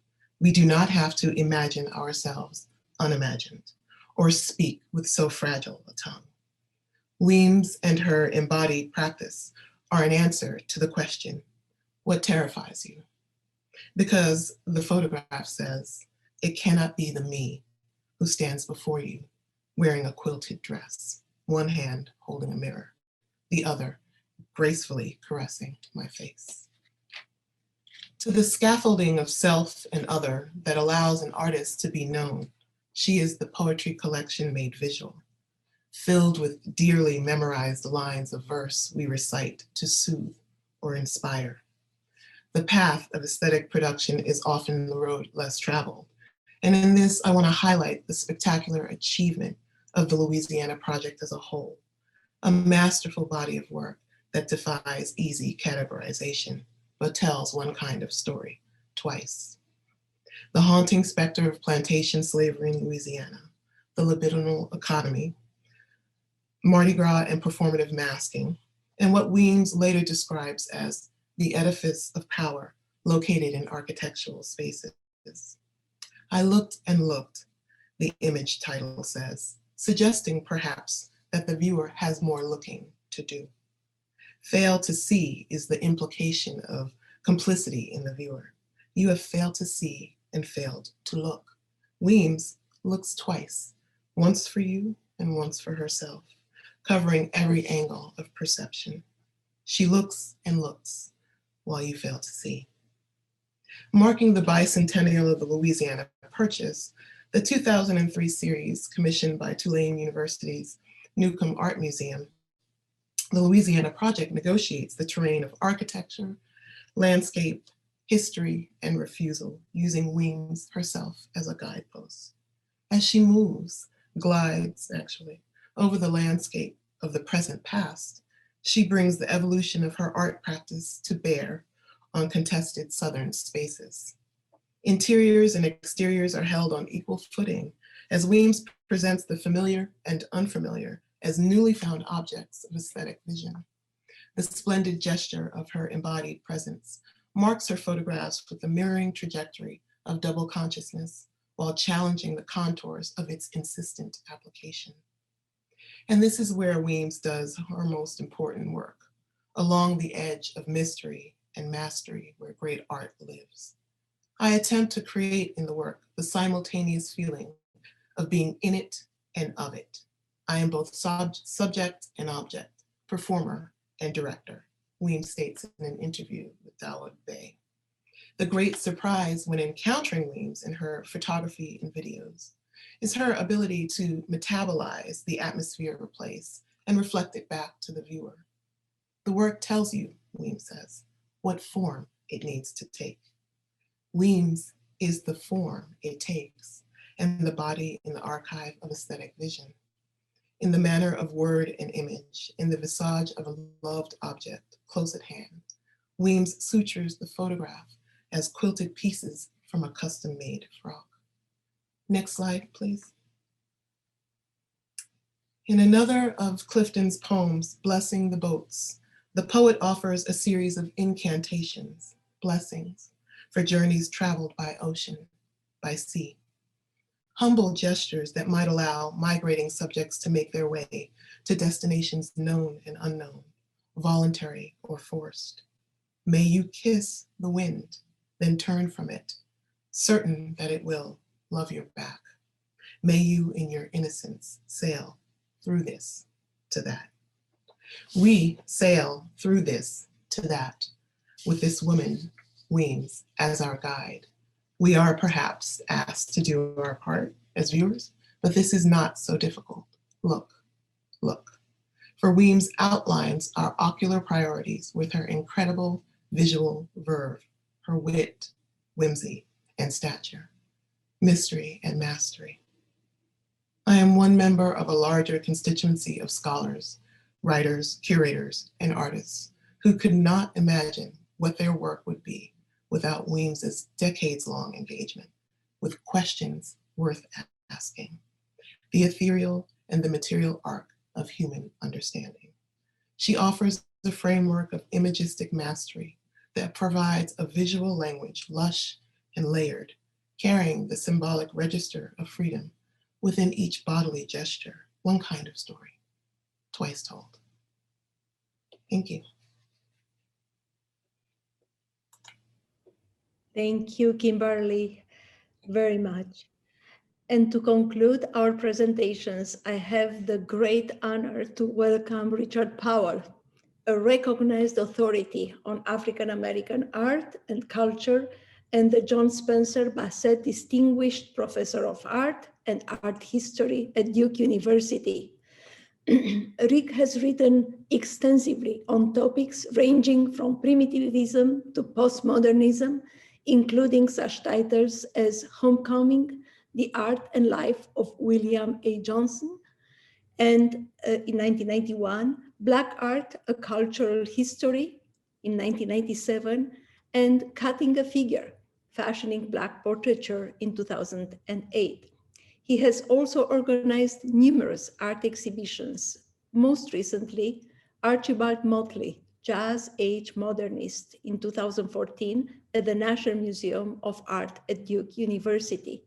we do not have to imagine ourselves unimagined or speak with so fragile a tongue. Weems and her embodied practice are an answer to the question, what terrifies you? Because the photograph says, it cannot be the me who stands before you wearing a quilted dress, one hand holding a mirror, the other gracefully caressing my face. To the scaffolding of self and other that allows an artist to be known, she is the poetry collection made visual, filled with dearly memorized lines of verse we recite to soothe or inspire. The path of aesthetic production is often the road less traveled. And in this, I want to highlight the spectacular achievement of the Louisiana Project as a whole, a masterful body of work that defies easy categorization, but tells one kind of story twice. The haunting specter of plantation slavery in Louisiana, the libidinal economy, Mardi Gras and performative masking, and what Weems later describes as the edifice of power located in architectural spaces. I looked and looked, the image title says, suggesting perhaps that the viewer has more looking to do. Fail to see is the implication of complicity in the viewer. You have failed to see and failed to look. Weems looks twice, once for you and once for herself, covering every angle of perception. She looks and looks while you fail to see. Marking the bicentennial of the Louisiana Purchase, the 2003 series commissioned by Tulane University's Newcomb Art Museum, the Louisiana Project negotiates the terrain of architecture, landscape, history, and refusal, using Weems herself as a guidepost. As she moves, glides actually, over the landscape of the present past, she brings the evolution of her art practice to bear on contested Southern spaces. Interiors and exteriors are held on equal footing as Weems presents the familiar and unfamiliar as newly found objects of aesthetic vision. The splendid gesture of her embodied presence marks her photographs with the mirroring trajectory of double consciousness while challenging the contours of its insistent application. And this is where Weems does her most important work, along the edge of mystery and mastery where great art lives. I attempt to create in the work the simultaneous feeling of being in it and of it. I am both subject and object, performer and director, Weems states in an interview with Dawood Bey. The great surprise when encountering Weems in her photography and videos is her ability to metabolize the atmosphere of a place and reflect it back to the viewer. The work tells you, Weems says, what form it needs to take. Weems is the form it takes and the body in the archive of aesthetic vision. In the manner of word and image, in the visage of a loved object close at hand, Weems sutures the photograph as quilted pieces from a custom-made frock. Next slide, please. In another of Clifton's poems, Blessing the Boats, the poet offers a series of incantations, blessings, for journeys traveled by ocean, by sea. Humble gestures that might allow migrating subjects to make their way to destinations known and unknown, voluntary or forced. May you kiss the wind, then turn from it, certain that it will love your back. May you in your innocence sail through this to that. We sail through this to that with this woman, Weems, as our guide. We are perhaps asked to do our part as viewers, but this is not so difficult. Look, look. For Weems outlines our ocular priorities with her incredible visual verve, her wit, whimsy, and stature, mystery and mastery. I am one member of a larger constituency of scholars, writers, curators, and artists who could not imagine what their work would be without Weems's decades-long engagement with questions worth asking, the ethereal and the material arc of human understanding. She offers a framework of imagistic mastery that provides a visual language lush and layered, carrying the symbolic register of freedom within each bodily gesture, one kind of story, twice told. Thank you. Thank you, Kimberly, very much. And to conclude our presentations, I have the great honor to welcome Richard Powell, a recognized authority on African-American art and culture, and the John Spencer Bassett Distinguished Professor of Art and Art History at Duke University. Rick has written extensively on topics ranging from primitivism to postmodernism, including such titles as Homecoming, The Art and Life of William A. Johnson, and in 1991, Black Art, A Cultural History in 1997, and Cutting a Figure, Fashioning Black Portraiture in 2008. He has also organized numerous art exhibitions, most recently, Archibald Motley, Jazz Age Modernist in 2014 at the National Museum of Art at Duke University.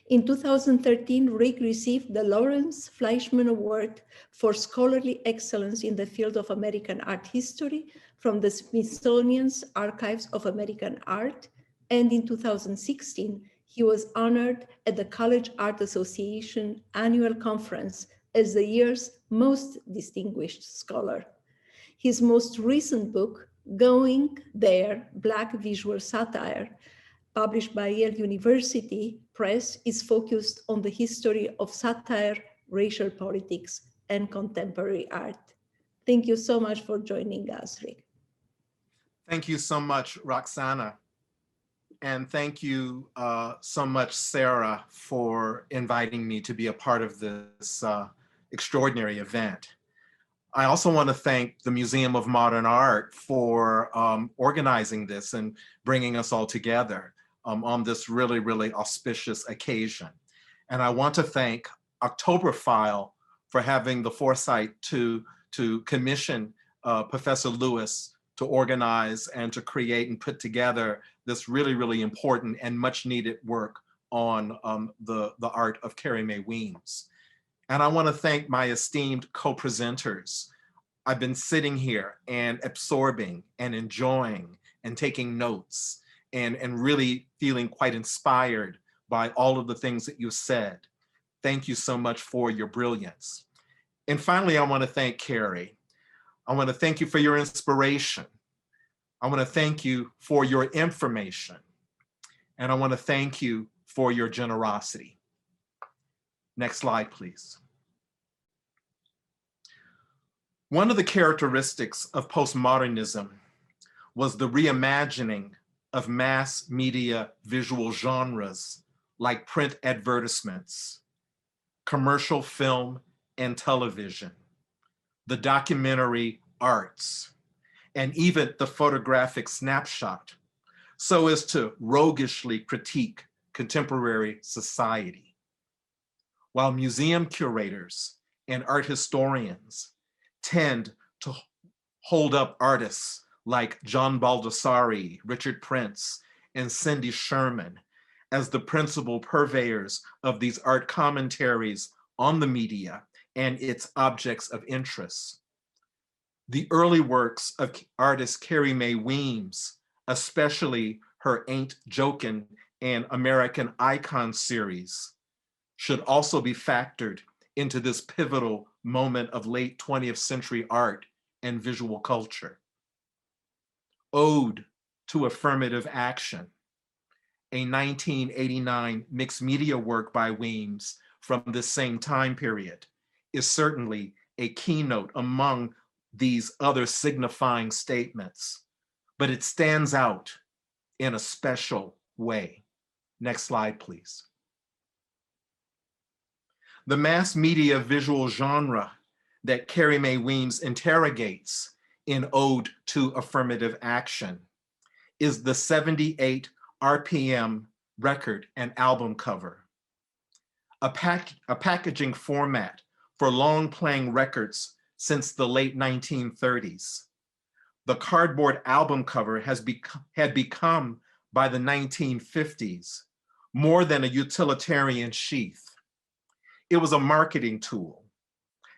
In 2013, Rick received the Lawrence Fleischman Award for Scholarly Excellence in the field of American art history from the Smithsonian's Archives of American Art. And in 2016, he was honored at the College Art Association Annual Conference as the year's most distinguished scholar. His most recent book, Going There, Black Visual Satire, published by Yale University Press, is focused on the history of satire, racial politics, and contemporary art. Thank you so much for joining us, Rick. Thank you so much, Roxana. and thank you so much, Sarah, for inviting me to be a part of this extraordinary event. I also want to thank the Museum of Modern Art for organizing this and bringing us all together on this really, really auspicious occasion. And I want to thank Octoberfile for having the foresight to commission Professor Lewis to organize and to create and put together this really, really important and much needed work on the art of Carrie Mae Weems. And I want to thank my esteemed co-presenters. I've been sitting here and absorbing and enjoying and taking notes and really feeling quite inspired by all of the things that you said. Thank you so much for your brilliance. And finally, I want to thank Carrie. I want to thank you for your inspiration. I want to thank you for your information. And I want to thank you for your generosity. Next slide, please. One of the characteristics of postmodernism was the reimagining of mass media visual genres like print advertisements, commercial film and television, the documentary arts, and even the photographic snapshot, so as to roguishly critique contemporary society. While museum curators and art historians tend to hold up artists like John Baldessari, Richard Prince, and Cindy Sherman as the principal purveyors of these art commentaries on the media and its objects of interest. The early works of artist Carrie Mae Weems, especially her Ain't Jokin' and American Icon series, should also be factored into this pivotal moment of late 20th century art and visual culture. Ode to Affirmative Action, a 1989 mixed media work by Weems from this same time period, is certainly a keynote among these other signifying statements, but it stands out in a special way. Next slide, please. The mass media visual genre that Carrie Mae Weems interrogates in Ode to Affirmative Action is the 78 RPM record and album cover, a packaging format for long-playing records since the late 1930s. The cardboard album cover had become, by the 1950s, more than a utilitarian sheath. It was a marketing tool,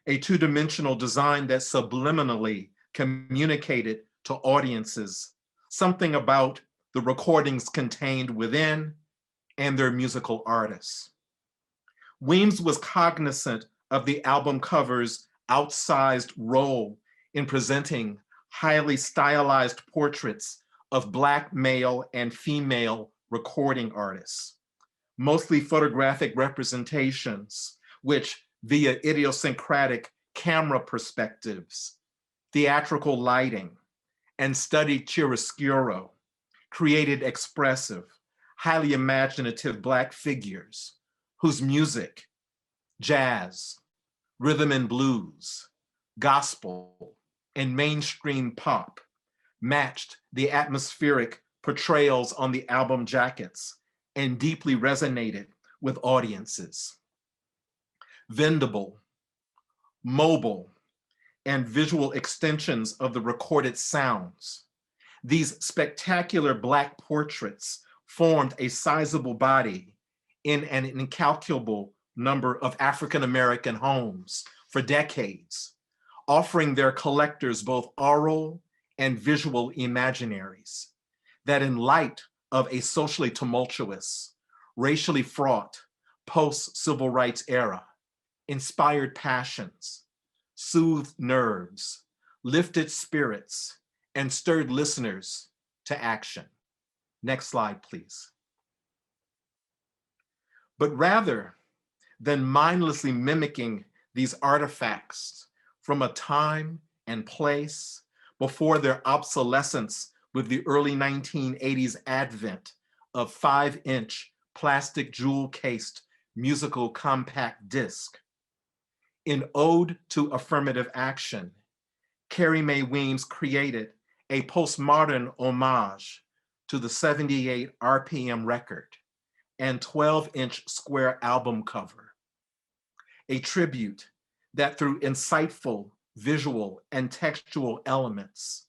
a two-dimensional design that subliminally communicated to audiences something about the recordings contained within and their musical artists. Weems was cognizant of the album cover's outsized role in presenting highly stylized portraits of Black male and female recording artists, mostly photographic representations, which via idiosyncratic camera perspectives, theatrical lighting, and studied chiaroscuro created expressive, highly imaginative Black figures whose music, jazz, rhythm and blues, gospel, and mainstream pop matched the atmospheric portrayals on the album jackets and deeply resonated with audiences. Vendable, mobile, and visual extensions of the recorded sounds, these spectacular Black portraits formed a sizable body in an incalculable number of African-American homes for decades, offering their collectors both oral and visual imaginaries that, in light of a socially tumultuous, racially fraught, post-civil rights era, inspired passions, soothed nerves, lifted spirits, and stirred listeners to action. Next slide, please. But rather than mindlessly mimicking these artifacts from a time and place before their obsolescence with the early 1980s advent of 5-inch plastic jewel-cased musical compact disc. In Ode to Affirmative Action, Carrie Mae Weems created a postmodern homage to the 78 RPM record and 12-inch square album cover, a tribute that through insightful visual and textual elements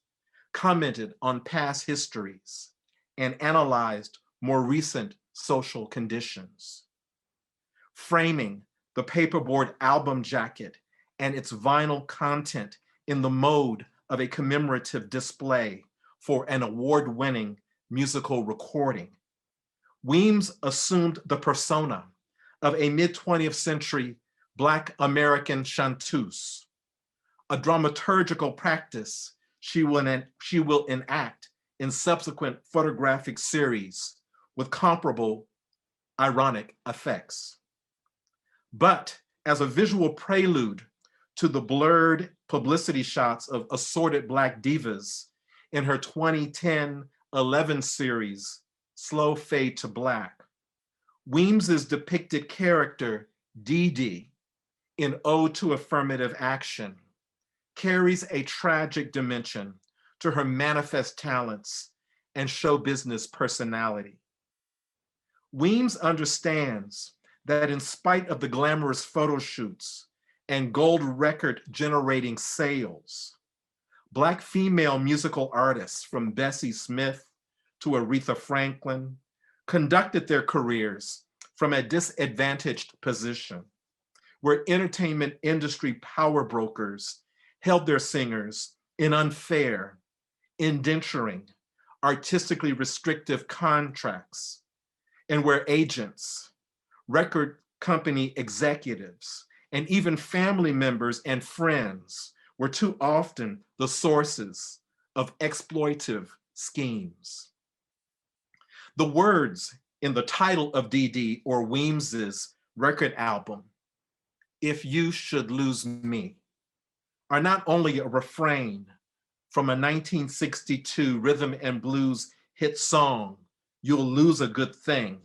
commented on past histories and analyzed more recent social conditions. Framing the paperboard album jacket and its vinyl content in the mode of a commemorative display for an award-winning musical recording, Weems assumed the persona of a mid-20th century Black American chanteuse, a dramaturgical practice she will enact in subsequent photographic series with comparable ironic effects. But as a visual prelude to the blurred publicity shots of assorted Black divas in her 2010-11 series, Slow Fade to Black, Weems's depicted character, Dee Dee, in Ode to Affirmative Action, carries a tragic dimension to her manifest talents and show business personality. Weems understands that in spite of the glamorous photo shoots and gold record generating sales, Black female musical artists from Bessie Smith to Aretha Franklin conducted their careers from a disadvantaged position, where entertainment industry power brokers held their singers in unfair, indenturing, artistically restrictive contracts, and where agents, record company executives, and even family members and friends were too often the sources of exploitive schemes. The words in the title of Dee Dee or Weems's record album, "If You Should Lose Me," are not only a refrain from a 1962 rhythm and blues hit song, "You'll Lose a Good Thing,"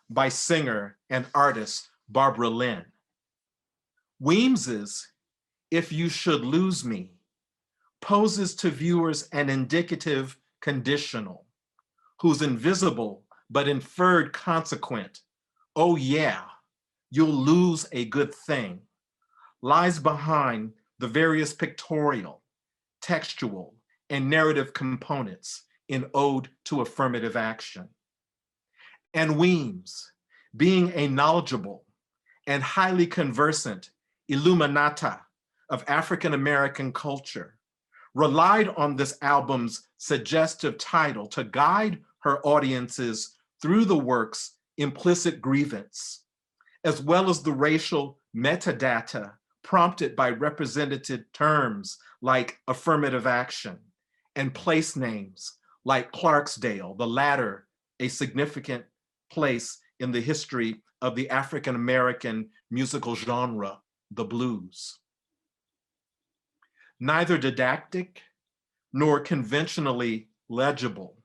by singer and artist Barbara Lynn. Weems's "If You Should Lose Me" poses to viewers an indicative conditional, whose invisible but inferred consequent, "Oh yeah, you'll lose a good thing," lies behind the various pictorial, textual, and narrative components in Ode to Affirmative Action. And Weems, being a knowledgeable and highly conversant illuminata of African-American culture, relied on this album's suggestive title to guide her audiences through the work's implicit grievance, as well as the racial metadata prompted by representative terms like affirmative action and place names like Clarksdale, the latter a significant place in the history of the African-American musical genre, the blues. Neither didactic nor conventionally legible,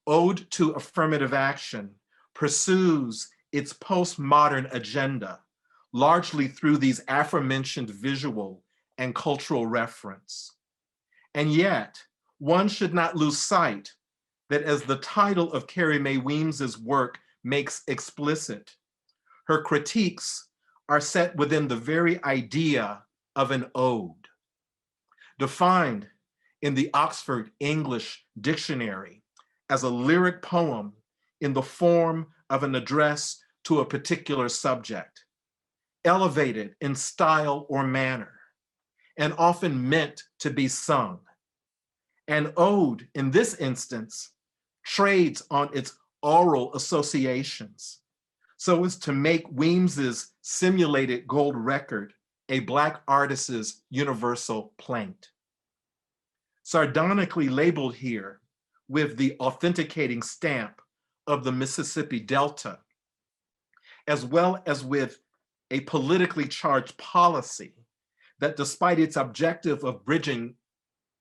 Ode to Affirmative Action pursues its postmodern agenda largely through these aforementioned visual and cultural reference. And yet, one should not lose sight that, as the title of Carrie Mae Weems's work makes explicit, her critiques are set within the very idea of an ode. Defined in the Oxford English Dictionary as a lyric poem in the form of an address to a particular subject, elevated in style or manner, and often meant to be sung. An ode, in this instance, trades on its oral associations so as to make Weems's simulated gold record a Black artist's universal plaint. Sardonically labeled here with the authenticating stamp of the Mississippi Delta, as well as with a politically charged policy that, despite its objective of bridging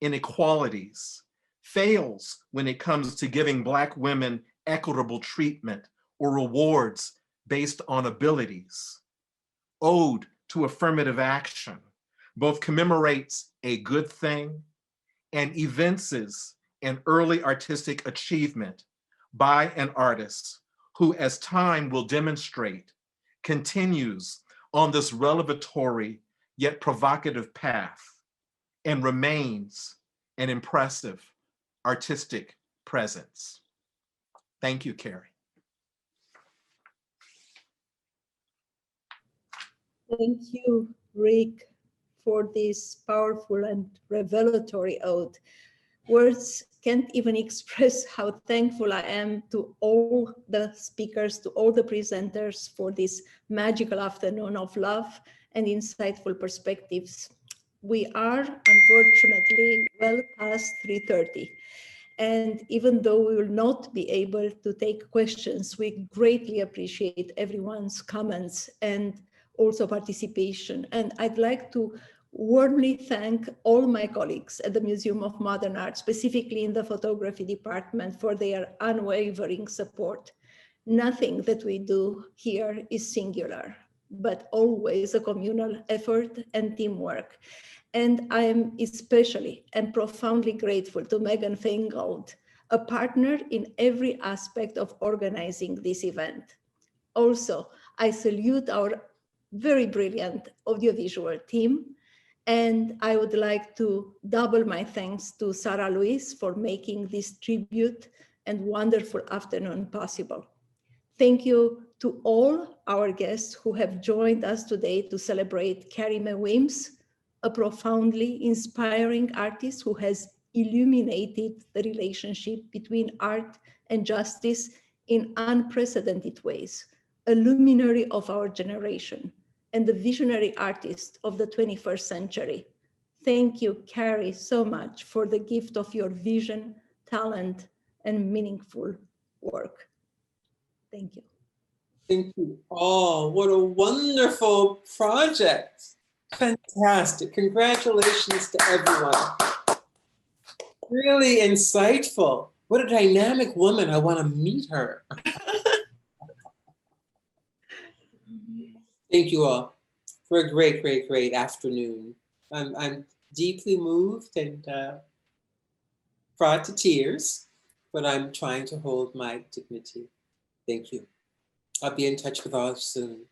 inequalities, fails when it comes to giving Black women equitable treatment or rewards based on abilities. Ode to Affirmative Action both commemorates a good thing and evinces an early artistic achievement by an artist who, as time will demonstrate, continues on this revelatory yet provocative path and remains an impressive artistic presence. Thank you, Carrie. Thank you, Rick, for this powerful and revelatory ode. Words can't even express how thankful I am to all the speakers, to all the presenters for this magical afternoon of love and insightful perspectives. We are, unfortunately, well past 3:30. And even though we will not be able to take questions, we greatly appreciate everyone's comments and also participation. And I'd like to warmly thank all my colleagues at the Museum of Modern Art, specifically in the photography department, for their unwavering support. Nothing that we do here is singular, but always a communal effort and teamwork. And I am especially and profoundly grateful to Megan Feingold, a partner in every aspect of organizing this event. Also, I salute our very brilliant audiovisual team, and I would like to double my thanks to Sarah Louise for making this tribute and wonderful afternoon possible. Thank you to all our guests who have joined us today to celebrate Carrie Mae Weems, a profoundly inspiring artist who has illuminated the relationship between art and justice in unprecedented ways, a luminary of our generation, and the visionary artist of the 21st century. Thank you, Carrie, so much for the gift of your vision, talent, and meaningful work. Thank you. Thank you all. What a wonderful project. Fantastic. Congratulations to everyone. Really insightful. What a dynamic woman. I want to meet her. Thank you all for a great, great, great afternoon. I'm deeply moved and brought to tears, but I'm trying to hold my dignity. Thank you. I'll be in touch with all soon.